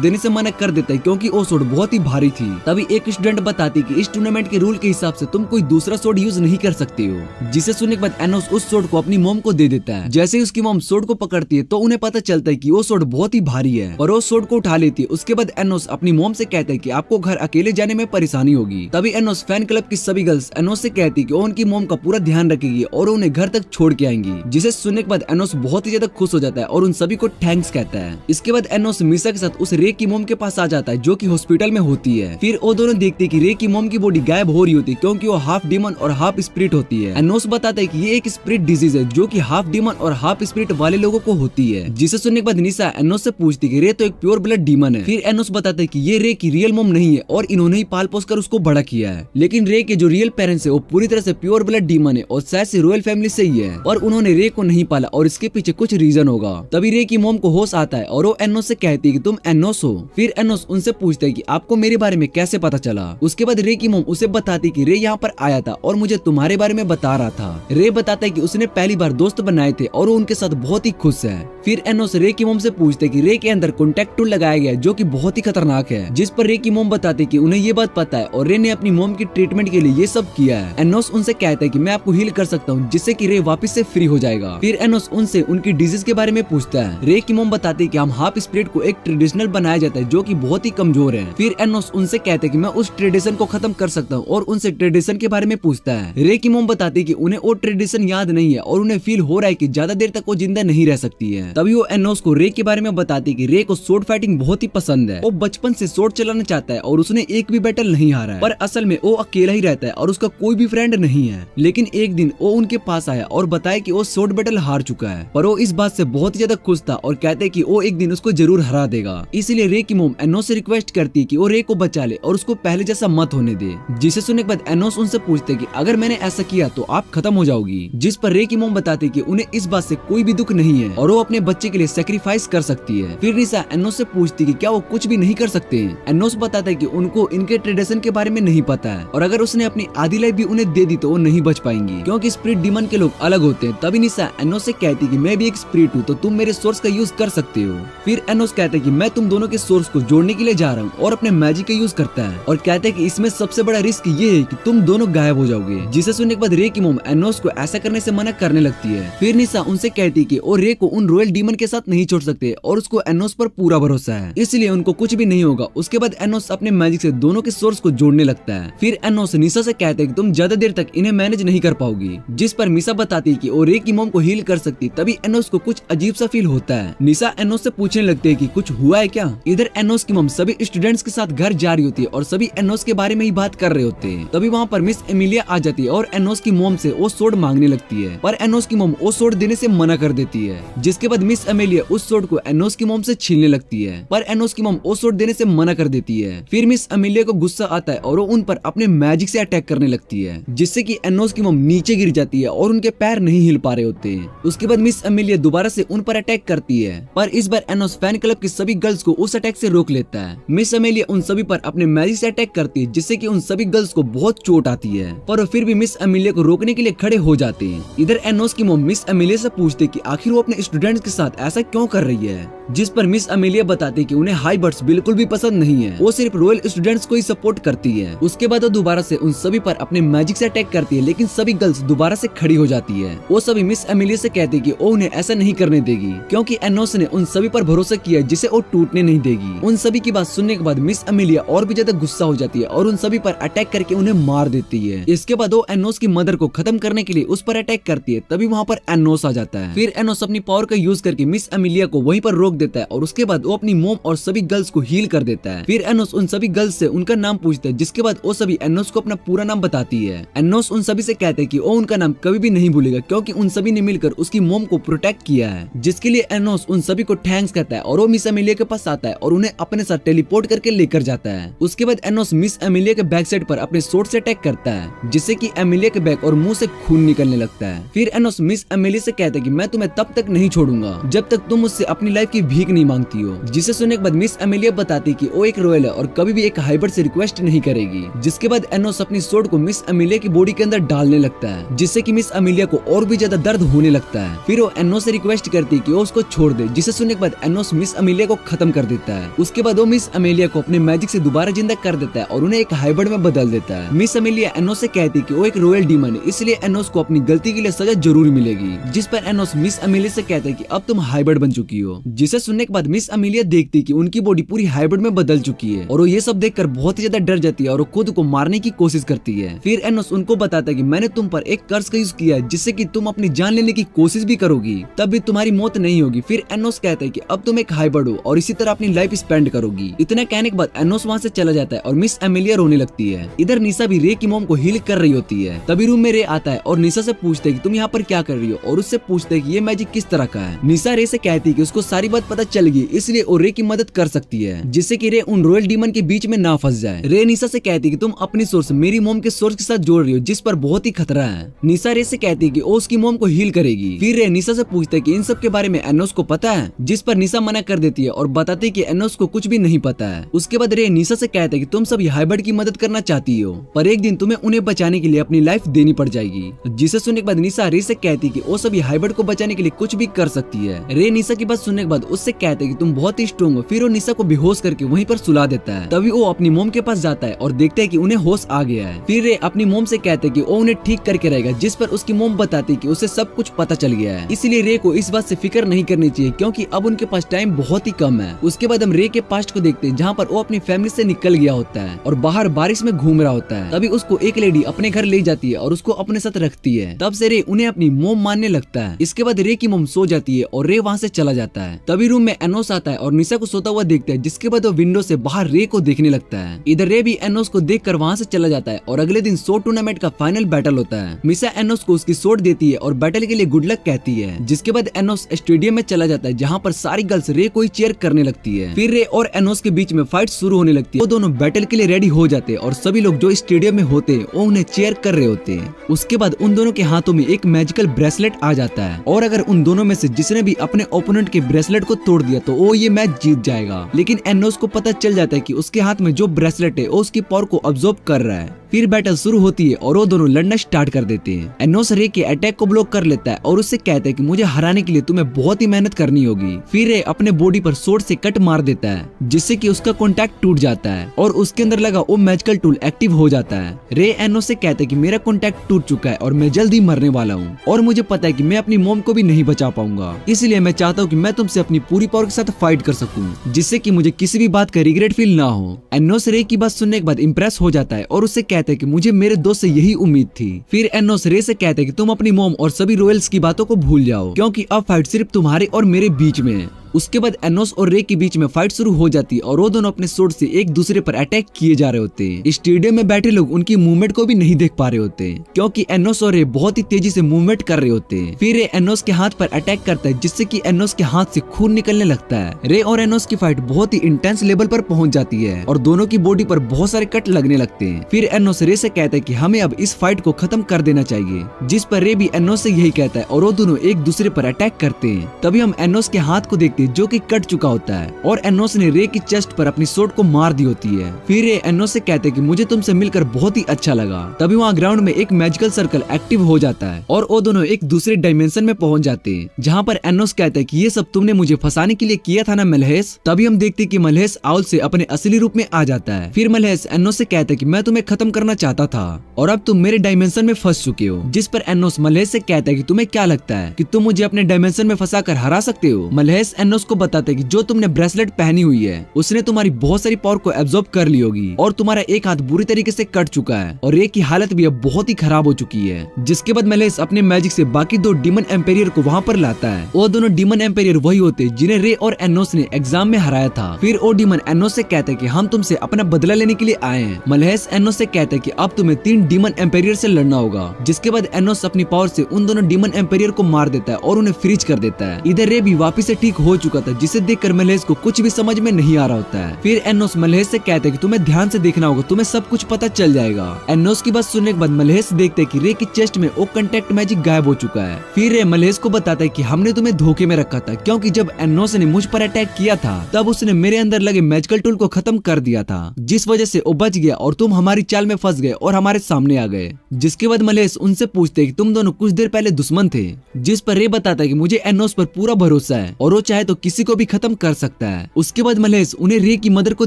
देने से मना कर देता है क्योंकि वो शॉट बहुत ही भारी थी। तभी एक स्टूडेंट बताती कि इस टूर्नामेंट के रूल के हिसाब से तुम कोई दूसरा शॉट यूज नहीं कर सकते हो, जिसे सुनने के बाद एनोस उस शॉट को अपनी मॉम को दे देता है। जैसे ही उसकी मॉम शॉट को पकड़ती है तो उन्हें पता चलता है कि वो शॉट बहुत ही भारी है और वो शॉट को उठा लेती है। उसके बाद एनोस अपनी मॉम से कहता है कि आपको घर अकेले जाने में परेशानी होगी। तभी एनोस फैन क्लब की सभी गर्ल्स एनोस से कहती है कि वो उनकी मॉम का पूरा ध्यान रखेगी और उन्हें घर तक छोड़ के आएंगी, जिसे सुनने के बाद एनोस बहुत ही ज्यादा खुश हो जाता है और उन सभी को थैंक्स कहता है। इसके बाद एनोस मिसा के साथ उस रे की मॉम के पास आ जाता है जो कि हॉस्पिटल में होती है। फिर वो दोनों देखते हैं कि रे की मॉम की बॉडी गायब हो रही होती है क्योंकि वो हाफ डीमन और हाफ स्पिरिट होती है। एनोस बताता है कि ये एक स्पिरिट डिजीज है जो कि हाफ डीमन और हाफ स्पिरिट वाले लोगों को होती है, जिसे सुनने के बाद निशा एनोस से पूछती है कि रे तो एक प्योर ब्लड डीमन है। फिर एनोस बताता है कि ये रे की रियल मॉम नहीं है और इन्होंने ही पाल पोस कर उसको बड़ा किया है, लेकिन रे के जो रियल पेरेंट्स है वो पूरी तरह से प्योर ब्लड डीमन है और शायद से रॉयल फैमिली से ही है और उन्होंने रे को नहीं पाला और इसके पीछे कुछ रीजन होगा। तभी रे की मॉम को होश आता है और वो एनोस से कहती है कि तुम एनोस हो। फिर एनोस उनसे पूछता है कि आपको मेरे बारे में कैसे पता चला। उसके बाद रे की मॉम उसे बताती कि रे यहाँ पर आया था और मुझे तुम्हारे बारे में बता रहा था। रे बताता है कि उसने पहली बार दोस्त बनाए थे और वो उनके साथ बहुत ही खुश है। फिर एनोस रे की मॉम से पूछते कि रे के अंदर कॉन्टैक्ट टूल लगाया गया है जो कि बहुत ही खतरनाक है, जिस पर रे की मॉम बताती कि उन्हें ये बात पता है और रे ने अपनी मॉम की ट्रीटमेंट के लिए ये सब किया है। एनोस उनसे कहता है कि मैं आपको हील कर सकता हूँ जिससे कि रे वापस से फ्री हो जाएगा। फिर एनोस उनसे उनकी डिजीज के बारे में पूछता है। रे की मॉम बताती है कि हम हाफ स्पिरिट को एक ट्रेडिशनल बनाया जाता है जो कि बहुत ही कमजोर है। फिर एनोस उनसे कहते हैं कि मैं उस ट्रेडिशन को खत्म कर सकता हूँ और उनसे ट्रेडिशन के बारे में पूछता है। रे की मॉम बताती है कि उन्हें वो ट्रेडिशन याद नहीं है और उन्हें फील हो रहा है कि ज्यादा देर तक वो जिंदा नहीं रह सकती है। तभी वो एनोस को रे के बारे में बताती है कि रे को स्वॉर्ड फाइटिंग बहुत ही पसंद है, वो बचपन से स्वॉर्ड चलाना चाहता है और उसने एक भी बैटल नहीं हारा है, पर असल में वो अकेला ही रहता है और उसका कोई भी फ्रेंड नहीं है। लेकिन एक दिन वो उनके पास आया और बताया कि वो स्वॉर्ड बैटल हार चुका है, पर वो इस बात से बहुत ही ज्यादा खुश था और कहते हैं कि वो एक दिन उसको जरूर हरा देगा। इसलिए रे की मॉम एनोस से रिक्वेस्ट करती है कि वो रे को बचा ले और उसको पहले जैसा मत होने दे, जिसे सुनने के बाद एनोस उनसे पूछते हैं कि अगर मैंने ऐसा किया तो आप खत्म हो जाओगी, जिस पर रे की मॉम बताती है कि उन्हें इस बात से कोई भी दुख नहीं है और वो अपने बच्चे के लिए सैक्रिफाइस कर सकती है। फिर निशा एनोस से पूछती है कि क्या वो कुछ भी नहीं कर सकते हैं। एनोस बताता है कि उनको इनके ट्रेडिशन के बारे में नहीं पता है और अगर उसने अपनी आधी लाइफ भी उन्हें दे दी तो वो नहीं बच पाएंगी क्योंकि स्पिरिट डीमन के लोग अलग होते हैं। तभी निशा एनोस से कहती है कि मैं भी एक स्पिरिट हूँ तो तुम मेरे सोर्स का यूज कर सकते हो। फिर एनोस कहता है कि मैं तुम दोनों के सोर्स को जोड़ने के लिए जा रहा हूँ और अपने मैजिक का यूज करता है और कहता है कि इसमें सबसे बड़ा रिस्क ये है कि तुम दोनों गायब हो जाओगे, जिसे सुनने के बाद रे की मॉम एनोस को ऐसा करने से मना करने लगती है। फिर निशा उनसे कहती है कि वो रे को उन रॉयल डीमन के साथ नहीं छोड़ सकते और उसको एनोस पर पूरा भरोसा है, इसलिए उनको कुछ भी नहीं होगा। उसके बाद एनोस अपने मैजिक से दोनों के सोर्स को जोड़ने लगता है। फिर एनोस निशा से कहते हैं कि तुम ज्यादा देर तक इन्हें मैनेज नहीं कर पाओगी, जिस पर निशा बताती है कि वो रे की मॉम को हील कर सकती। तभी एनोस को कुछ अजीब सा फील होता है। निशा एनोस से पूछने लगती है कि कुछ हुआ है क्या। इधर एनोस की मॉम सभी स्टूडेंट्स के साथ घर जा रही होती है और सभी एनोस के बारे में ही बात कर रहे होते हैं। तभी वहाँ पर मिस एमिलिया आ जाती है और एनोस की मोम से वो सोड मांगने लगती है, पर एनोस की मोम वो सोड देने से मना कर देती है। जिसके बाद मिस अमेलिया उस सोड को एनोस की मोम से छीनने लगती है, पर एनोस की मोम वो सोड देने से मना कर देती है। फिर मिस अमेलिया को गुस्सा आता है और वो उन पर अपने मैजिक से अटैक करने लगती है, जिससे कि एनोस की मोम नीचे गिर जाती है और उनके पैर नहीं हिल पा रहे होते हैं। उसके बाद मिस अमेलिया दोबारा से उन पर अटैक करती है, पर इस बार एनोस फैन क्लब की सभी गर्ल्स को उस अटैक से रोक लेता है। मिस अमेलिया उन सभी पर अपने मैजिक से अटैक करती है, जिससे कि उन सभी गर्ल्स को बहुत चोट आती है, पर वो फिर भी मिस अमेलिया को रोकने के लिए खड़े हो जाते हैं। इधर एनोस की मोम मिस अमेलिया से पूछते कि आखिर वो अपने स्टूडेंट्स के साथ ऐसा क्यों कर रही है, जिस पर मिस अमेलिया बताती कि उन्हें हाई बर्ड्स बिल्कुल भी पसंद नहीं है, वो सिर्फ रॉयल स्टूडेंट्स को ही सपोर्ट करती है। उसके बाद वो दोबारा से उन सभी पर अपने मैजिक से अटैक करती है, लेकिन सभी गर्ल्स दोबारा से खड़ी हो जाती है। वो सभी मिस अमेलिया से कहती कि वो उन्हें ऐसा नहीं करने देगी, क्योंकि एनोस ने उन सभी पर भरोसा किया जिसे वो टूटने नहीं देगी। उन सभी की बात सुनने के बाद मिस अमेलिया और भी ज्यादा गुस्सा हो जाती है और उन सभी पर अटैक करके उन्हें मार देती है। इसके बाद वो एनोस की मदर को खत्म करने के लिए उस पर अटैक करती है, तभी वहाँ पर एनोस आ जाता है। फिर एनोस अपनी पावर का यूज करके मिस अमेलिया को वहीं पर रोक देता है और उसके बाद वो अपनी मोम और सभी गर्ल्स को हील कर देता है। फिर एनोस उन सभी गर्ल्स से उनका नाम पूछता है, जिसके बाद वो सभी एनोस को अपना पूरा नाम बताती है। एनोस उन सभी से कहते हैं कि वो उनका नाम कभी भी नहीं भूलेगा, क्योंकि उन सभी ने मिलकर उसकी मोम को प्रोटेक्ट किया है, जिसके लिए एनोस उन सभी को थैंक्स कहता है और वो मिस अमेलिया के पास आता है और उन्हें अपने साथ टेलीपोर्ट करके लेकर जाता है। उसके बाद एनोस मिस अमेलिया के बैक साइड पर अपने सोर्ड से अटैक करता है, जिससे कि अमेलिया के बैक और मुंह से खून निकलने लगता है। फिर एनोस मिस अमेलिया से कहता है कि मैं तुम्हें तब तक नहीं छोड़ूंगा जब तक तुम मुझसे अपनी लाइफ की भीख नहीं मांगती हो। जिसे सुनने के बाद मिस अमेलिया बताती कि वो एक रॉयल है और कभी भी एक हाइबर्ड से रिक्वेस्ट नहीं करेगी। जिसके बाद एनोस अपनी सोर्ड को मिस अमेलिया की बॉडी के अंदर डालने लगता है, जिससे कि मिस अमेलिया को और भी ज्यादा दर्द होने लगता है। फिर वो एनोस से रिक्वेस्ट करती है कि वो उसको छोड़ दे, जिसे सुनने के बाद एनोस मिस अमेलिया को खत्म कर देता है। उसके बाद वो मिस अमेलिया को अपने मैजिक से दोबारा जिंदा कर देता है और उन्हें एक हाइबर्ड में बदल देता है। मिस अमेलिया एनोस से कहती है कि वो एक रॉयल डीमन है, इसलिए एनोस को अपनी गलती के लिए सजा जरूर मिलेगी। जिस पर एनोस मिस अमेलिया से कहता है कि अब तुम हाइबर्ड बन चुकी हो। जिसे सुनने के बाद मिस अमेलिया देखती है कि उनकी बॉडी पूरी हाइब्रिड में बदल चुकी है और वो ये सब देखकर बहुत ही ज्यादा डर जाती है और वो खुद को मारने की कोशिश करती है। फिर एनोस उनको बताता है कि मैंने तुम पर एक कर्स का यूज किया है, जिससे कि तुम अपनी जान लेने की कोशिश भी करोगी, तब भी तुम्हारी मौत नहीं होगी। फिर एनोस कहता है कि अब तुम एक हाइब्रिड हो और इसी तरह अपनी लाइफ स्पेंड करोगी। इतना कहने के बाद एनोस वहाँ से चला जाता है और मिस अमेलिया रोने लगती है। इधर निशा भी रे की मॉम को हील कर रही होती है। तभी रूम में रे आता है और निशा से पूछते है कि तुम यहाँ पर क्या कर रही हो, और उससे पूछते है कि ये मैजिक किस तरह का है। निशा रे से कहती है कि उसको सारी बात पता चल गई, इसलिए वो रे की मदद कर सकती है, जिससे कि रे उन रॉयल डीमन के बीच में ना फंस जाए। रे निशा से कहती है कि तुम अपनी सोर्स मेरी मॉम के सोर्स के साथ जोड़ रही हो, जिस पर बहुत ही खतरा है। निशा रे से कहती है कि वो उसकी मॉम को हील करेगी। फिर रे निशा से पूछता है कि इन सब के बारे में एनोस को पता है, जिस पर निशा मना कर देती है और बताती है कि एनोस को कुछ भी नहीं पता है। उसके बाद रे निशा से कहता है कि तुम सब हाइब्रिड की मदद करना चाहती हो, पर एक दिन तुम्हें उन्हें बचाने के लिए अपनी लाइफ देनी पड़ जाएगी। जिसे सुनने के बाद निशा रे से कहती है कि वो सब हाइब्रिड को बचाने के लिए कुछ भी कर सकती है। रे निशा की बात सुनने के बाद उससे कहते हैं कि तुम बहुत ही स्ट्रॉन्ग हो। फिर वो निशा को बेहोश करके वहीं पर सुला देता है। तभी वो अपनी मोम के पास जाता है और देखता है कि उन्हें होश आ गया है। फिर रे अपनी मोम से कहते हैं कि वो उन्हें ठीक करके रहेगा, जिस पर उसकी मोम बताती है कि उसे सब कुछ पता चल गया है, इसलिए रे को इस बात से फिक्र नहीं करनी चाहिए, क्योंकि अब उनके पास टाइम बहुत ही कम है। उसके बाद हम रे के पास्ट को देखते हैं, जहाँ पर वो अपनी फैमिली से निकल गया होता है और बाहर बारिश में घूम रहा होता है। तभी उसको एक लेडी अपने घर ले जाती है और उसको अपने साथ रखती है। तब से रे उन्हें अपनी मोम मानने लगता है। इसके बाद रे की मोम सो जाती है और रे वहाँ से चला जाता है। तभी रूम में एनोस आता है और निशा को सोता हुआ देखता है, जिसके बाद वो विंडो से बाहर रे को देखने लगता है। इधर रे भी एनोस को देखकर वहाँ से चला जाता है और अगले दिन सोर्ड टूर्नामेंट का फाइनल बैटल होता है। मिशा एनोस को उसकी सोर्ड देती है और बैटल के लिए गुड लक कहती है। जिसके बाद एनोस स्टेडियम में चला जाता है, जहाँ पर सारी गर्ल्स रे को ही चीयर करने लगती है। फिर रे और एनोस के बीच में फाइट शुरू होने लगती है। वो दोनों बैटल के लिए रेडी हो जाते हैं और सभी लोग जो स्टेडियम में होते हैं वो उन्हें चीयर कर रहे होते हैं। उसके बाद उन दोनों के हाथों में एक मैजिकल ब्रेसलेट आ जाता है और अगर उन दोनों में से जिसने भी अपने ओपोनेंट के ब्रेसलेट को तोड़ दिया तो वो ये मैच जीत जाएगा। लेकिन एनोस को पता चल जाता है कि उसके हाथ में जो ब्रेसलेट है वो उसकी पावर को अब्सॉर्ब कर रहा है। फिर बैटल शुरू होती है और वो दोनों लड़ना स्टार्ट कर देते हैं। एनोस रे के अटैक को ब्लॉक कर लेता है और उससे कहता है कि मुझे हराने के लिए तुम्हें बहुत ही मेहनत करनी होगी। फिर रे अपने बॉडी पर सोर्ड से कट मार देता है, जिससे कि उसका कॉन्टैक्ट टूट जाता है और उसके अंदर लगा वो मैजिकल टूल एक्टिव हो जाता है। रे एनोस से कहता है कि मेरा कॉन्टैक्ट टूट चुका है और मैं जल्दी मरने वाला हूँ और मुझे पता है कि मैं अपनी मोम को भी नहीं बचा पाऊंगा, इसलिए मैं चाहता हूँ कि मैं तुमसे अपनी पूरी पावर के साथ फाइट कर सकूं, जिससे कि मुझे किसी भी बात का रिग्रेट फील ना हो। एनोस रे की बात सुनने के बाद इम्प्रेस हो जाता है और उससे कहता है कि मुझे मेरे दोस्त से यही उम्मीद थी। फिर एनोस रे से कहता है कि तुम अपनी मोम और सभी रॉयल्स की बातों को भूल जाओ, क्योंकि अब फाइट सिर्फ तुम्हारे और मेरे बीच में है। उसके बाद एनोस और रे के बीच में फाइट शुरू हो जाती है और वो दोनों अपने स्वॉर्ड से एक दूसरे पर अटैक किए जा रहे होते हैं। स्टेडियम में बैठे लोग उनकी मूवमेंट को भी नहीं देख पा रहे होते क्योंकि एनोस और रे बहुत ही तेजी से मूवमेंट कर रहे होते हैं। फिर रे एनोस के हाथ पर अटैक करता है जिससे कि एनोस के हाथ से खून निकलने लगता है। रे और एनोस की फाइट बहुत ही इंटेंस लेवल पर पहुंच जाती है और दोनों की बॉडी पर बहुत सारे कट लगने लगते हैं। फिर एनोस रे से कहता है कि हमें अब इस फाइट को खत्म कर देना चाहिए, जिस पर रे भी एनोस से यही कहता है और वो दोनों एक दूसरे पर अटैक करते हैं। तभी हम एनोस के हाथ को देखते हैं जो कि कट चुका होता है और एनोस ने रे की चेस्ट पर अपनी स्वॉर्ड को मार दी होती है। फिर रे एनोस से कहते हैं कि मुझे तुमसे मिलकर बहुत ही अच्छा लगा। तभी वहाँ ग्राउंड में एक मैजिकल सर्कल एक्टिव हो जाता है और वो दोनों एक दूसरे डायमेंशन में पहुंच जाते हैं, जहाँ पर एनोस कहता है कि ये सब तुमने मुझे फंसाने के लिए किया था ना मलहेस। तभी हम देखते हैं कि मलहेस आउल से अपने असली रूप में आ जाता है। फिर मलहेस एनोस से कहता है कि मैं तुम्हें खत्म करना चाहता था और अब तुम मेरे डायमेंशन में फंस चुके हो, जिस पर एनोस मलहेस से कहता है कि तुम्हें क्या लगता है कि तुम मुझे अपने डायमेंशन में फंसा कर हरा सकते हो। मलहेस एनोस को बताता है कि जो तुमने ब्रेसलेट पहनी हुई है उसने तुम्हारी बहुत सारी पावर को एब्जॉर्ब कर ली होगी और तुम्हारा एक हाथ बुरी तरीके से कट चुका है और रे की हालत भी अब बहुत ही खराब हो चुकी है। जिसके बाद मलहेस अपने मैजिक से बाकी दो डीमन एम्पेरियर को वहाँ पर लाता है। वो दोनों डीमन एम्पेरियर वही होते जिन्हें रे और एनोस ने एग्जाम में हराया था। फिर वो डीमन एनोस से कहते हैं कि हम तुमसे अपना बदला लेने के लिए आए हैं। मलहेस एनोस से कहते हैं कि अब तुम्हें 3 डीमन एम्पेरियर से लड़ना होगा। जिसके बाद एनोस अपनी पावर से उन दोनों डीमन एम्पेरियर को मार देता है और उन्हें फ्रीज कर देता है। इधर रे भी वापिस से ठीक हो चुका था, जिसे देखकर मलहेस को कुछ भी समझ में नहीं आ रहा होता है। फिर एनोस मलहेस से कहते हैं कि तुम्हें ध्यान से देखना होगा, तुम्हें सब कुछ पता चल जाएगा। एनोस की बात सुनने के बाद मलहेस देखते हैं कि रे की चेस्ट में वो कांटेक्ट मैजिक गायब हो चुका है। फिर रे मलहेस को बताता है कि हमने तुम्हें धोखे में रखा था, क्योंकि जब एनोस ने मुझ पर अटैक किया था तब उसने मेरे अंदर लगे मैजिकल टूल को खत्म कर दिया था, जिस वजह से वो बच गया और तुम हमारी चाल में फंस गए और हमारे सामने आ गए। जिसके बाद मलहेस उनसे पूछते हैं कि तुम दोनों कुछ देर पहले दुश्मन थे, जिस पर रे बताता है कि मुझे एनोस पर पूरा भरोसा है और वो चाहे तो किसी को भी खत्म कर सकता है। उसके बाद मलहेस उन्हें रे की मदर को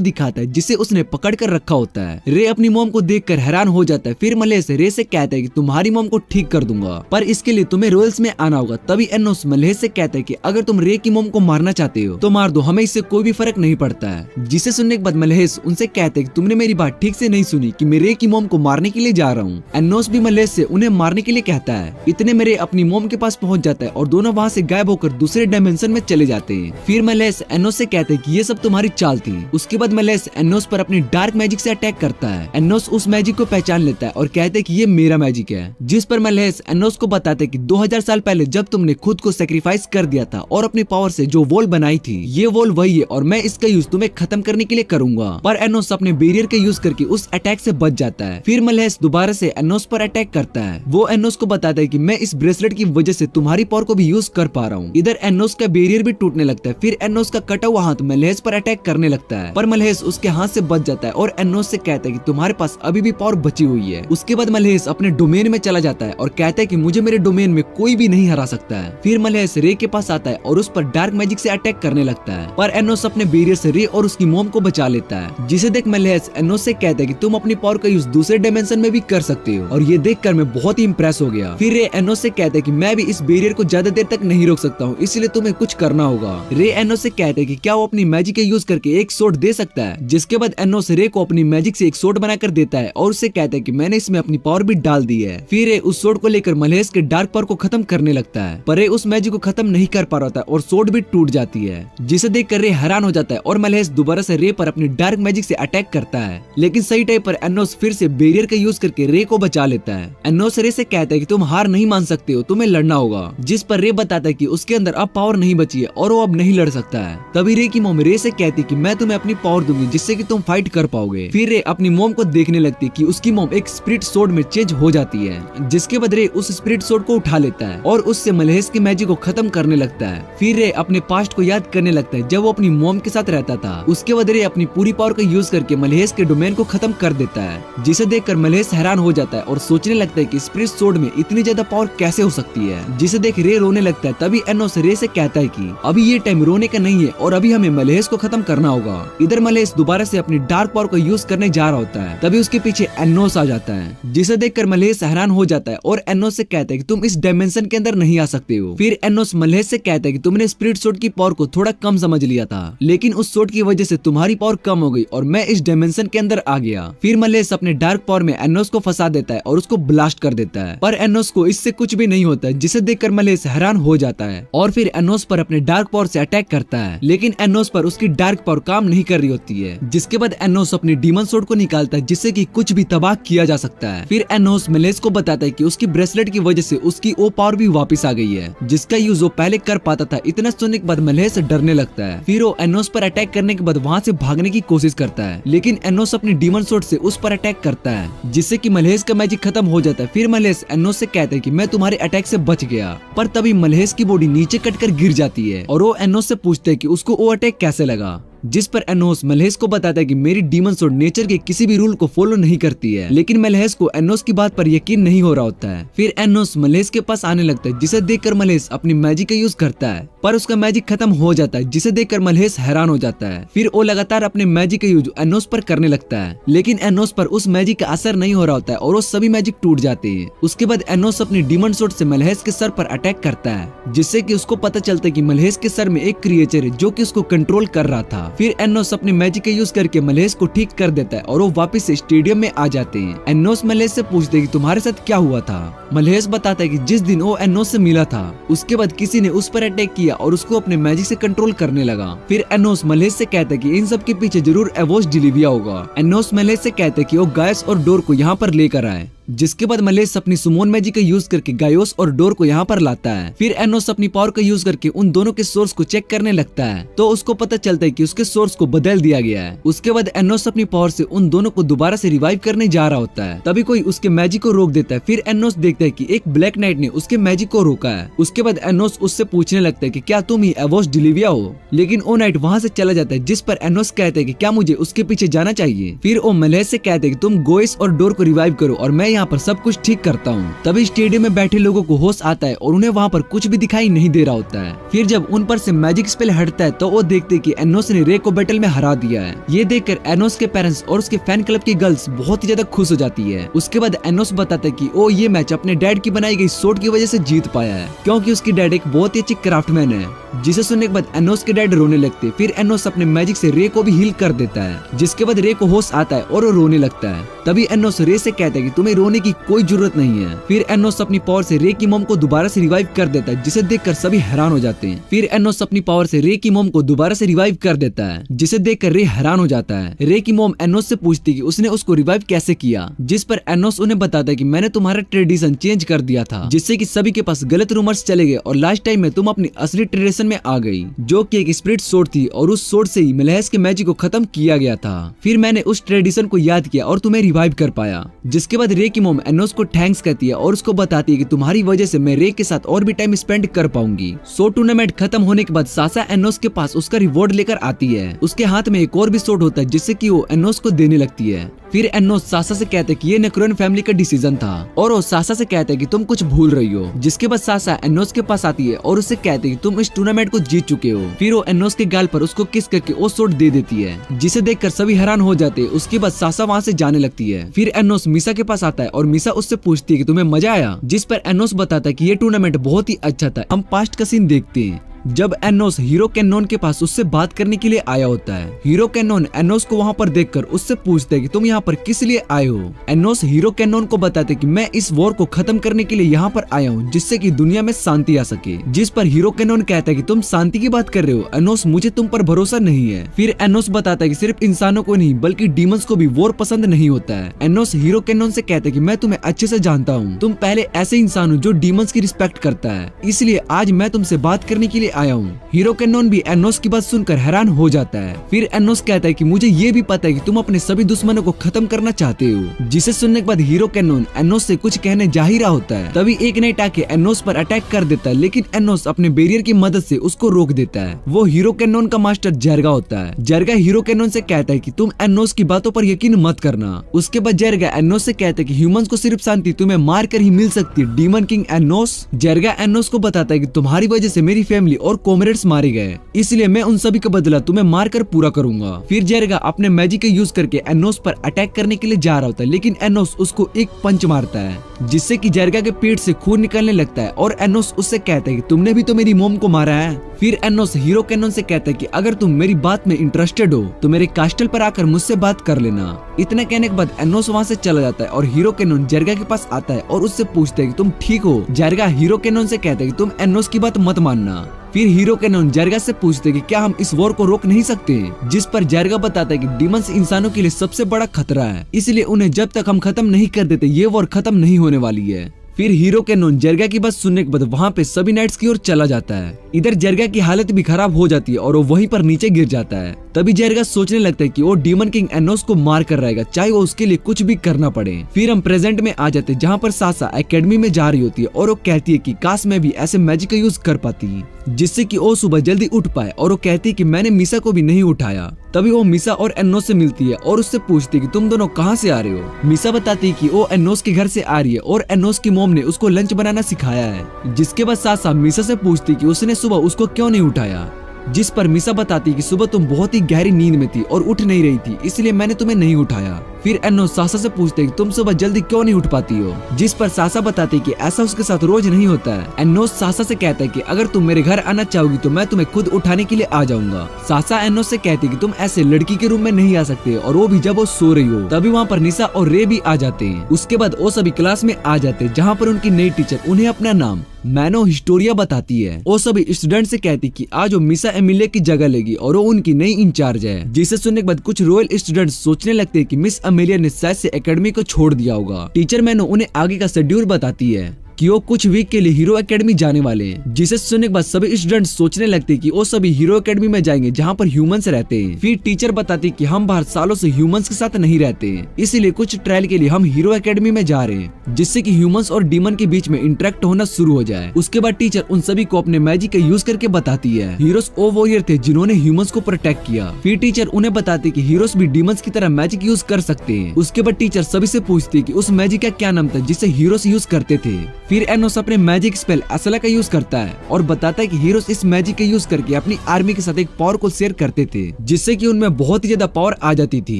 दिखाता है जिसे उसने पकड़ कर रखा होता है। रे अपनी मॉम को देखकर हैरान हो जाता है। फिर मलहेस रे से कहता है कि तुम्हारी मॉम को ठीक कर दूंगा, पर इसके लिए तुम्हें रॉयल्स में आना होगा। तभी एनोस मलहेस से कहता है कि अगर तुम रे की मॉम को मारना चाहते हो तो मार दो, हमें इससे कोई भी फर्क नहीं पड़ता है। जिसे सुनने के बाद मलहेस उनसे कहते हैं कि तुमने मेरी बात ठीक से नहीं सुनी कि मैं रे की मॉम को मारने के लिए जा रहा हूँ। एनोस भी मलहेस से उन्हें मारने के लिए कहता है। इतने में रे अपनी मॉम के पास पहुंच जाता है और दोनों वहाँ से गायब होकर दूसरे डायमेंशन में चले जाते हैं। फिर मलहेस एनोस से कहते हैं कि ये सब तुम्हारी चाल थी। उसके बाद मलहेस एनोस पर अपनी डार्क मैजिक से अटैक करता है। एनोस उस मैजिक को पहचान लेता है और कहते हैं कि ये मेरा मैजिक है। जिस पर मलहेस एनोस को बताते हैं कि 2000 साल पहले जब तुमने खुद को सेक्रीफाइस कर दिया था और अपनी पावर से जो वॉल बनाई थी, ये वॉल वही है और मैं इसका यूज तुम्हें खत्म करने के लिए करूंगा। पर एनोस अपने बैरियर के यूज करके उस अटैक से बच जाता है। फिर मलहेस दोबारा से एनोस पर अटैक करता है। वो एनोस को बताता है कि मैं इस ब्रेसलेट की वजह से तुम्हारी पावर को भी यूज कर पा रहा हूँ। इधर एनोस का बैरियर भी टूटने लगता है। फिर एनोस का कटा हुआ हाथ मलहेस पर अटैक करने लगता है, पर मलहेस उसके हाथ से बच जाता है और एनोस से कहता है कि तुम्हारे पास अभी भी पावर बची हुई है। उसके बाद मलहेस अपने डोमेन में चला जाता है और कहता है कि मुझे मेरे डोमेन में कोई भी नहीं हरा सकता है। फिर मलहेस रे के पास आता है और उस पर डार्क मैजिक से अटैक करने लगता है, पर एनोस अपने बैरियर से रे और उसकी मॉम को बचा लेता है। जिसे देख मलहेस एनोस से कहता है कि तुम अपनी पावर का यूज दूसरे डायमेंशन में भी कर सकते हो, और ये देखकर मैं बहुत ही इंप्रेस हो गया। फिर रे एनोस से कहता है कि मैं भी इस बैरियर को ज्यादा देर तक नहीं रोक सकता हूँ, इसलिए तुम्हें कुछ करना होगा। रे एनोस से कहते हैं कि क्या वो अपनी मैजिक के यूज करके एक शॉट दे सकता है। जिसके बाद एनोस रे को अपनी मैजिक से एक शॉट बनाकर देता है और उससे कहता है कि मैंने इसमें अपनी पावर भी डाल दी है। फिर रे उस शॉट को लेकर मलहेस के डार्क पावर को खत्म करने लगता है, पर रे उस मैजिक को खत्म नहीं कर पा रहा था और शॉट भी टूट जाती है। जिसे देखकर रे हैरान हो जाता है और मलहेस दोबारा से रे पर अपनी डार्क मैजिक से अटैक करता है, लेकिन सही टाइम पर एनोस फिर से बैरियर का यूज करके रे को बचा लेता है। एनोस रे से कहता है कि तुम हार नहीं मान सकते हो, तुम्हें लड़ना होगा। जिस पर रे बताता है कि उसके अंदर अब पावर नहीं बची है और वो अब नहीं लड़ सकता है। तभी रे की मॉम रे से कहती कि मैं तुम्हें अपनी पावर दूंगी जिससे कि तुम फाइट कर पाओगे। फिर रे अपनी मॉम को देखने लगती कि उसकी मॉम एक स्पिरिट सोर्ड में चेंज हो जाती है, जिसके बाद रे उस स्पिरिट सोर्ड को उठा लेता है और उससे मलहेस के मैजिक को खत्म करने लगता है। फिर रे अपने पास्ट को याद करने लगता है जब वो अपनी मॉम के साथ रहता था। उसके बाद रे अपनी पूरी पावर का यूज करके मलहेस के डोमेन को खत्म कर देता है, जिसे देखकर मलहेस हैरान हो जाता है और सोचने लगता है कि स्पिरिट सोर्ड में इतनी ज्यादा पावर कैसे हो सकती है। जिसे देख रे रोने लगता है। तभी एनोस रे से कहता है कि अभी ये टाइम रोने का नहीं है और अभी हमें मलहेस को खत्म करना होगा। इधर मलहेस दोबारा से अपनी डार्क पावर का यूज करने जा रहा होता है। तभी उसके पीछे एनोस आ जाता है, जिसे देखकर मलहेस हैरान हो जाता है और एनोस से कहता है कि तुम इस डायमेंशन के अंदर नहीं आ सकते हो। फिर एनोस मलहेस से कहता है कि तुमने स्पिरिट सोर्ड की पावर को थोड़ा कम समझ लिया था, लेकिन उस सोर्ड की वजह से तुम्हारी पावर कम हो गई और मैं इस डायमेंशन के अंदर आ गया। फिर मलहेस अपने डार्क पावर में एनोस को फंसा देता है और उसको ब्लास्ट कर देता है, पर एनोस को इससे कुछ भी नहीं होता, जिसे देखकर मलहेस हैरान हो जाता है और फिर एनोस पर अपने डार्क पावर पावर से अटैक करता है, लेकिन एनोस पर उसकी डार्क पावर काम नहीं कर रही होती है। जिसके बाद एनोस अपनी डीमन सोर्ड को निकालता है जिससे कि कुछ भी तबाह किया जा सकता है। फिर एनोस मलेस को बताता है कि उसकी ब्रेसलेट की वजह से उसकी वो पावर भी वापस आ गई है जिसका यूज वो पहले कर पाता था। इतना सुनने के बाद मलेस डरने लगता है। फिर वो एनोस पर अटैक करने के बाद वहाँ से भागने की कोशिश करता है, लेकिन एनोस अपनी डीमन सोर्ड से उस पर अटैक करता है जिससे कि मलेस का मैजिक खत्म हो जाता है। फिर मलेस एनोस से कहता है कि मैं तुम्हारे अटैक से बच गया, पर तभी मलेस की बॉडी नीचे कटकर गिर जाती है और वो एनोस से पूछते हैं कि उसको वो अटैक कैसे लगा। जिस पर एनोस मलेस को बताता है कि मेरी डीमन सोर्ड नेचर के किसी भी रूल को फॉलो नहीं करती है, लेकिन मलेस को एनोस की बात पर यकीन नहीं हो रहा होता है। फिर एनोस मलेस के पास आने लगता है जिसे देखकर मलेस अपनी मैजिक का यूज करता है, पर उसका मैजिक खत्म हो जाता है जिसे देखकर मलेस हैरान हो जाता है। फिर वो लगातार अपने मैजिक का यूज एनोस पर करने लगता है, लेकिन एनोस पर उस मैजिक का असर नहीं हो रहा होता है और वो सभी मैजिक टूट जाते हैं। उसके बाद एनोस अपनी डीमन सोर्ड से मलेस के सर पर अटैक करता है जिससे कि उसको पता चलता है कि मलेस के सर में एक क्रिएचर है जो कि उसको कंट्रोल कर रहा था। फिर एनोस अपने मैजिक का यूज करके मलेस को ठीक कर देता है और वो वापस से स्टेडियम में आ जाते हैं। एनोस मलेस से पूछते हैं कि तुम्हारे साथ क्या हुआ था। मलेस बताता है कि जिस दिन वो एनोस से मिला था उसके बाद किसी ने उस पर अटैक किया और उसको अपने मैजिक से कंट्रोल करने लगा। फिर एनोस मलेस से कहता है कि इन सब के पीछे जरूर एवोस डिलीविया होगा। एनोस मलेस से कहता है कि वो गायस और डोर को यहाँ पर लेकर आए। जिसके बाद मलेस अपनी सुमोन मैजिक का यूज करके गायोस और डोर को यहाँ पर लाता है। फिर एनोस अपनी पावर का यूज करके उन दोनों के सोर्स को चेक करने लगता है तो उसको पता चलता है कि उसके सोर्स को बदल दिया गया है। उसके बाद एनोस अपनी पावर से उन दोनों को दोबारा से रिवाइव करने जा रहा होता है, तभी कोई उसके मैजिक को रोक देता है। फिर एनोस देखता है कि एक ब्लैक नाइट ने उसके मैजिक को रोका है। उसके बाद एनोस उससे पूछने लगता है कि क्या तुम ही एवोस डिलीविया हो, लेकिन ओ नाइट वहाँ से चला जाता है। जिस पर एनोस कहते हैं कि क्या मुझे उसके पीछे जाना चाहिए। फिर ओ मलेस से कहते हैं कि तुम गोइस और डोर को रिवाइव करो और मैं यहाँ पर सब कुछ करता हूँ। तभी स्टेडियम में बैठे लोगों को होश आता है और उन्हें वहाँ पर कुछ भी दिखाई नहीं दे रहा होता है। फिर जब उन पर से मैजिक स्पेल हटता है तो वो देखते हैं कि एनोस ने रे को बैटल में हरा दिया है। ये देखकर एनोस के पेरेंट्स और उसके फैन क्लब की गर्ल्स बहुत ही ज्यादा खुश हो जाती है। उसके बाद एनोस बताता है कि वो ये मैच अपने डैड की बनाई गई सोट की वजह से जीत पाया है, क्योंकि उसकी डैड एक बहुत ही अच्छी क्राफ्टमैन है। जिसे सुनने के बाद एनोस के डैड रोने लगते। फिर एनोस अपने मैजिक से रे को भी हील कर देता है, जिसके बाद रे को होश आता है और वो रोने लगता है। तभी एनोस रे से कहता है कि तुम्हें रोने की कोई जरूरत नहीं है। फिर एनोस अपनी पावर से रे की मॉम को दोबारा से रिवाइव कर देता है, जिसे देखकर सभी हैरान हो जाते हैं। फिर एनोस अपनी पावर से रे की मॉम को दोबारा से रिवाइव कर देता है, जिसे देखकर रे हैरान हो जाता है। रे की मॉम एनोस से पूछती है कि उसने उसको रिवाइव कैसे किया, जिस पर एनोस उन्हें बताता है कि मैंने तुम्हारा ट्रेडिशन चेंज कर दिया था, जिससे कि सभी के पास गलत रूमर्स चले गए और लास्ट टाइम में तुम अपनी असली ट्रेडिशन में आ गई, जो कि एक स्पिरिट सोर्ड थी और उस सोर्ड से ही मलेस के मैजिक को खत्म किया गया था। फिर मैंने उस ट्रेडिशन को याद किया और तुम्हें रिवाइव कर पाया। जिसके बाद रे की मॉम एनोस को थैंक्स कहती है और उसको बताती है कि तुम्हारी वजह से मैं रे के साथ और भी टाइम स्पेंड कर पाऊंगी। सो टूर्नामेंट खत्म होने के बाद सासा एनोस के पास उसका रिवॉर्ड लेकर आती है। उसके हाथ में एक और भी सोर्ड होता है, जिससे कि वो एनोस को देने लगती है। फिर एनोस सासा से कहते हैं कि ये नेक्रोन फैमिली का डिसीजन था और वो सासा से कहते हैं कि तुम कुछ भूल रही हो। जिसके बाद सासा एनोस के पास आती है और उससे कहते हैं कि तुम इस टूर्नामेंट को जीत चुके हो। फिर वो एनोस के गाल पर उसको किस करके वो सोर्ड दे देती है, जिसे देखकर सभी हैरान हो जाते हैं। उसके बाद सासा वहाँ से जाने लगती है। फिर एनोस मिसा के पास आता है और मिसा उससे पूछती है कि तुम्हें मजा आया, जिस पर एनोस बताता है कि ये टूर्नामेंट बहुत ही अच्छा था। हम पास्ट का सीन देखते हैं जब एनोस हीरो कैनोन के पास उससे बात करने के लिए आया होता है। हीरो कैनोन एनोस को वहाँ पर देखकर उससे पूछता है कि तुम यहाँ पर किस लिए आए हो। एनोस हीरो कैनोन को बताते कि मैं इस वॉर को खत्म करने के लिए यहाँ पर आया हूँ, जिससे कि दुनिया में शांति आ सके। जिस पर हीरो कैनोन कहता है कि तुम शांति की बात कर रहे हो एनोस, मुझे तुम पर भरोसा नहीं है। फिर एनोस बताता है कि सिर्फ इंसानों को नहीं बल्कि डीमंस को भी वॉर पसंद नहीं होता है। एनोस हीरो कैनोन से कहता है कि मैं तुम्हें अच्छे से जानता हूँ, तुम पहले ऐसे इंसान हो जो डीमंस की रिस्पेक्ट करता है, इसलिए आज मैं तुमसे बात करने के लिए आया हूँ। हीरो कैनोन भी एनोस की बात सुनकर हैरान हो जाता है। फिर एनोस कहता है कि मुझे ये भी पता है कि तुम अपने सभी दुश्मनों को खत्म करना चाहते हो। जिसे सुनने के बाद हीरो कैनोन एनोस से कुछ कहने जा ही रहा होता है, तभी एक नाइट आके एनोस पर अटैक कर देता है, लेकिन एनोस अपने बैरियर की मदद से उसको रोक देता है। वो हीरो कैनोन का मास्टर जर्गा होता है। जर्गा हीरो कैनोन से कहता है कि तुम एनोस की बातों पर यकीन मत करना। उसके बाद जर्गा एनोस से कहता है कि ह्यूमंस को सिर्फ शांति तुम्हें मार कर ही मिल सकती है, डीमन किंग एनोस। जर्गा एनोस को बताता है कि तुम्हारी वजह से मेरी फैमिली और कॉमरेड्स मारे गए, इसलिए मैं उन सभी का बदला तुम्हें मार कर पूरा करूंगा। फिर जर्गा अपने मैजिक का यूज करके एनोस पर अटैक करने के लिए जा रहा होता है, लेकिन एनोस उसको एक पंच मारता है, जिससे कि जर्गा के पेट से खून निकलने लगता है और एनोस उससे कहता है कि तुमने भी तो मेरी मॉम को मारा है। फिर एनोस हीरो कैनोन से कहता है कि अगर तुम मेरी बात में इंटरेस्टेड हो तो मेरे कास्टल पर आकर मुझसे बात कर लेना। इतना कहने के बाद एनोस वहाँ से चला जाता है और हीरो कैनोन जर्गा के पास आता है और उससे पूछता है कि तुम ठीक हो। जर्गा हीरो कैनोन से कहता है कि तुम एनोस की बात मत मानना, फिर हीरो कैनन जेरगा से पूछते कि क्या हम इस वॉर को रोक नहीं सकते, जिस पर जेरगा बताता है कि डीमंस इंसानों के लिए सबसे बड़ा खतरा है, इसलिए उन्हें जब तक हम खत्म नहीं कर देते ये वॉर खत्म नहीं होने वाली है। फिर हीरो कैनन जेरगा की बात सुनने के बाद वहाँ पे सभी नाइट्स की ओर चला जाता है। इधर जेरगा की हालत भी खराब हो जाती है और वो वहीं पर नीचे गिर जाता है। तभी जेरगा सोचने लगता है कि वो डीमन किंग एनोस को मार कर रहेगा, चाहे वो उसके लिए कुछ भी करना पड़े। फिर हम प्रेजेंट में आ जाते हैं जहाँ पर सासा एकेडमी में जा रही होती है और वो कहती है कि काश मैं भी ऐसे मैजिक का यूज कर पाती जिससे कि वो सुबह जल्दी उठ पाए, और वो कहती है कि मैंने मिसा को भी नहीं उठाया। तभी वो मिसा और एनोस से मिलती है और उससे पूछती है कि तुम दोनों कहाँ से आ रहे हो। मिसा बताती है कि वो एनोस के घर से आ रही है और एनोस की मॉम ने उसको लंच बनाना सिखाया है। जिसके बाद सासा मिसा से पूछती कि उसने सुबह उसको क्यों नहीं उठाया, जिस पर मिसा बताती कि सुबह तुम बहुत ही गहरी नींद में थी और उठ नहीं रही थी, इसलिए मैंने तुम्हें नहीं उठाया। फिर एनोस सासा से पूछते कि तुम सुबह जल्दी क्यों नहीं उठ पाती हो, जिस पर सासा बताती कि ऐसा उसके साथ रोज नहीं होता है। एनोस सासा से कहता है कि अगर तुम मेरे घर आना चाहोगी तो मैं तुम्हें खुद उठाने के लिए आ जाऊंगा। सासा एनोस से कहती कि तुम ऐसे लड़की के रूम में नहीं आ सकते, और वो भी जब वो सो रही हो। तभी वहाँ पर निशा और रे भी आ जाते हैं। उसके बाद वो सभी क्लास में आ जाते हैं जहाँ पर उनकी नई टीचर उन्हें अपना नाम मैनो हिस्टोरिया बताती है। वो सभी स्टूडेंट से कहती कि आज वो मिसा एमिलिया की जगह लेगी और वो उनकी नई इंचार्ज है। जिसे सुनने के बाद कुछ रॉयल स्टूडेंट सोचने लगते हैं कि मिस एमिलिया ने शायद से एकेडमी को छोड़ दिया होगा। टीचर मैनो उन्हें आगे का शेड्यूल बताती है कि वो कुछ वीक के लिए हीरो एकेडमी जाने वाले हैं। जिसे सुनने के बाद सभी स्टूडेंट सोचने लगते हैं कि वो सभी हीरो एकेडमी में जाएंगे जहाँ पर ह्यूमंस रहते हैं। फिर टीचर बताती कि हम बाहर सालों से ह्यूमंस के साथ नहीं रहते हैं, इसीलिए कुछ ट्रायल के लिए हम हीरो एकेडमी में जा रहे हैं, जिससे कि ह्यूमंस और डीमन के बीच में इंटरेक्ट होना शुरू हो जाए। उसके बाद टीचर उन सभी को अपने मैजिक का यूज करके बताती है। हीरोज वो वॉरियर थे जिन्होंने ह्यूमंस को प्रोटेक्ट किया। फिर टीचर उन्हें बताती कि हीरोज भी डीमंस की तरह मैजिक यूज कर सकते हैं। उसके बाद टीचर सभी से पूछती कि उस मैजिक का क्या नाम था जिसे हीरोज यूज करते थे। फिर एनोस अपने मैजिक स्पेल असला का यूज करता है और बताता है कि हीरोज इस मैजिक का यूज करके अपनी आर्मी के साथ एक पावर को शेयर करते थे, जिससे कि उनमें बहुत ही ज्यादा पावर आ जाती थी।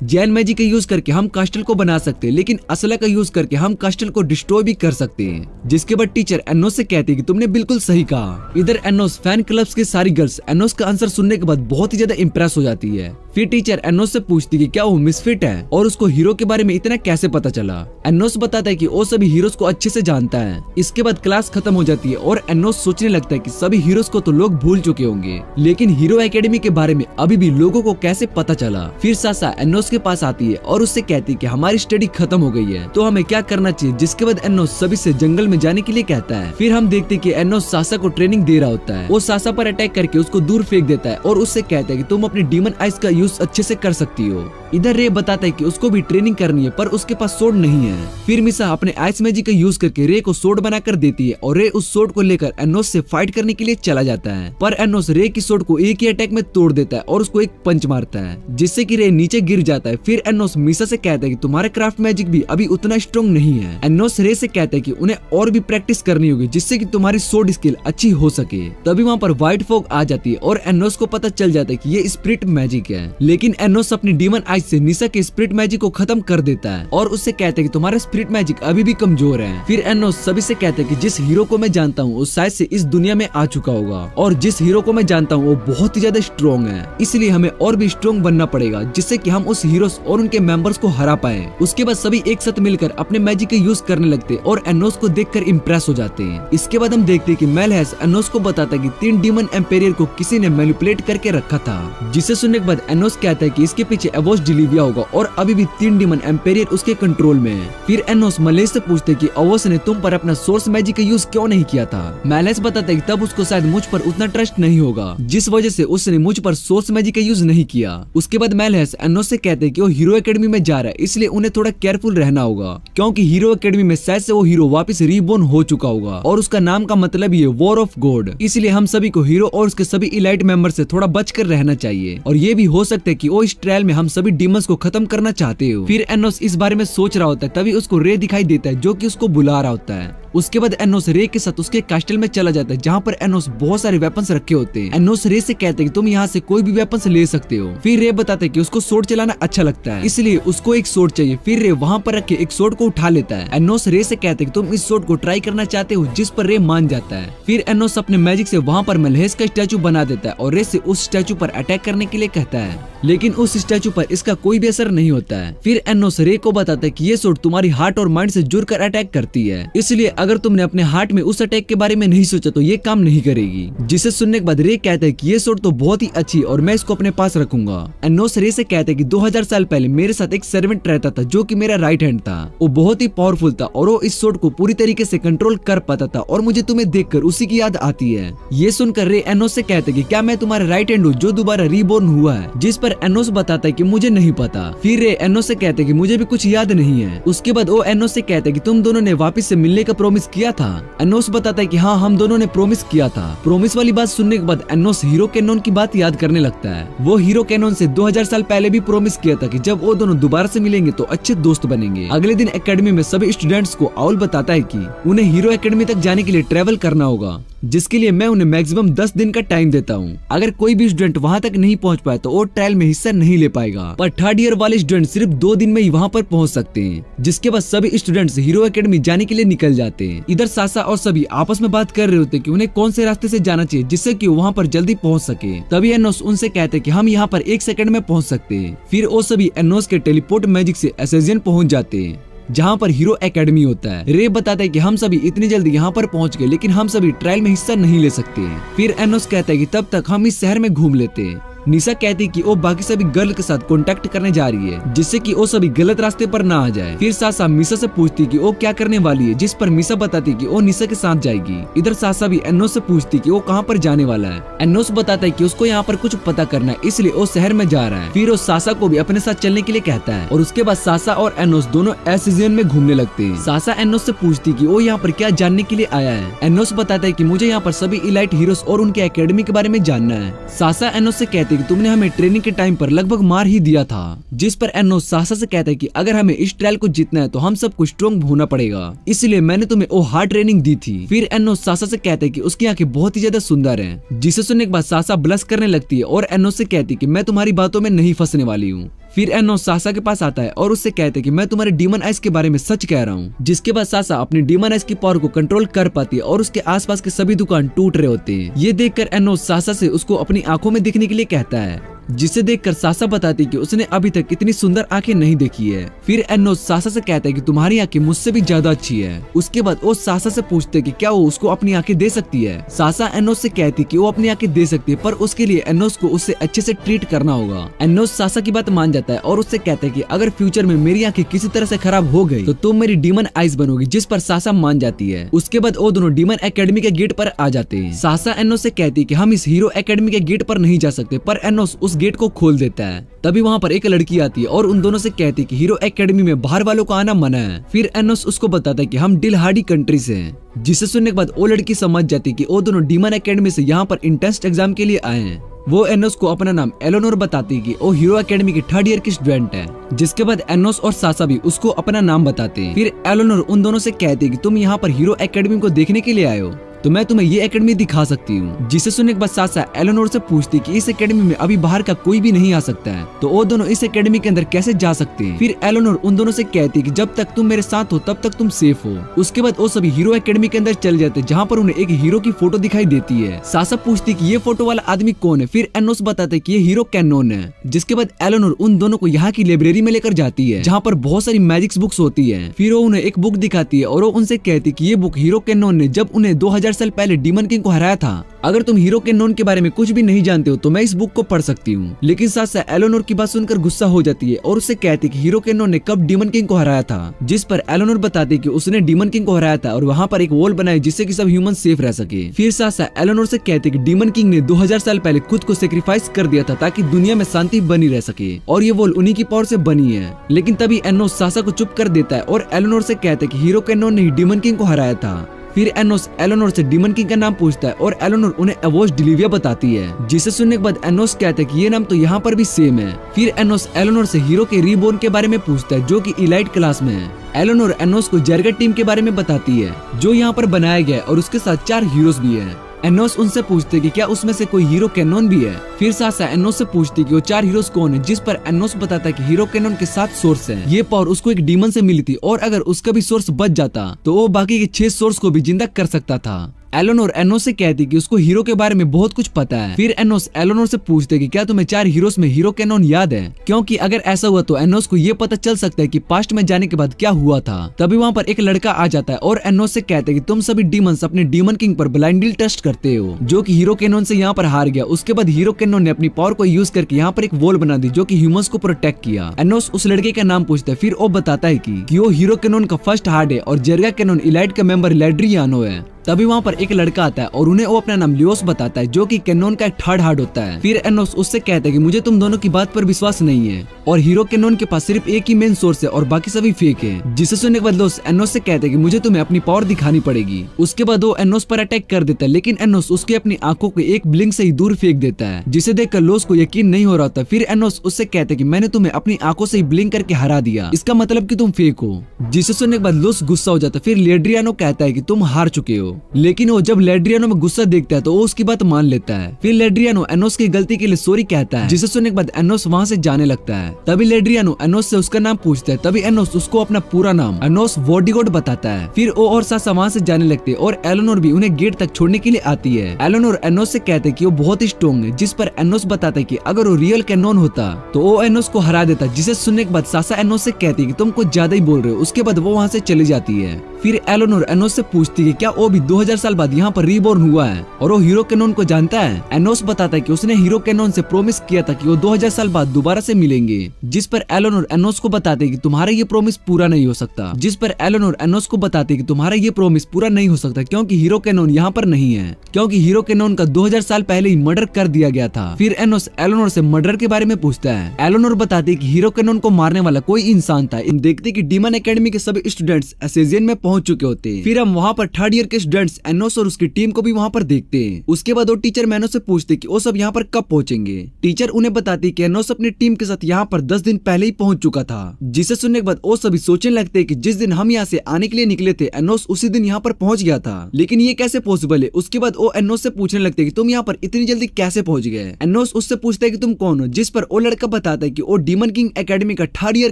जैन मैजिक का यूज करके हम कास्टल को बना सकते हैं, लेकिन असला का यूज करके हम कास्टल को डिस्ट्रॉय भी कर सकते हैं। जिसके बाद टीचर एनोस से कहती है कि तुमने बिल्कुल सही कहा। इधर एनोस फैन क्लब्स की सारी गर्ल्स एनोस का आंसर सुनने के बाद बहुत ही ज्यादा इंप्रेस हो जाती है। फिर टीचर एनोस से पूछती कि क्या वो मिसफिट है और उसको हीरो के बारे में इतना कैसे पता चला। एनोस बताता है कि वो सभी हीरोज को अच्छे से जानता है। इसके बाद क्लास खत्म हो जाती है और एनोस सोचने लगता है कि सभी हीरोज को तो लोग भूल चुके होंगे, लेकिन हीरो एकेडमी के बारे में अभी भी लोगों को कैसे पता चला। फिर सासा एनोस के पास आती है और उससे कहती है कि हमारी स्टडी खत्म हो गई है तो हमें क्या करना चाहिए। जिसके बाद एनोस सभी से जंगल में जाने के लिए कहता है। फिर हम देखते हैं कि एनोस सासा को ट्रेनिंग दे रहा होता है। वो सासा पर अटैक करके उसको दूर फेंक देता है और उससे कहता है कि तुम अपनी डीमन आइस का यूज अच्छे से कर सकती हो। इधर रे बताता है कि उसको भी ट्रेनिंग करनी है पर उसके पास सोर्ड नहीं है। फिर मिसा अपने आइस मैजिक का यूज करके रे को सोर्ड बनाकर देती है और रे उस सोर्ड को लेकर एनोस से फाइट करने के लिए चला जाता है, पर एनोस रे की सोर्ड को एक ही अटैक में तोड़ देता है और उसको एक पंच मारता है, जिससे कि रे नीचे गिर जाता है। फिर एनोस मिसा से कहता है कि तुम्हारा क्राफ्ट मैजिक भी अभी उतना स्ट्रॉन्ग नहीं है। एनोस रे से कहता है कि उन्हें और भी प्रैक्टिस करनी होगी जिससे कि तुम्हारी सोर्ड स्किल अच्छी हो सके। तभी वहाँ पर व्हाइट फॉग आ जाती है और एनोस को पता चल जाता है कि ये स्पिरिट मैजिक है, लेकिन एनोस अपनी डीमन आइज से निशा के स्पिरिट मैजिक को खत्म कर देता है और उससे कहता है कि तुम्हारा स्पिरिट मैजिक अभी भी कमजोर है। फिर एनोस सभी से कहता है कि जिस हीरो को मैं जानता हूँ वो शायद से इस दुनिया में आ चुका होगा और जिस हीरो को मैं जानता हूँ वो बहुत ही ज्यादा स्ट्रॉन्ग है, इसलिए हमें और भी स्ट्रॉन्ग बनना पड़ेगा जिससे कि हम उस हीरोज और उनके मेंबर्स को हरा पाए। उसके बाद सभी एक साथ मिलकर अपने मैजिक का यूज करने लगते और एनोस को देखकर इम्प्रेस हो जाते हैं। इसके बाद हम देखते हैं कि मेलहेस एनोस को बताता है कि 3 डीमन एम्पेरियर को किसी ने मैनिपुलेट करके रखा था, जिसे सुनने के बाद एनोस कहता है कि इसके पीछे एवोस डिलीविया होगा और अभी भी 3 डीमन एम्पेरियर उसके कंट्रोल में है। फिर एनोस मलेस से पूछते कि एवोस ने तुम पर अपना सोर्स मैजिक का यूज क्यों नहीं किया था। मेलहेस बताता है कि तब उसको शायद मुझ पर उतना ट्रस्ट नहीं होगा जिस वजह से उसने मुझ पर सोर्स मैजिक का यूज नहीं किया। उसके बाद मेलहेस एनोस से कहते हैं कि वो हीरो एकेडमी में जा रहा है, इसलिए उन्हें थोड़ा केयरफुल रहना होगा क्योंकि हीरो एकेडमी में शायद से वो हीरो वापस रीबोर्न हो चुका होगा और उसका नाम का मतलब ही है वॉर ऑफ गॉड, इसलिए हम सभी को हीरो और उसके सभी इलाइट मेंबर से थोड़ा बचकर रहना चाहिए और ये भी हो सकता है कि वो इस ट्रायल में हम सभी डीमंस को खत्म करना चाहते हो। फिर एनोस इस बारे में सोच रहा होता है, तभी उसको रे दिखाई देता है जो कि उसको बुला रहा होता है। उसके बाद एनोस रे के साथ उसके कैस्टल में चला जाता है जहाँ पर एनोस बहुत सारे वेपन्स रखे होते हैं। एनोस रे से कहते हैं कि तुम यहाँ से कोई भी वेपन्स ले सकते हो। फिर रे बताते हैं कि उसको सोर्ड चलाना अच्छा लगता है, इसलिए उसको एक सोर्ड चाहिए। फिर रे वहाँ पर रखे एक सोर्ड को उठा लेता है। एनोस रे से कहते हैं कि तुम इस सोर्ड को ट्राई करना चाहते हो, जिस पर रे मान जाता है। फिर एनोस अपने मैजिक से वहाँ पर मेलहेस का स्टैचू बना देता है और रे से उस स्टैचू पर अटैक करने के लिए कहता है, लेकिन उस स्टैचू पर इसका कोई भी असर नहीं होता है। फिर एनोस रे को बताता है कि ये सोर्ड तुम्हारी हार्ट और माइंड से जुड़कर अटैक करती है, इसलिए अगर तुमने अपने हार्ट में उस अटैक के बारे में नहीं सोचा तो ये काम नहीं करेगी। जिसे सुनने के बाद रे कहता है कि ये सोड तो बहुत ही अच्छी और मैं इसको अपने पास रखूंगा। एनोस रे से कहता है कि 2000 साल पहले मेरे साथ एक सर्वेंट रहता था जो कि मेरा राइट हैंड था। वो बहुत ही पावरफुल था और वो इस सोड को पूरी तरीके से कंट्रोल कर पाता था और मुझे तुम्हें देखकर उसी की याद आती है। ये सुनकर रे एनोस से कहते कि क्या मैं तुम्हारा राइट हैंड हूँ जो दोबारा रीबोर्न हुआ है? जिस पर एनोस बताता है कि मुझे नहीं पता। फिर रे एनोस से कहते कि मुझे भी कुछ याद नहीं है। उसके बाद वो एनोस से कहते कि तुम दोनों ने वापस से मिलने का प्रॉमिस किया था। एनोस बताता है कि हाँ, हम दोनों ने प्रॉमिस किया था। प्रॉमिस वाली बात सुनने के बाद एनोस हीरो कैनन की बात याद करने लगता है। वो हीरो कैनन से 2000 साल पहले भी प्रॉमिस किया था कि जब वो दोनों दोबारा से मिलेंगे तो अच्छे दोस्त बनेंगे। अगले दिन एकेडमी में सभी स्टूडेंट्स को आउल बताता है कि उन्हें हीरो एकेडमी तक जाने के लिए ट्रेवल करना होगा, जिसके लिए मैं उन्हें मैक्सिमम 10 दिन का टाइम देता हूँ। अगर कोई भी स्टूडेंट वहाँ तक नहीं पहुँच पाए तो वो ट्रायल में हिस्सा नहीं ले पाएगा, पर थर्ड ईयर वाले स्टूडेंट सिर्फ 2 दिन में ही वहाँ पर पहुँच सकते हैं। जिसके बाद सभी स्टूडेंट्स हीरो एकेडमी जाने के लिए निकल जाते हैं। इधर सासा और सभी आपस में बात कर रहे होते कि उन्हें कौन से रास्ते से जाना चाहिए जिससे कि वहाँ पर जल्दी पहुँच सके। तभी एनोस उनसे कहते हैं कि हम यहाँ पर 1 सेकंड में पहुँच सकते हैं। फिर वो सभी एनोस के टेलीपोर्ट मैजिक से एसेजियन पहुँच जाते हैं जहाँ पर हीरो एकेडमी होता है। रे बताता है कि हम सभी इतनी जल्दी यहाँ पर पहुँच गए, लेकिन हम सभी ट्रायल में हिस्सा नहीं ले सकते। फिर एनोस कहता है कि तब तक हम इस शहर में घूम लेते हैं। निशा कहती कि वो बाकी सभी गर्ल के साथ कांटेक्ट करने जा रही है जिससे कि वो सभी गलत रास्ते पर ना आ जाए। फिर सासा मिसा से पूछती कि वो क्या करने वाली है, जिस पर मिसा बताती कि वो निशा के साथ जाएगी। इधर सासा भी एनोस से पूछती कि वो कहाँ पर जाने वाला है। एनोस बताता है कि उसको यहाँ पर कुछ पता करना है, इसलिए वो शहर में जा रहा है। फिर वो सासा को भी अपने साथ चलने के लिए कहता है और उसके बाद सासा और एनोस दोनों एसेजियन में घूमने लगते हैं। सासा एनोस से पूछती कि वो यहाँ पर क्या जानने के लिए आया है। एनोस बताता है कि मुझे यहाँ पर सभी इलाइट हीरोज और उनके एकेडमी के बारे में जानना है। सासा एनोस से कहते कि तुमने हमें ट्रेनिंग के टाइम पर लगभग मार ही दिया था। जिस पर एनोस सासा से कहता है कि अगर हमें इस ट्रायल को जीतना है तो हम सबको स्ट्रॉन्ग होना पड़ेगा, इसलिए मैंने तुम्हें वो हार्ड ट्रेनिंग दी थी। फिर एनोस सासा से कहता है कि उसकी आंखें बहुत ही ज्यादा सुंदर हैं। जिसे सुनने के बाद सासा ब्लश करने लगती है और एनोस से कहती है कि मैं तुम्हारी बातों में नहीं फंसने वाली हूँ। फिर एनोस सासा के पास आता है और उससे कहते हैं कि मैं तुम्हारे डीमन आइज के बारे में सच कह रहा हूँ। जिसके बाद सासा अपनी डीमन आइज की पावर को कंट्रोल कर पाती है और उसके आसपास के सभी दुकान टूट रहे होते हैं। ये देखकर एनोस सासा से उसको अपनी आंखों में दिखने के लिए कहता है, जिसे देखकर सासा बताती कि उसने अभी तक इतनी सुंदर आंखें नहीं देखी है। फिर एनोस सासा से कहता है कि तुम्हारी आंखें मुझसे भी ज्यादा अच्छी है। उसके बाद वो सासा से पूछते कि क्या वो उसको अपनी आंखें दे सकती है। सासा एनोस से कहती कि वो अपनी आंखें दे सकती है, पर उसके लिए एनोस को उससे अच्छे से ट्रीट करना होगा। एनोस सासा की बात मान जाता है और उससे कहता है कि अगर फ्यूचर में मेरी आंखें किसी तरह से खराब हो गई तो तुम मेरी डीमन आइज बनोगी। जिस पर सासा मान जाती है। उसके बाद वो दोनों डीमन एकेडमी के गेट पर आ जाते हैं। सासा एनोस से कहती कि हम इस हीरो एकेडमी के गेट पर नहीं जा सकते, पर एनोस उस गेट को खोल देता है। तभी वहाँ पर एक लड़की आती है और उन दोनों से कहती कि हीरो एकेडमी में बाहर वालों को आना मना है। फिर एनोस उसको बताता है कि हम डिलहार्डी कंट्री से हैं। जिसे सुनने के बाद वो लड़की समझ जाती कि वो दोनों डीमन एकेडमी से यहाँ पर इंटेंस एग्जाम के लिए आए हैं। वो एनोस को अपना नाम एलोनोर बताती है कि वो हीरो एकेडमी की 3rd ईयर की स्टूडेंट है। जिसके बाद एनोस और सासा भी उसको अपना नाम बताते हैं। फिर एलोनोर उन दोनों से कहती है कि तुम यहाँ पर हीरो एकेडमी को देखने के लिए आए हो तो मैं तुम्हें ये एकेडमी दिखा सकती हूँ। जिसे सुनने के बाद सासा एलोनोर से पूछती कि इस एकेडमी में अभी बाहर का कोई भी नहीं आ सकता है, तो वो दोनों इस एकेडमी के अंदर कैसे जा सकते हैं। फिर एलोनोर उन दोनों से कहती कि जब तक तुम मेरे साथ हो तब तक तुम सेफ हो। उसके बाद वो सभी हीरो एकेडमी के अंदर चले जाते जहाँ पर उन्हें एक हीरो की फोटो दिखाई देती है। सासा पूछती कि ये फोटो वाला आदमी कौन है। फिर एनोस बताते कि ये हीरो कैनन है। जिसके बाद एलोनोर उन दोनों को यहाँ की लाइब्रेरी में लेकर जाती है जहाँ पर बहुत सारी मैजिक्स बुक्स होती है। फिर वो उन्हें एक बुक दिखाती है और वो उनसे कहती कि ये बुक हीरो कैनन ने जब उन्हें 2000 साल पहले डीमन किंग को हराया था। अगर तुम हीरो कैनन के बारे में कुछ भी नहीं जानते हो तो मैं इस बुक को पढ़ सकती हूँ। लेकिन सासा एलोनोर की बात सुनकर गुस्सा हो जाती है और उससे कहती कि हीरो कैनन ने कब डीमन किंग को हराया था। जिस पर एलोनोर बताती कि उसने डीमन किंग को हराया था और वहाँ पर एक वॉल बनाई जिससे कि सब ह्यूमन सेफ रह सके। फिर सासा एलोनोर से कहती कि डीमन किंग ने 2000 साल पहले खुद को सेक्रीफाइस कर दिया था ताकि दुनिया में शांति बनी रह सके और ये वॉल उन्हीं की पावर से बनी है। लेकिन तभी एनोस सासा को चुप कर देता है और एलोनोर से कहता है कि हीरो कैनन ने ही डीमन किंग को हराया था। फिर एनोस एलोनोर से डीमन किंग का नाम पूछता है और एलोनोर उन्हें एवोस डिलीविया बताती है। जिसे सुनने के बाद एनोस कहता है कि ये नाम तो यहाँ पर भी सेम है। फिर एनोस एलोनोर से हीरो के रीबोर्न के बारे में पूछता है जो कि इलाइट क्लास में है। एलोनोर एनोस को जरगट टीम के बारे में बताती है जो यहाँ पर बनाया गया है और उसके साथ 4 हीरोज भी है। एनोस उनसे पूछते कि क्या उसमें से कोई हीरो कैनन भी है। फिर सासा एनोस से पूछती कि वो 4 हीरोज कौन है। जिस पर एनोस बताता है कि हीरो कैनन के 7 सोर्स हैं। ये पावर उसको एक डीमन से मिली थी और अगर उसका भी सोर्स बच जाता तो वो बाकी के 6 सोर्स को भी जिंदा कर सकता था। एलेनोर एनोस से कहती कि उसको हीरो के बारे में बहुत कुछ पता है। फिर एनोस एलेनोर से पूछते कि क्या तुम्हें 4 हीरोज में हीरो कैनन याद है, क्योंकि अगर ऐसा हुआ तो एनोस को ये पता चल सकता है कि पास्ट में जाने के बाद क्या हुआ था। तभी वहाँ पर एक लड़का आ जाता है और एनोस से कहते हैं कि तुम सभी डीमंस अपने डीमन किंग पर ब्लाइंडली ट्रस्ट करते हो, जो कि हीरो कैनन से यहाँ पर हार गया। उसके बाद हीरो कैनन ने अपनी पावर को यूज करके यहाँ पर एक वॉल बना दी जो कि ह्यूमंस को प्रोटेक्ट किया। एनोस उस लड़के का नाम पूछता है, फिर वो बताता है कि वो हीरो कैनन का फर्स्ट हार्ड है और जेरगा कैनन इलाइट का मेंबर लेड्रियानो है। तभी वहाँ पर एक लड़का आता है और उन्हें वो अपना नाम लियोस बताता है, जो कि कैनन का एक थर्ड हार्ड होता है। फिर एनोस उससे कहता है कि मुझे तुम दोनों की बात पर विश्वास नहीं है और हीरो कैनन के पास सिर्फ एक ही मेन सोर्स है और बाकी सभी फेक है। जिसे सुनने के बाद लोस एनोस से कहते हैं कि मुझे तुम्हें अपनी पावर दिखानी पड़ेगी। उसके बाद वो एनोस पर अटैक कर देता है, लेकिन एनोस उसकी अपनी आंखों को एक ब्लिंक से ही दूर फेंक देता है, जिसे देखकर लोस को यकीन नहीं हो रहा होता। फिर एनोस उससे कहते हैं कि मैंने तुम्हें अपनी आंखों से ही ब्लिंक करके हरा दिया, इसका मतलब कि तुम फेक हो। जिसे सुनने के बाद लोस गुस्सा हो जाता है। फिर लेड्रियानो कहता है कि तुम हार चुके हो, लेकिन वो जब लेड्रियानो में गुस्सा देखता है तो वो उसकी बात मान लेता है। फिर लेड्रियानो एनोस की गलती के लिए सॉरी कहता है, जिसे सुनने के बाद एनोस वहाँ से जाने लगता है। तभी लेड्रियानो एनोस से उसका नाम पूछता है। तभी एनोस उसको अपना पूरा नाम एनोस वॉर्डिगोड बताता है। फिर वो और सासा वहाँ से जाने लगते हैं और एलेनोर भी उन्हें गेट तक छोड़ने के लिए आती है। एलेनोर एनोस से कहते हैं कि वो बहुत स्ट्रॉन्ग है, जिस पर एनोस बताता है कि अगर वो रियल कैनन होता तो वो एनोस को हरा देता। जिसे सुनने के बाद सासा एनोस से कहती है कि तुम कुछ ज्यादा ही बोल रहे हो। उसके बाद वो वहाँ से चली जाती है। फिर एलेनोर एनोस से पूछती है क्या वो भी 2000 साल बाद यहाँ पर रीबॉर्न हुआ है और वो हीरो कैनन को जानता है। एनोस बताता है कि उसने हीरो कैनन से प्रॉमिस किया था कि वो 2000 साल बाद दोबारा से मिलेंगे, जिस पर एलेनोर एनोस को बताते हैं कि तुम्हारा ये प्रॉमिस पूरा नहीं हो सकता। जिस पर एलेनोर एनोस को बताते हैं कि तुम्हारा ये प्रॉमिस पूरा नहीं हो सकता क्योंकि हीरो कैनन यहाँ पर नहीं है, क्योंकि हीरो कैनन का 2000 साल पहले ही मर्डर कर दिया गया था। फिर एनोस एलेनोर से मर्डर के बारे में पूछता है। एलेनोर बताती है कि हीरो कैनन को मारने वाला कोई इंसान था। इन देखते कि डीमन एकेडमी के सभी स्टूडेंट्स एसेजियन में पहुंच चुके होते हैं। फिर हम वहाँ पर थर्ड ईयर के स्टूडेंट्स एनोस और उसकी टीम को भी वहाँ पर देखते हैं। उसके बाद वो टीचर मैनो से पूछते कि वो सब यहाँ पर कब पहुंचेंगे। टीचर उन्हें बताती कि एनोस अपनी टीम के साथ यहाँ पर 10 दिन पहले ही पहुंच चुका था। जिसे सुनने के बाद वो सभी सोचने लगते हैं कि जिस दिन हम यहाँ से आने के लिए निकले थे एनोस उसी दिन यहाँ पर पहुंच गया था, लेकिन ये कैसे पॉसिबल है। उसके बाद वो एनोस से पूछने लगते हैं कि तुम यहाँ पर इतनी जल्दी कैसे पहुंच गए। एनोस उससे पूछता है कि तुम कौन हो, जिस पर वो लड़का बताता है कि वो डीमन किंग एकेडमी का थर्ड ईयर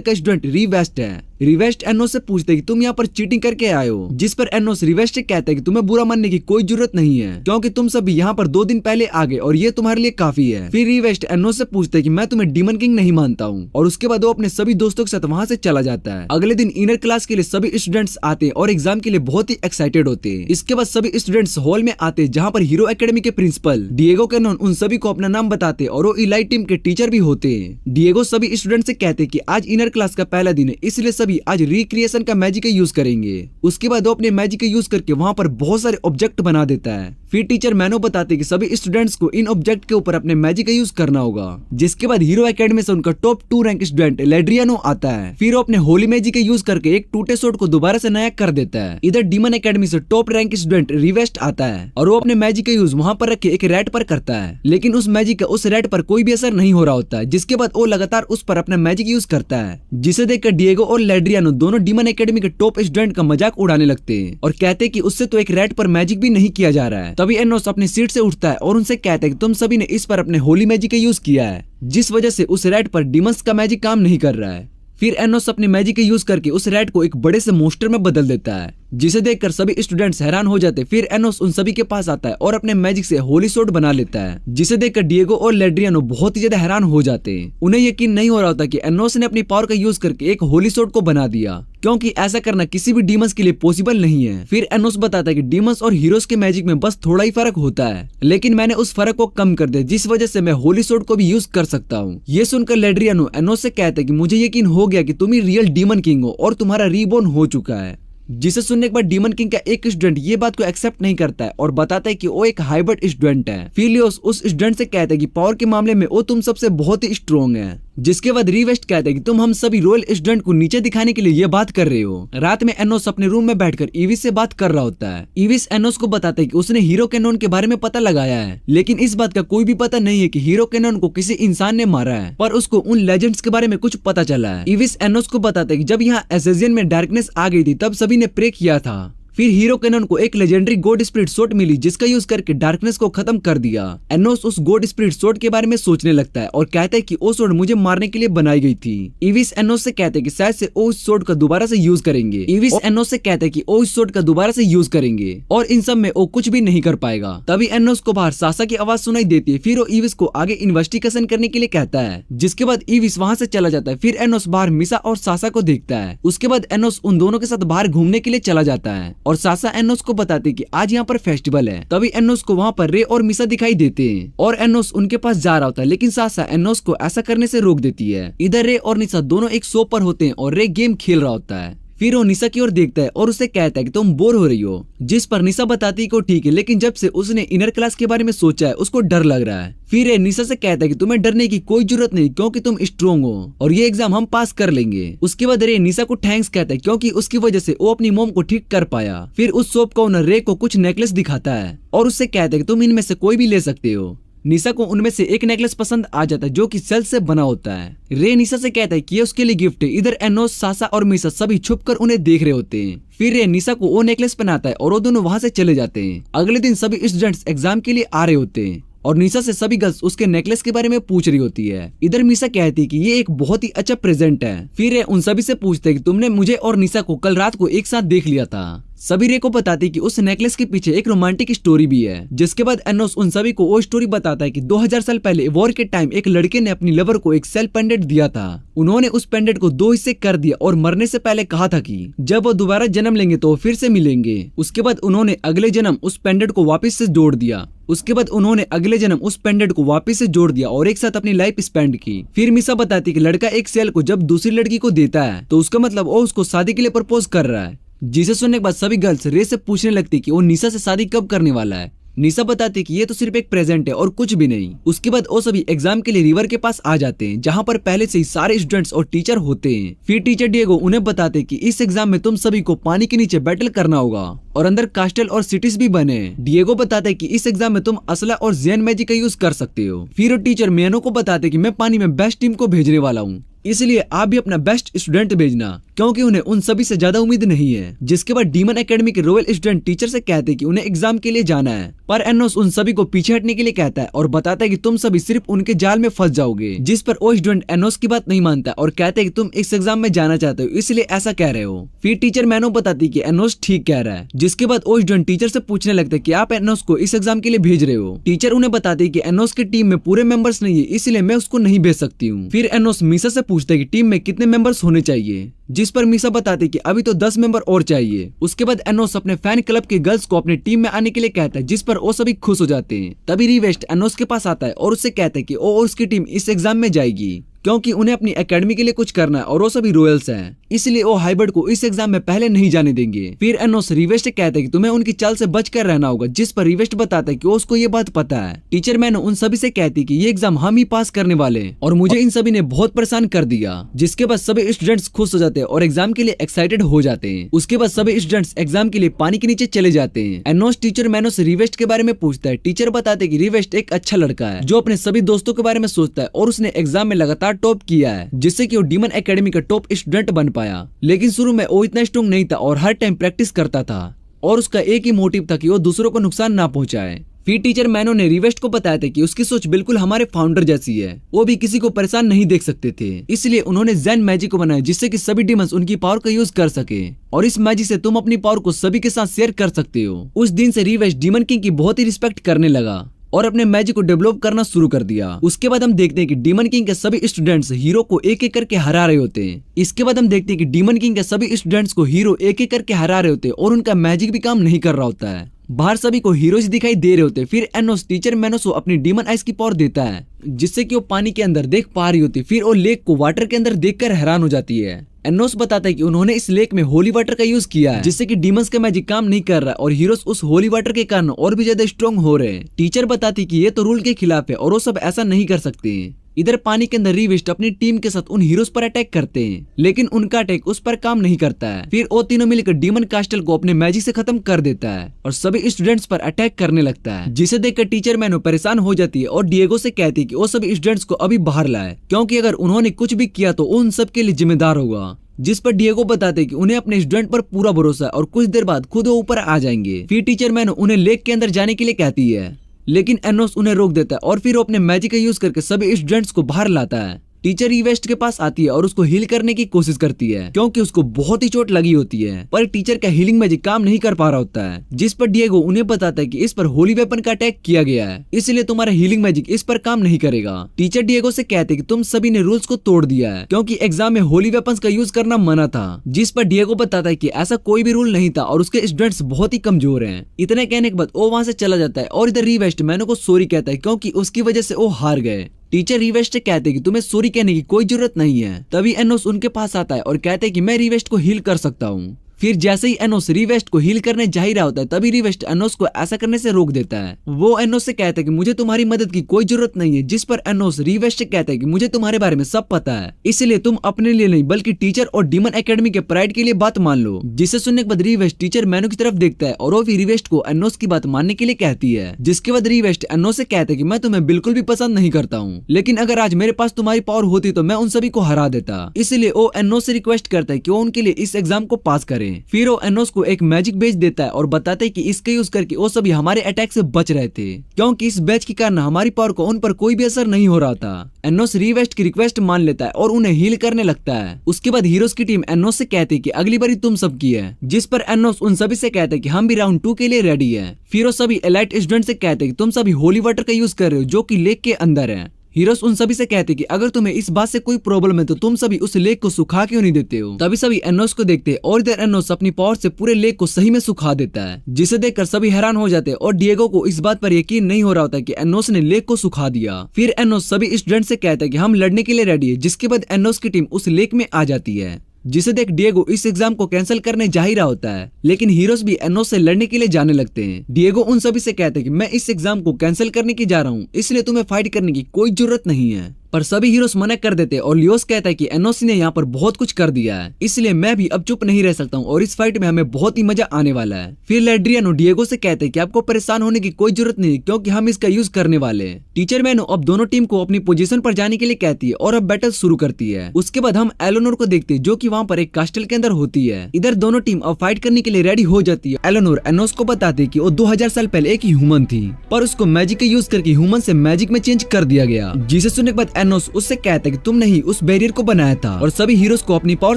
का स्टूडेंट रिवेस्ट है। रिवेस्ट एनोस से पूछते हैं कि तुम यहाँ पर चीटिंग करके आए हो, जिस पर एनोस रिवेस्ट से कहता है कि तुम्हें बुरा मानने की कोई जरूरत नहीं है क्योंकि तुम सब यहाँ पर 2 दिन पहले आ गए और ये तुम्हारे लिए काफी है। फिर रिवेस्ट एनोस से पूछते हैं कि मैं तुम्हें डीमन किंग नहीं मानता हूँ और उसके बाद वो अपने सभी दोस्तों के साथ वहाँ से चला जाता है। अगले दिन इनर क्लास के लिए सभी स्टूडेंट्स आते हैं और एग्जाम के लिए बहुत ही एक्साइटेड होते हैं। इसके बाद सभी स्टूडेंट्स हॉल में आते हैं जहाँ पर हीरो एकेडमी के प्रिंसिपल डिएगो कैनन उन सभी को अपना नाम बताते और वो इलाइट टीम के टीचर भी होते हैं। डिएगो सभी स्टूडेंट से कहते हैं कि आज इनर क्लास का पहला दिन है, इसलिए सभी आज रिक्रिएशन का मैजिक का यूज करेंगे। उसके बाद वो अपने मैजिक का यूज करके वहाँ पर बहुत सारे ऑब्जेक्ट बना देता है। फिर टीचर मैनो बताते कि सभी स्टूडेंट्स को इन ऑब्जेक्ट के ऊपर अपने मैजिक का यूज करना होगा। जिसके बाद हीरो एकेडमी से उनका टॉप 2 रैंक स्टूडेंट लेड्रियानो आता है। फिर वो अपने होली मैजिक का यूज करके एक टूटे सोर्ड को दोबारा से नया कर देता है। इधर डीमन एकेडमी से टॉप रैंक स्टूडेंट रिवेस्ट आता है और वो अपने मैजिक का यूज वहाँ पर रखे एक रैट पर करता है, लेकिन उस मैजिक का उस रैट पर कोई भी असर नहीं हो रहा होता है। जिसके बाद वो लगातार उस पर अपना मैजिक यूज करता है, जिसे देखकर डिएगो और लेड्रियानो दोनों डीमन एकेडमी के टॉप स्टूडेंट का मजाक उड़ाने लगते हैं और कहते हैं कि उससे तो एक रैट पर मैजिक भी नहीं किया जा रहा है। तभी एनोस अपनी सीट से उठता है और उनसे कहता है कि तुम सभी ने इस पर अपने होली मैजिक का यूज किया है, जिस वजह से उस रैट पर डीमंस का मैजिक काम नहीं कर रहा है। फिर एनोस अपने मैजिक का यूज करके उस रैट को एक बड़े से मोस्टर में बदल देता है, जिसे देखकर सभी स्टूडेंट्स हैरान हो जाते। फिर एनोस उन सभी के पास आता है और अपने मैजिक से होली सोर्ड बना लेता है, जिसे देखकर डिएगो और लेड्रियानो बहुत ही ज्यादा हैरान हो जाते हैं। उन्हें यकीन नहीं हो रहा होता कि एनोस ने अपनी पावर का यूज करके एक होली सोर्ड को बना दिया, क्योंकि ऐसा करना किसी भी डीमंस के लिए पॉसिबल नहीं है। फिर एनोस बताता है कि डीमंस और हीरोज के मैजिक में बस थोड़ा ही फर्क होता है, लेकिन मैंने उस फर्क को कम कर दिया, जिस वजह से मैं होली सोर्ड को भी यूज कर सकता हूँ। ये सुनकर लेड्रियानो एनोस से कहता है कि मुझे यकीन हो गया कि तुम ही रियल डीमन किंग हो और तुम्हारा रीबॉर्न हो चुका है। जिसे सुनने के बाद डीमन किंग का एक स्टूडेंट ये बात को एक्सेप्ट नहीं करता है और बताता है कि वो एक हाइब्रिड स्टूडेंट है। फिर लियोस उस स्टूडेंट से कहता है कि पावर के मामले में वो तुम सबसे बहुत ही स्ट्रॉन्ग है। जिसके बाद रिवेस्ट कहता है कि तुम हम सभी रॉयल स्टूडेंट को नीचे दिखाने के लिए ये बात कर रहे हो। रात में एनोस अपने रूम में बैठकर इविस से बात कर रहा होता है। इविस एनोस को बताता है कि उसने हीरो कैनन के बारे में पता लगाया है, लेकिन इस बात का कोई भी पता नहीं है कि हीरो कैनन को किसी इंसान ने मारा है, पर उसको उन लेजेंड्स के बारे में कुछ पता चला है। इविस एनोस को बताता है कि जब यहाँ एसेजियन में डार्कनेस आ गई थी तब सभी ने प्रे किया था। फिर हीरो कैनन को एक लेजेंडरी गॉड स्पिरिट सोट मिली जिसका यूज करके डार्कनेस को खत्म कर दिया। एनोस उस गॉड स्पिरिट सोट के बारे में सोचने लगता है और कहता है कि वो सोट मुझे मारने के लिए बनाई गई थी। इविस एनोस से कहते हैं कि शायद से वो उस सोट का दोबारा से यूज करेंगे। इविस एनोस से कहते हैं कि वो उस सोट का दोबारा से यूज करेंगे और इन सब में वो कुछ भी नहीं कर पाएगा। तभी एनोस को बाहर सासा की आवाज सुनाई देती है। फिर वो इविस को आगे इन्वेस्टिगेशन करने के लिए कहता है, जिसके बाद इविस वहाँ से चला जाता है। फिर एनोस बाहर मिसा और सासा को देखता है। उसके बाद एनोस उन दोनों के साथ बाहर घूमने के लिए चला जाता है और सासा एनोस को बताती है कि आज यहाँ पर फेस्टिवल है। तभी एनोस को वहाँ पर रे और मिसा दिखाई देते हैं और एनोस उनके पास जा रहा होता है, लेकिन सासा एनोस को ऐसा करने से रोक देती है। इधर रे और निशा दोनों एक शो पर होते हैं और रे गेम खेल रहा होता है। फिर वो निशा की ओर देखता है और उसे कहता है कि तुम बोर हो रही हो, जिस पर निशा बताती है कि ठीक है, लेकिन जब से उसने इनर क्लास के बारे में सोचा है उसको डर लग रहा है। फिर निशा से कहता है कि तुम्हें डरने की कोई जरूरत नहीं क्योंकि तुम स्ट्रोंग हो और ये एग्जाम हम पास कर लेंगे। उसके बाद रे निशा को थैंक्स कहता है क्योंकि उसकी वजह से वो अपनी मोम को ठीक कर पाया। फिर उस शॉप का ओनर रे को कुछ नेकलेस दिखाता है और उससे कहता है कि तुम इनमें से कोई भी ले सकते हो। निशा को उनमें से एक नेकलेस पसंद आ जाता है जो कि सेल से बना होता है। रे निशा से कहता है कि ये उसके लिए गिफ्ट है। इधर एनोस, सासा और मिसा सभी छुपकर उन्हें देख रहे होते हैं। फिर रे निशा को वो नेकलेस पहनाता है और वो दोनों वहाँ से चले जाते हैं। अगले दिन सभी स्टूडेंट्स एग्जाम के लिए आ रहे होते हैं और निशा से सभी गर्ल्स उसके नेकलेस के बारे में पूछ रही होती है। इधर मिसा कहती है कि ये एक बहुत ही अच्छा प्रेजेंट है। फिर रे उन सभी से पूछते हैं कि तुमने मुझे और निशा को कल रात को एक साथ देख लिया था। सभी रे को बताती कि उस नेकलेस के पीछे एक रोमांटिक स्टोरी भी है। जिसके बाद एनोस उन सभी को वो स्टोरी बताता है कि 2000 साल पहले वॉर के टाइम एक लड़के ने अपनी लवर को एक सेल पेंडेंट दिया था। उन्होंने उस पेंडेंट को 2 हिस्से कर दिया और मरने से पहले कहा था कि जब वो दोबारा जन्म लेंगे तो फिर से मिलेंगे। उसके बाद उन्होंने अगले जन्म उस पेंडेंट को वापस से जोड़ दिया। उसके बाद उन्होंने अगले जन्म उस पेंडेंट को वापस से जोड़ दिया और एक साथ अपनी लाइफ स्पेंड की। फिर मिसा बताती कि लड़का एक सेल को जब दूसरी लड़की को देता है तो उसका मतलब वो उसको शादी के लिए प्रपोज कर रहा है। जिसे सुनने के बाद सभी गर्ल्स रे से पूछने लगती कि वो निशा से शादी कब करने वाला है। निशा बताती कि ये तो सिर्फ एक प्रेजेंट है और कुछ भी नहीं। उसके बाद वो सभी एग्जाम के लिए रिवर के पास आ जाते हैं जहाँ पर पहले से ही सारे स्टूडेंट्स और टीचर होते हैं। फिर टीचर डिएगो उन्हें बताते कि इस एग्जाम में तुम सभी को पानी के नीचे बैटल करना होगा और अंदर कास्टल और सिटीज भी बने। डिएगो बताते कि इस एग्जाम में तुम असला और जेन मैजिक का यूज कर सकते हो। फिर टीचर मेनो को बताते कि मैं पानी में बेस्ट टीम को भेजने वाला हूँ, इसलिए आप भी अपना बेस्ट स्टूडेंट भेजना क्योंकि उन्हें उन सभी से ज्यादा उम्मीद नहीं है। जिसके बाद डीमन एकेडमी के रॉयल स्टूडेंट टीचर से कहते हैं कि उन्हें एग्जाम के लिए जाना है, पर एनोस उन सभी को पीछे हटने के लिए कहता है और बताता है कि तुम सभी सिर्फ उनके जाल में फंस जाओगे। जिस पर वो स्टूडेंट एनोस की बात नहीं मानता और कहते हैं कि तुम इस एग्जाम में जाना चाहते हो इसलिए ऐसा कह रहे हो। फिर टीचर मैनो बताती है कि एनोस ठीक कह रहा है। जिसके बाद वो स्टूडेंट टीचर से पूछने लगते हैं कि आप एनोस को इस एग्जाम के लिए भेज रहे हो। टीचर उन्हें बताती है कि एनोस की टीम में पूरे मेंबर्स नहीं है इसलिए मैं उसको नहीं भेज सकती हूँ। फिर एनोस मिसा से पूछता है कि टीम में कितने मेंबर्स होने चाहिए, जिस पर मिसा बताती कि अभी तो 10 मेंबर और चाहिए। उसके बाद एनोस अपने फैन क्लब के गर्ल्स को अपनी टीम में आने के लिए कहता है जिस पर वो सभी खुश हो जाते हैं। तभी रिवेस्ट एनोस के पास आता है और उससे कहता है कि वो और उसकी टीम इस एग्जाम में जाएगी क्योंकि उन्हें अपनी एकेडमी के लिए कुछ करना है और वो सभी रॉयल्स हैं, इसलिए वो हाइबर्ड को इस एग्जाम में पहले नहीं जाने देंगे। फिर एनोस रिवेस्ट से कहते हैं कि तुम्हें उनकी चाल से बचकर रहना होगा, जिस पर रिवेस्ट बताता है कि उसको ये बात पता है। टीचर मैनो उन सभी से कहती कि ये एग्जाम हम ही पास करने वाले हैं और मुझे इन सभी ने बहुत परेशान कर दिया। जिसके बाद सभी स्टूडेंट्स खुश हो जाते हैं और एग्जाम के लिए एक्साइटेड हो जाते हैं। उसके बाद सभी स्टूडेंट्स एग्जाम के लिए पानी के नीचे चले जाते हैं। एनोस टीचर मैनो से रिवेस्ट के बारे में पूछता है। टीचर बताते हैं कि रिवेस्ट एक अच्छा लड़का है जो अपने सभी दोस्तों के बारे में सोचता है और उसने एग्जाम में लगातार टॉप किया है, जिससे कि वो डीमन एकेडमी का टॉप स्टूडेंट बन पाया। लेकिन शुरू में वो इतना स्ट्रॉन्ग नहीं था और हर टाइम प्रैक्टिस करता था और उसका एक ही मोटिव था कि वो दूसरों को नुकसान ना पहुंचाए। फिर टीचर मैनो ने रिवेस्ट को बताया था कि उसकी सोच बिल्कुल हमारे फाउंडर जैसी है, वो भी किसी को परेशान नहीं देख सकते थे, इसलिए उन्होंने जेन मैजिक को बनाया जिससे कि सभी डीमंस उनकी पावर का यूज कर सके और इस मैजिक से तुम अपनी पावर को सभी के साथ शेयर कर सकते हो। उस दिन से रिवेस्ट डीमन किंग की बहुत ही रिस्पेक्ट करने लगा और अपने मैजिक को डेवलप करना शुरू कर दिया। उसके बाद हम देखते हैं कि डीमन किंग के सभी स्टूडेंट्स हीरो को एक एक करके हरा रहे होते हैं। इसके बाद हम देखते हैं कि डीमन किंग के सभी स्टूडेंट्स को हीरो एक एक करके हरा रहे होते हैं और उनका मैजिक भी काम नहीं कर रहा होता है। बाहर सभी को हीरोज दिखाई दे रहे होते हैं। फिर एनोस टीचर मैनोस को अपनी डीमन आइस की पावर देता है जिससे कि वो पानी के अंदर देख पा रही होती है। फिर वो लेक को वाटर के अंदर देखकर हैरान हो जाती है। एनोस बताता है कि उन्होंने इस लेक में होली वाटर का यूज किया है जिससे कि डीमंस का मैजिक काम नहीं कर रहा और हीरोज उस होली वाटर के कारण और भी ज्यादा स्ट्रॉन्ग हो रहे हैं। टीचर बताती कि ये तो रूल के खिलाफ है और वो सब ऐसा नहीं कर सकते हैं। इधर पानी के अंदर रिवेस्ट अपनी टीम के साथ उन हीरोज पर अटैक करते हैं लेकिन उनका अटैक उस पर काम नहीं करता है। फिर वो तीनों मिलकर डीमन कास्टल को अपने मैजिक से खत्म कर देता है और सभी स्टूडेंट्स पर अटैक करने लगता है, जिसे देखकर टीचर मैनो परेशान हो जाती है और डिएगो से कहती है कि वो सभी स्टूडेंट्स को अभी बाहर लाए क्योंकि अगर उन्होंने कुछ भी किया तो उन सब के लिए जिम्मेदार होगा। जिस पर डिएगो बताते कि उन्हें अपने स्टूडेंट पर पूरा भरोसा है और कुछ देर बाद खुद वो ऊपर आ जाएंगे। फिर टीचर मैनो उन्हें लेक के अंदर जाने के लिए कहती है, लेकिन एनोस उन्हें रोक देता है और फिर वो अपने मैजिक का यूज करके सभी स्टूडेंट्स को बाहर लाता है। टीचर ईवेस्ट के पास आती है और उसको हील करने की कोशिश करती है क्योंकि उसको बहुत ही चोट लगी होती है, पर टीचर का हीलिंग मैजिक काम नहीं कर पा रहा होता है। जिस पर डिएगो उन्हें बताता है कि इस पर होली वेपन का अटैक किया गया है, इसलिए तुम्हारा हीलिंग मैजिक इस पर काम नहीं करेगा। टीचर डिएगो से कहते कि तुम सभी ने रूल्स को तोड़ दिया है क्योंकि एग्जाम में होली वेपन्स का यूज करना मना था। जिस पर डिएगो बताता है कि ऐसा कोई भी रूल नहीं था और उसके स्टूडेंट्स बहुत ही कमजोर हैं। इतने कहने के बाद वो वहां से चला जाता है और इधर रीवेस्ट मैनो को सॉरी कहता है क्योंकि उसकी वजह से वो हार गए। टीचर रीवेस्ट से कहते कि तुम्हें सॉरी कहने की कोई जरूरत नहीं है। तभी एनोस उनके पास आता है और कहते हैं कि मैं रीवेस्ट को हील कर सकता हूँ। फिर जैसे ही एनोस रीवेस्ट को हील करने जा ही रहा होता है, तभी रीवेस्ट एनोस को ऐसा करने से रोक देता है। वो एनोस से कहता है कि मुझे तुम्हारी मदद की कोई जरूरत नहीं है। जिस पर एनोस रीवेस्ट से कहता है कि मुझे तुम्हारे बारे में सब पता है, इसलिए तुम अपने लिए नहीं बल्कि टीचर और डीमन एकेडमी के प्राइड के लिए बात मान लो। जिसे सुनने के बाद रीवेस्ट टीचर मैनो की तरफ देखता है और वो भी रीवेस्ट को एनोस की बात मानने के लिए कहती है। जिसके बाद रीवेस्ट एनोस से कहता है कि मैं तुम्हें बिल्कुल भी पसंद नहीं करता हूँ, लेकिन अगर आज मेरे पास तुम्हारी पावर होती तो मैं उन सभी को हरा देता। इसलिए वो एनोस से रिक्वेस्ट करता है कि वो उनके लिए इस एग्जाम को पास करें। फिर वो एनोस को एक मैजिक बेच देता है और बताता है कि इसका यूज करके वो सभी हमारे अटैक से बच रहे थे क्योंकि इस बैच के कारण हमारी पावर को उन पर कोई भी असर नहीं हो रहा था। एनोस रीवेस्ट की रिक्वेस्ट मान लेता है और उन्हें हील करने लगता है। उसके बाद हीरोज की टीम एनोस से कहती है कि अगली बारी तुम सब की है। जिस पर एनोस उन सभी से कहता है कि हम भी राउंड 2 के लिए रेडी है। फिर वो सभी एलाइट स्टूडेंट से कहते हैं कि तुम सभी होली वाटर का यूज कर रहे हो जो कि लेक के अंदर है। हीरोस उन सभी से कहते कि अगर तुम्हें इस बात से कोई प्रॉब्लम है तो तुम सभी उस लेक को सुखा क्यों नहीं देते हो। तभी सभी एनोस को देखते हैं और इधर एनोस अपनी पावर से पूरे लेक को सही में सुखा देता है, जिसे देखकर सभी हैरान हो जाते हैं और डिएगो को इस बात पर यकीन नहीं हो रहा होता कि एनोस ने लेक को सुखा दिया। फिर एनोस सभी स्टूडेंट से कहता है कि हम लड़ने के लिए रेडी है। जिसके बाद एनोस की टीम उस लेक में आ जाती है, जिसे देख डिएगो इस एग्जाम को कैंसिल करने जा ही रहा होता है, लेकिन हीरोज भी एनोस से लड़ने के लिए जाने लगते हैं। डिएगो उन सभी से कहते हैं कि मैं इस एग्जाम को कैंसिल करने की जा रहा हूँ, इसलिए तुम्हें फाइट करने की कोई जरूरत नहीं है। पर सभी हीरोज मना कर देते हैं और लियोस कहता है कि एनोस ने यहाँ पर बहुत कुछ कर दिया है, इसलिए मैं भी अब चुप नहीं रह सकता हूँ और इस फाइट में हमें बहुत ही मजा आने वाला है। फिर लेड्रियानो डिएगो से कहते हैं कि आपको परेशान होने की कोई जरूरत नहीं क्योंकि हम इसका यूज करने वाले हैं। टीचर मैनो अब दोनों टीम को अपनी पोजीशन पर जाने के लिए कहती है और अब बैटल शुरू करती है। उसके बाद हम एलेनोर को देखते हैं जो कि वहाँ पर एक कास्टल के अंदर होती है। इधर दोनों टीम अब फाइट करने के लिए रेडी हो जाती है। एलेनोर एनोस को बताती है कि वो 2000 साल पहले एक ह्यूमन थी, पर उसको मैजिक का यूज करके ह्यूमन से मैजिक में चेंज कर दिया गया। जिसे सुनने के बाद एनोस उससे कहता है कि तुमने ही उस बैरियर को बनाया था और सभी हीरोज को अपनी पावर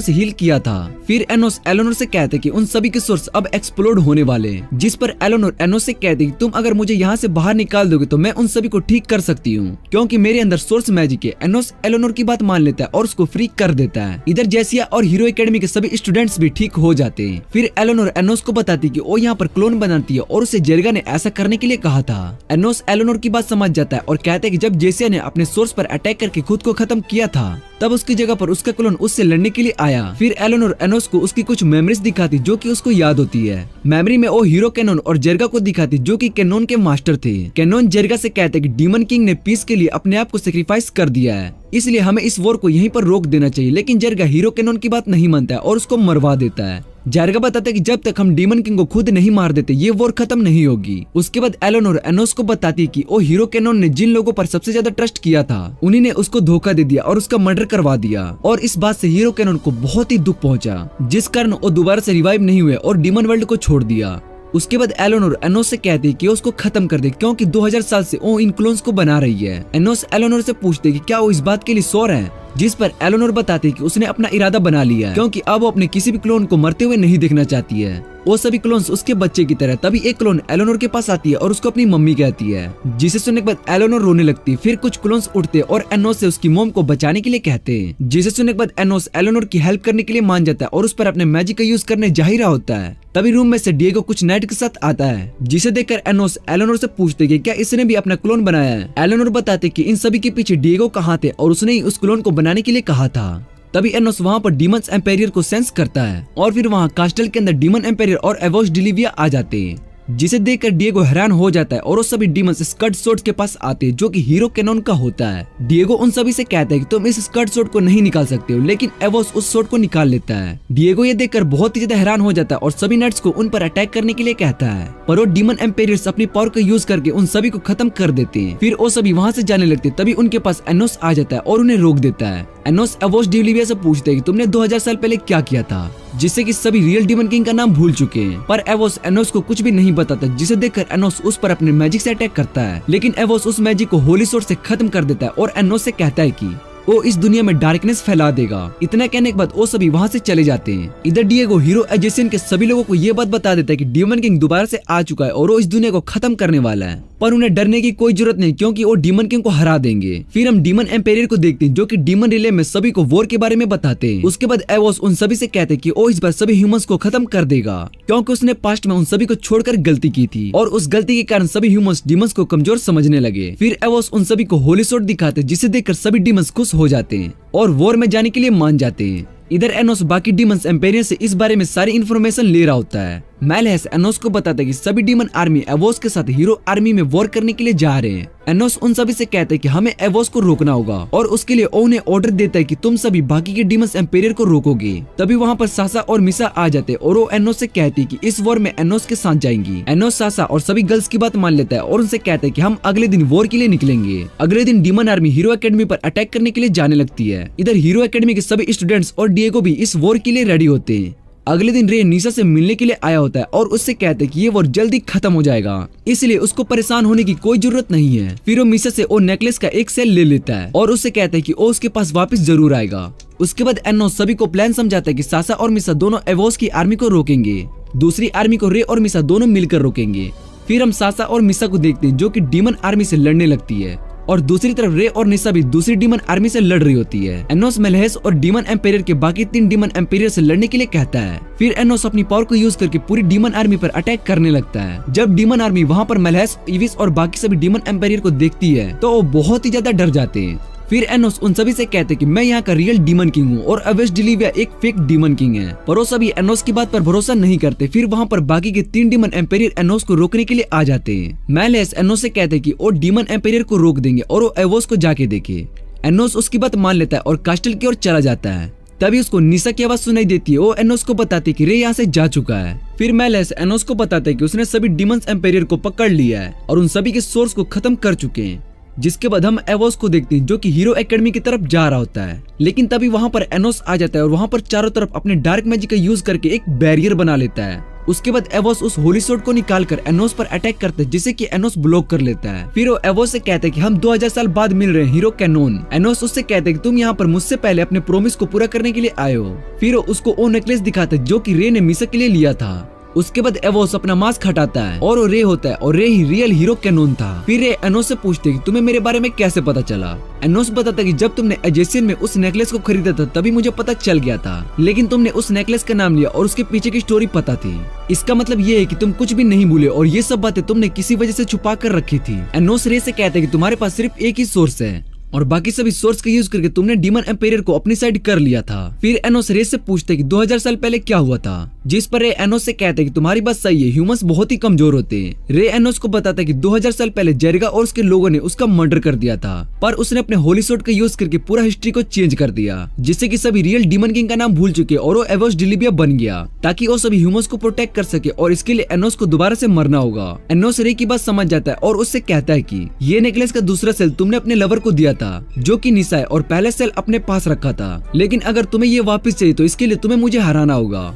से हील किया था। फिर एनोस एलेनोर से कहते हैं कि उन सभी के सोर्स अब एक्सप्लोड होने वाले हैं। जिस पर एलेनोर एनोस से कहती है कि तुम अगर मुझे यहाँ से बाहर निकाल दोगे तो मैं उन सभी को ठीक कर सकती हूँ क्योंकि मेरे अंदर सोर्स मैजिक है। एनोस एलेनोर की बात मान लेता है और उसको फ्री कर देता है। इधर जेसिया और हीरो एकेडमी के सभी स्टूडेंट्स भी ठीक हो जाते हैं। फिर एलेनोर एनोस को बताती है कि वो यहाँ पर क्लोन बनाती है और उसे जेरगा ने ऐसा करने के लिए कहा था। एनोस एलेनोर की बात समझ जाता है और कहता है कि जब जेसिया ने अपने सोर्स पर अटैक करके खुद को खत्म किया था तब उसकी जगह पर उसका क्लोन उससे लड़ने के लिए आया। फिर एलेनोर एनोस को उसकी कुछ मेमोरीज दिखाती जो कि उसको याद होती है। मेमोरी में वो हीरो कैनोन और जेरगा को दिखाती जो कि कैनोन के मास्टर थे। कैनोन जेरगा से कहते कि डीमन किंग ने पीस के लिए अपने आप को सेक्रीफाइस कर दिया है, इसलिए हमें इस वॉर को यहीं पर रोक देना चाहिए। लेकिन जेरगा हीरो कैनोन की बात नहीं मानता है और उसको मरवा देता है। जेरगा बताता है कि जब तक हम डीमन किंग को खुद नहीं मार देते ये वॉर खत्म नहीं होगी। उसके बाद एलेनोर एनोस को बताती है कि वो हीरो कैनोन ने जिन लोगों पर सबसे ज्यादा ट्रस्ट किया था उन्हीं ने उसको धोखा दे दिया और उसका मर्डर करवा दिया और इस बात से हीरो कैनोन को बहुत ही दुख पहुंचा, जिस कारण वो दोबारा से रिवाइव नहीं हुए और डीमन वर्ल्ड को छोड़ दिया। उसके बाद एलेनोर एनोस से कहती है कि उसको खत्म कर दे क्योंकि 2000 साल से वो इन क्लोन्स को बना रही है। एनोस एलेनोर से पूछते हैं कि क्या वो इस बात के लिए श्योर है, जिस पर एलेनोर बताती है कि उसने अपना इरादा बना लिया है क्योंकि अब वो अपने किसी भी क्लोन को मरते हुए नहीं देखना चाहती है। वो सभी क्लोन्स उसके बच्चे की तरह। तभी एक क्लोन एलेनोर के पास आती है और उसको अपनी मम्मी कहती है, जिसे सुनने के बाद एलेनोर रोने लगती है। फिर कुछ क्लोन्स उठते और एनोस से उसकी मॉम को बचाने के लिए कहते हैं, जिसे सुनने के बाद एनोस एलेनोर की हेल्प करने के लिए मान जाता है और उस पर अपने मैजिक का यूज करने जा ही रहा होता है। तभी रूम में से डिएगो कुछ नाइट के साथ आता है, जिसे देखकर एनोस एलेनोर से पूछते कि क्या इसने भी अपना क्लोन बनाया है। एलेनोर बताते कि इन सभी के पीछे डिएगो कहाँ थे और उसने ही उस क्लोन को बनाने के लिए कहा था। तभी एनोस वहाँ पर डीमंस एम्पेरियर को सेंस करता है और फिर वहाँ कास्टल के अंदर डीमन एम्पेरियर और एवोस डिलीविया आ जाते हैं, जिसे देखकर डिएगो हैरान हो जाता है और वो सभी डीमंस स्कर्ट सोर्ड के पास आते हैं जो कि हीरो कैनोन का होता है। डिएगो उन सभी से कहता है कि तुम इस स्कर्ट सोर्ड को नहीं निकाल सकते हो, लेकिन एवोस उस सोर्ड को निकाल लेता है। डिएगो ये देखकर बहुत ही ज्यादा हैरान हो जाता है और सभी नाइट्स को उन पर अटैक करने के लिए कहता है, पर वो डीमन एम्पेरियर्स अपनी पावर का यूज करके उन सभी को खत्म कर देते हैं। फिर वो सभी वहाँ से जाने लगते, तभी उनके पास एनोस आ जाता है और उन्हें रोक देता है। एनोस एवोस डी ओलिविया से पूछते हैं कि तुमने 2000 साल पहले क्या किया था, जिससे कि सभी रियल डीमन किंग का नाम भूल चुके हैं। पर एवोस एनोस को कुछ भी नहीं बताता, जिसे देखकर एनोस उस पर अपने मैजिक से अटैक करता है। लेकिन एवोस उस मैजिक को होली सोर्ड से खत्म कर देता है और एनोस से कहता है कि वो इस दुनिया में डार्कनेस फैला देगा। इतना कहने के बाद वो सभी वहाँ से चले जाते हैं। इधर डिएगो हीरो एजेसियन के सभी लोगों को ये बात बता देता है कि डीमन किंग दोबारा से आ चुका है और वो इस दुनिया को खत्म करने वाला है। पर उन्हें डरने की कोई जरूरत नहीं, क्योंकि वो डीमन किंग को हरा देंगे। फिर हम डीमन एम्पेरियर को देखते हैं, जो कि डीमन रिले में सभी को वॉर के बारे में बताते हैं। उसके बाद एवोस उन सभी से कहते हैं कि वो इस बार सभी ह्यूमंस को खत्म कर देगा, क्योंकि उसने पास्ट में उन सभी को छोड़कर गलती की थी और उस गलती के कारण सभी ह्यूमंस डीमंस को कमजोर समझने लगे। फिर एवोस उन सभी को होली सोर्ड दिखाते, जिसे देखकर सभी डीमंस खुश हो जाते हैं और वॉर में जाने के लिए मान जाते हैं। इधर एनोस बाकी डीमंस एम्पेरियर से इस बारे में सारी इन्फॉर्मेशन ले रहा होता है। मैलहेस एनोस को बताता है कि सभी डीमन आर्मी एवोस के साथ हीरो आर्मी में वॉर करने के लिए जा रहे हैं। एनोस उन सभी से कहता है कि हमें एवोस को रोकना होगा और उसके लिए उन्हें ऑर्डर देता है कि तुम सभी बाकी के डीमंस एम्पेरियर को रोकोगे। तभी वहाँ पर सासा और मिसा आ जाते और वो एनोस से कहती कि इस वॉर में एनोस के साथ जाएंगी। एनोस सासा और सभी गर्ल्स की बात मान लेता है और उनसे कहता है कि हम अगले दिन वॉर के लिए निकलेंगे। अगले दिन डीमन आर्मी हीरो एकेडमी पर अटैक करने के लिए जाने लगती है। इधर हीरो एकेडमी के सभी स्टूडेंट्स और डिएगो भी इस वॉर के लिए रेडी होते हैं। अगले दिन रे निशा से मिलने के लिए आया होता है और उससे कहते हैं कि ये वॉर जल्दी खत्म हो जाएगा, इसलिए उसको परेशान होने की कोई जरूरत नहीं है। फिर वो मिशा से वो नेकलेस का एक सेल ले लेता है और उससे कहता है कि वो उसके पास वापस जरूर आएगा। उसके बाद एनोस सभी को प्लान समझाता है कि सासा और मिशा दोनों एवोस की आर्मी को रोकेंगे, दूसरी आर्मी को रे और मिशा दोनों मिलकर रोकेंगे। फिर हम सासा और मिशा को देखते हैं, जो कि डीमन आर्मी से लड़ने लगती है और दूसरी तरफ रे और निशा भी दूसरी डीमन आर्मी से लड़ रही होती है। एनोस मेलहेस और डीमन एम्पेरियर के बाकी 3 डीमन एम्पेरियर से लड़ने के लिए कहता है। फिर एनोस अपनी पावर को यूज करके पूरी डीमन आर्मी पर अटैक करने लगता है। जब डीमन आर्मी वहाँ पर मेलहेस, इविस और बाकी सभी डीमन एम्पेरियर को देखती है तो वो बहुत ही ज्यादा डर जाते हैं। फिर एनोस उन सभी से कहते कि मैं यहाँ का रियल डीमन किंग हूँ और एवोस डी ओलिविया एक फेक डीमन किंग है। पर वो सभी एनोस की बात पर भरोसा नहीं करते। फिर वहाँ पर बाकी के 3 डीमन एम्पेरियर एनोस को रोकने के लिए आ जाते हैं। मैलेस एनोस से कहते कि वो डीमन एम्पेरियर को रोक देंगे और वो एवोस को जाके देखे। एनोस उसकी बात मान लेता है और कास्टल की ओर चला जाता है। तभी उसको निशा की आवाज सुनाई देती है। वो एनोस को बताती है कि रे यहाँ से जा चुका है। फिर मैलेस एनोस को बताता है कि उसने सभी डीमंस एम्पेरियर को पकड़ लिया है और उन सभी के सोर्स को खत्म कर चुके हैं। जिसके बाद हम एवोस को देखते हैं, जो कि हीरो एकेडमी की तरफ जा रहा होता है। लेकिन तभी वहाँ पर एनोस आ जाता है और वहाँ पर चारों तरफ अपने डार्क मैजिक का यूज करके एक बैरियर बना लेता है। उसके बाद एवोस उस होली सोर्ड को निकालकर एनोस पर अटैक करता है, जिसे कि एनोस ब्लॉक कर लेता है। फिर वो एवोस से कहता है कि हम 2000 साल बाद मिल रहे हैं हीरो कैनोन। एनोस उससे कहता है कि तुम यहाँ पर मुझसे पहले अपने प्रोमिस को पूरा करने के लिए आए हो। फिर वो उसको वो नेकलेस दिखाता है, जो कि रे ने मिसा के लिए लिया था। उसके बाद एवोस अपना मास्क हटाता है और वो रे होता है और रे ही रियल हीरो कैनोन था। फिर रे एनोस से पूछते हैं कि तुम्हें मेरे बारे में कैसे पता चला। एनोस बताता है कि जब तुमने एजेसियन में उस नेकलेस को खरीदा था तभी मुझे पता चल गया था, लेकिन तुमने उस नेकलेस का नाम लिया और उसके पीछे की स्टोरी पता थी। इसका मतलब ये है कि तुम कुछ भी नहीं भूले और ये सब बातें तुमने किसी वजह से छुपा कर रखी थी। एनोस रे से कहता है कि तुम्हारे पास सिर्फ एक ही सोर्स है और बाकी सभी सोर्स का यूज करके तुमने डीमन एम्पेरियर को अपनी साइड कर लिया था। फिर एनोस रे से पूछते कि 2000 साल पहले क्या हुआ था, जिस पर रे एनोस से कहते कि तुम्हारी बात सही है, ह्यूमंस बहुत ही कमजोर होते हैं। रे एनोस को बताता कि 2000 साल पहले जेरिगा और उसके लोगों ने उसका मर्डर कर दिया था, पर उसने अपने होली सोर्ड का यूज करके पूरा हिस्ट्री को चेंज कर दिया, जिससे कि सभी रियल डीमन किंग का नाम भूल चुके और वो एवोस डी ओलिविया बन गया, ताकि वो सभी ह्यूमंस को प्रोटेक्ट कर सके और इसके लिए एनोस को दोबारा से मरना होगा। एनोस रे की बात समझ जाता है और उससे कहता है कि ये नेकलेस का दूसरा सेल तुमने अपने लवर को दिया था, जो कि निशा है, और पहले सेल अपने पास रखा था, लेकिन अगर तुम्हें ये वापस चाहिए तो इसके लिए तुम्हें मुझे हराना होगा।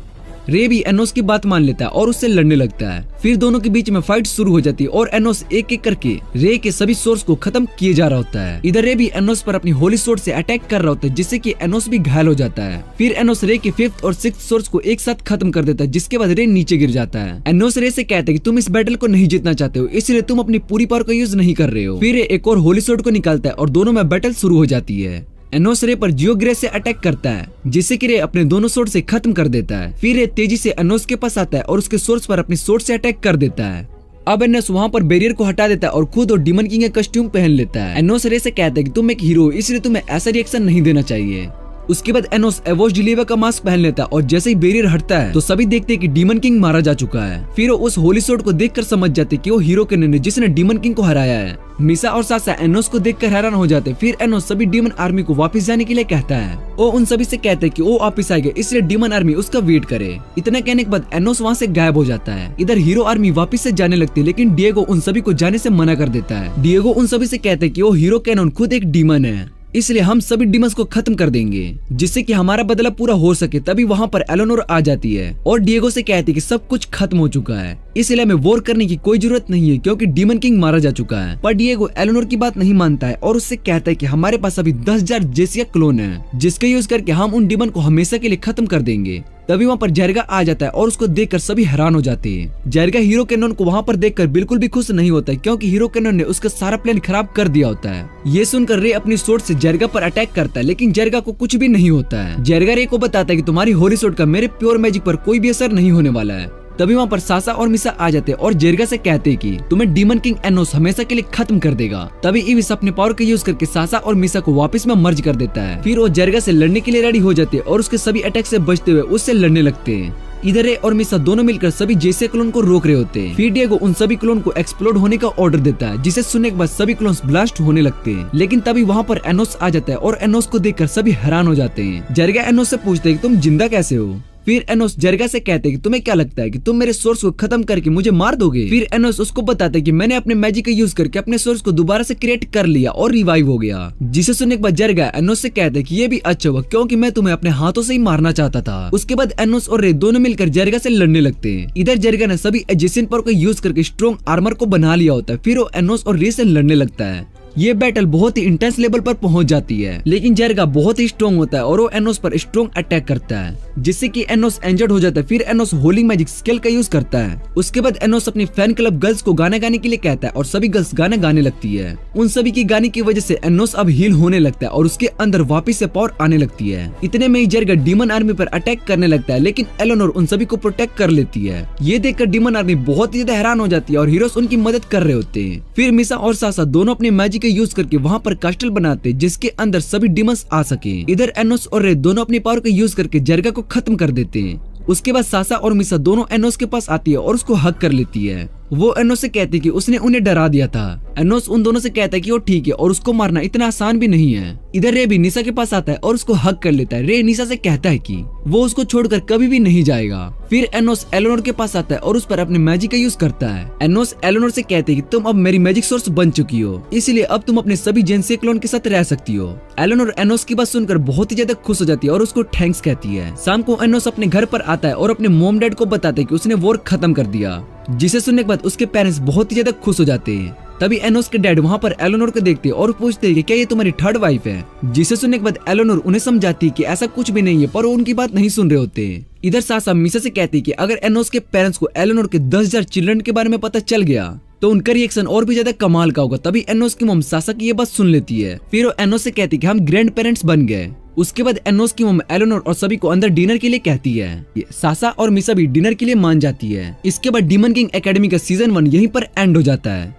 रे भी एनोस की बात मान लेता है और उससे लड़ने लगता है। फिर दोनों के बीच में फाइट शुरू हो जाती है और एनोस एक एक करके रे के सभी सोर्स को खत्म किए जा रहा होता है। इधर रे भी एनोस पर अपनी होली सोर्ड से अटैक कर रहा होता है, जिससे कि एनोस भी घायल हो जाता है। फिर एनोस रे के 5th और 6th सोर्स को एक साथ खत्म कर देता है, जिसके बाद रे नीचे गिर जाता है। एनोस रे से कहता है कि तुम इस बैटल को नहीं जीतना चाहते हो, इसलिए तुम अपनी पूरी पावर का यूज नहीं कर रहे हो। फिर रे एक और होली सोर्ड को निकालता है और दोनों में बैटल शुरू हो जाती है। एनोस रे पर जियोग्रेस से अटैक करता है, जिससे कि रे अपने दोनों सोर्ड से खत्म कर देता है। फिर रे तेजी से एनोस के पास आता है और उसके सोर्स पर अपनी सोर्ड से अटैक कर देता है। अब एनोस वहाँ पर बैरियर को हटा देता है और खुद और डीमन किंग का कस्ट्यूम पहन लेता है। एनोस रे से कहता है कि तुम एक हीरो हो, इसलिए तुम्हें ऐसा रिएक्शन नहीं देना चाहिए। उसके बाद एनोस एवोस डिलीवर का मास्क पहन लेता है और जैसे ही बैरियर हटता है तो सभी देखते हैं कि डीमन किंग मारा जा चुका है। फिर वो उस होली सोर्ड को देखकर समझ जाते कि वो हीरो कैनन है जिसने डीमन किंग को हराया है। मिसा और सासा एनोस को देखकर हैरान हो जाते। फिर एनोस सभी डीमन आर्मी को वापस जाने के लिए कहता है। वो उन सभी से कहते हैं कि वो वापस आएगा, इसलिए डीमन आर्मी उसका वेट करे। इतना कहने के बाद एनोस वहाँ से गायब हो जाता है। इधर हीरो आर्मी वापस से जाने लगती है, लेकिन डिएगो उन सभी को जाने से मना कर देता है। डिएगो उन सभी से कहते हैं कि वो हीरो कैनन खुद एक डीमन है, इसलिए हम सभी डीमंस को खत्म कर देंगे जिससे कि हमारा बदला पूरा हो सके। तभी वहाँ पर एलेनोर आ जाती है और डिएगो से कहती है कि सब कुछ खत्म हो चुका है, इसलिए हमें वॉर करने की कोई जरूरत नहीं है क्योंकि डीमन किंग मारा जा चुका है। पर डिएगो एलेनोर की बात नहीं मानता है और उससे कहता है कि हमारे पास अभी 10,000 जेसिया क्लोन है जिसका यूज करके हम उन डीमन को हमेशा के लिए खत्म कर देंगे। तभी वहाँ पर जेरगा आ जाता है और उसको देखकर सभी हैरान हो जाते हैं। जेरगा हीरो कैनन को वहाँ पर देखकर बिल्कुल भी खुश नहीं होता है क्योंकि हीरो कैनन ने उसका सारा प्लान खराब कर दिया होता है। ये सुनकर रे अपनी सोर्ड से जेरगा पर अटैक करता है, लेकिन जेरगा को कुछ भी नहीं होता है। जेरगा रे को बताता है कि तुम्हारी होली सोर्ड का मेरे प्योर मैजिक पर कोई भी असर नहीं होने वाला है। तभी वहाँ पर सासा और मिसा आ जाते और जेरगा से कहते हैं कि तुम्हें डीमन किंग एनोस हमेशा के लिए खत्म कर देगा। तभी इविस अपने पावर का यूज करके सासा और मिसा को वापस में मर्ज कर देता है। फिर वो जेरगा से लड़ने के लिए रेडी हो जाते हैं और उसके सभी अटैक से बचते हुए उससे लड़ने लगते हैं। इधर रे और मिसा दोनों मिलकर सभी जेसिया क्लोन को रोक रहे होते हैं। फिर डिएगो उन सभी क्लोन को एक्सप्लोड होने का ऑर्डर देता है, जिसे सुनने के बाद सभी क्लोन्स ब्लास्ट होने लगते हैं। लेकिन तभी वहाँ पर एनोस आ जाता है और एनोस को देखकर सभी हैरान हो जाते हैं। जेरगा एनोस से पूछते हैं कि तुम जिंदा कैसे हो। फिर एनोस जेरगा से कहते हैं कि तुम्हें क्या लगता है कि तुम मेरे सोर्स को खत्म करके मुझे मार दोगे। फिर एनोस उसको बताता है कि मैंने अपने मैजिक का यूज करके अपने सोर्स को दोबारा से क्रिएट कर लिया और रिवाइव हो गया। जिसे सुनने के बाद जेरगा एनोस से कहते हैं कि ये भी अच्छा हुआ क्योंकि मैं तुम्हें अपने हाथों से ही मारना चाहता था। उसके बाद एनोस और रे दोनों मिलकर जेरगा से लड़ने लगते हैं। इधर जेरगा ने सभी एजेंट पावर का यूज करके स्ट्रॉन्ग आर्मर को बना लिया होता है। फिर वो एनोस और रे से लड़ने लगता है। ये बैटल बहुत ही इंटेंस लेवल पर पहुंच जाती है, लेकिन जेरगा बहुत ही स्ट्रॉन्ग होता है और वो एनोस पर स्ट्रॉन्ग अटैक करता है जिससे कि एनोस इंजर्ड हो जाता है। फिर एनोस होलिंग मैजिक स्किल का यूज करता है। उसके बाद एनोस अपनी फैन क्लब गर्ल्स को गाना गाने के लिए कहता है और सभी गर्ल्स गाना गाने लगती है। उन सभी की गाने की वजह से एनोस अब हील होने लगता है और उसके अंदर वापिस से पावर आने लगती है। इतने में ही जेरगा डीमन आर्मी पर अटैक करने लगता है, लेकिन एलेनोर उन सभी को प्रोटेक्ट कर लेती है। ये देखकर डीमन आर्मी बहुत ही ज्यादा हैरान हो जाती है और हीरोस उनकी मदद कर रहे होते हैं। फिर मिसा और सासा दोनों अपने मैजिक का यूज करके वहाँ पर कास्टल बनाते जिसके अंदर सभी डीमंस आ सके। इधर एनोस और रे दोनों अपनी पावर का यूज करके जेरगा को खत्म कर देते हैं। उसके बाद सासा और मिसा दोनों एनोस के पास आती है और उसको हक कर लेती है। वो एनोस से कहती है कि उसने उन्हें डरा दिया था। एनोस उन दोनों से कहता है कि वो ठीक है और उसको मारना इतना आसान भी नहीं है। इधर रे भी निशा के पास आता है और उसको हक कर लेता है। रे निशा से कहता है कि वो उसको छोड़कर कभी भी नहीं जाएगा। फिर एनोस एलेनोर के पास आता है और उस पर अपने मैजिक का यूज करता है। एनोस एलेनोर से कहते हैं कि तुम अब मेरी मैजिक सोर्स बन चुकी हो, इसलिए अब तुम अपने सभी जेंसिया क्लोन के साथ रह सकती हो। एलेनोर एनोस की बात सुनकर बहुत ही ज्यादा खुश हो जाती है और उसको थैंक्स कहती है। शाम को एनोस अपने घर पर आता है और अपने मॉम डैड को बताता है कि उसने वॉर खत्म कर दिया, जिसे सुनने के बाद उसके पेरेंट्स बहुत ही ज्यादा खुश हो जाते हैं। तभी एनोस के डैड वहाँ पर एलेनोर को देखते हैं और पूछते हैं कि क्या ये तुम्हारी थर्ड वाइफ है। जिसे सुनने के बाद एलेनोर उन्हें समझाती है कि ऐसा कुछ भी नहीं है, पर वो उनकी बात नहीं सुन रहे होते हैं। इधर सासा मिसा से कहती है कि अगर एनोस के पेरेंट्स को एलेनोर के 10,000 चिल्ड्रन के बारे में पता चल गया तो उनका रिएक्शन और भी ज्यादा कमाल का होगा। तभी एनोस की मॉम सासा की ये बात सुन लेती है। फिर वो एनोस से कहती है कि हम ग्रैंड पेरेंट्स बन गए। उसके बाद एनोस की मॉम एलेनोर और सभी को अंदर डिनर के लिए कहती है। सासा और मिसा भी डिनर के लिए मान जाती है। इसके बाद डीमन किंग एकेडमी का सीजन 1 यहीं पर एंड हो जाता है।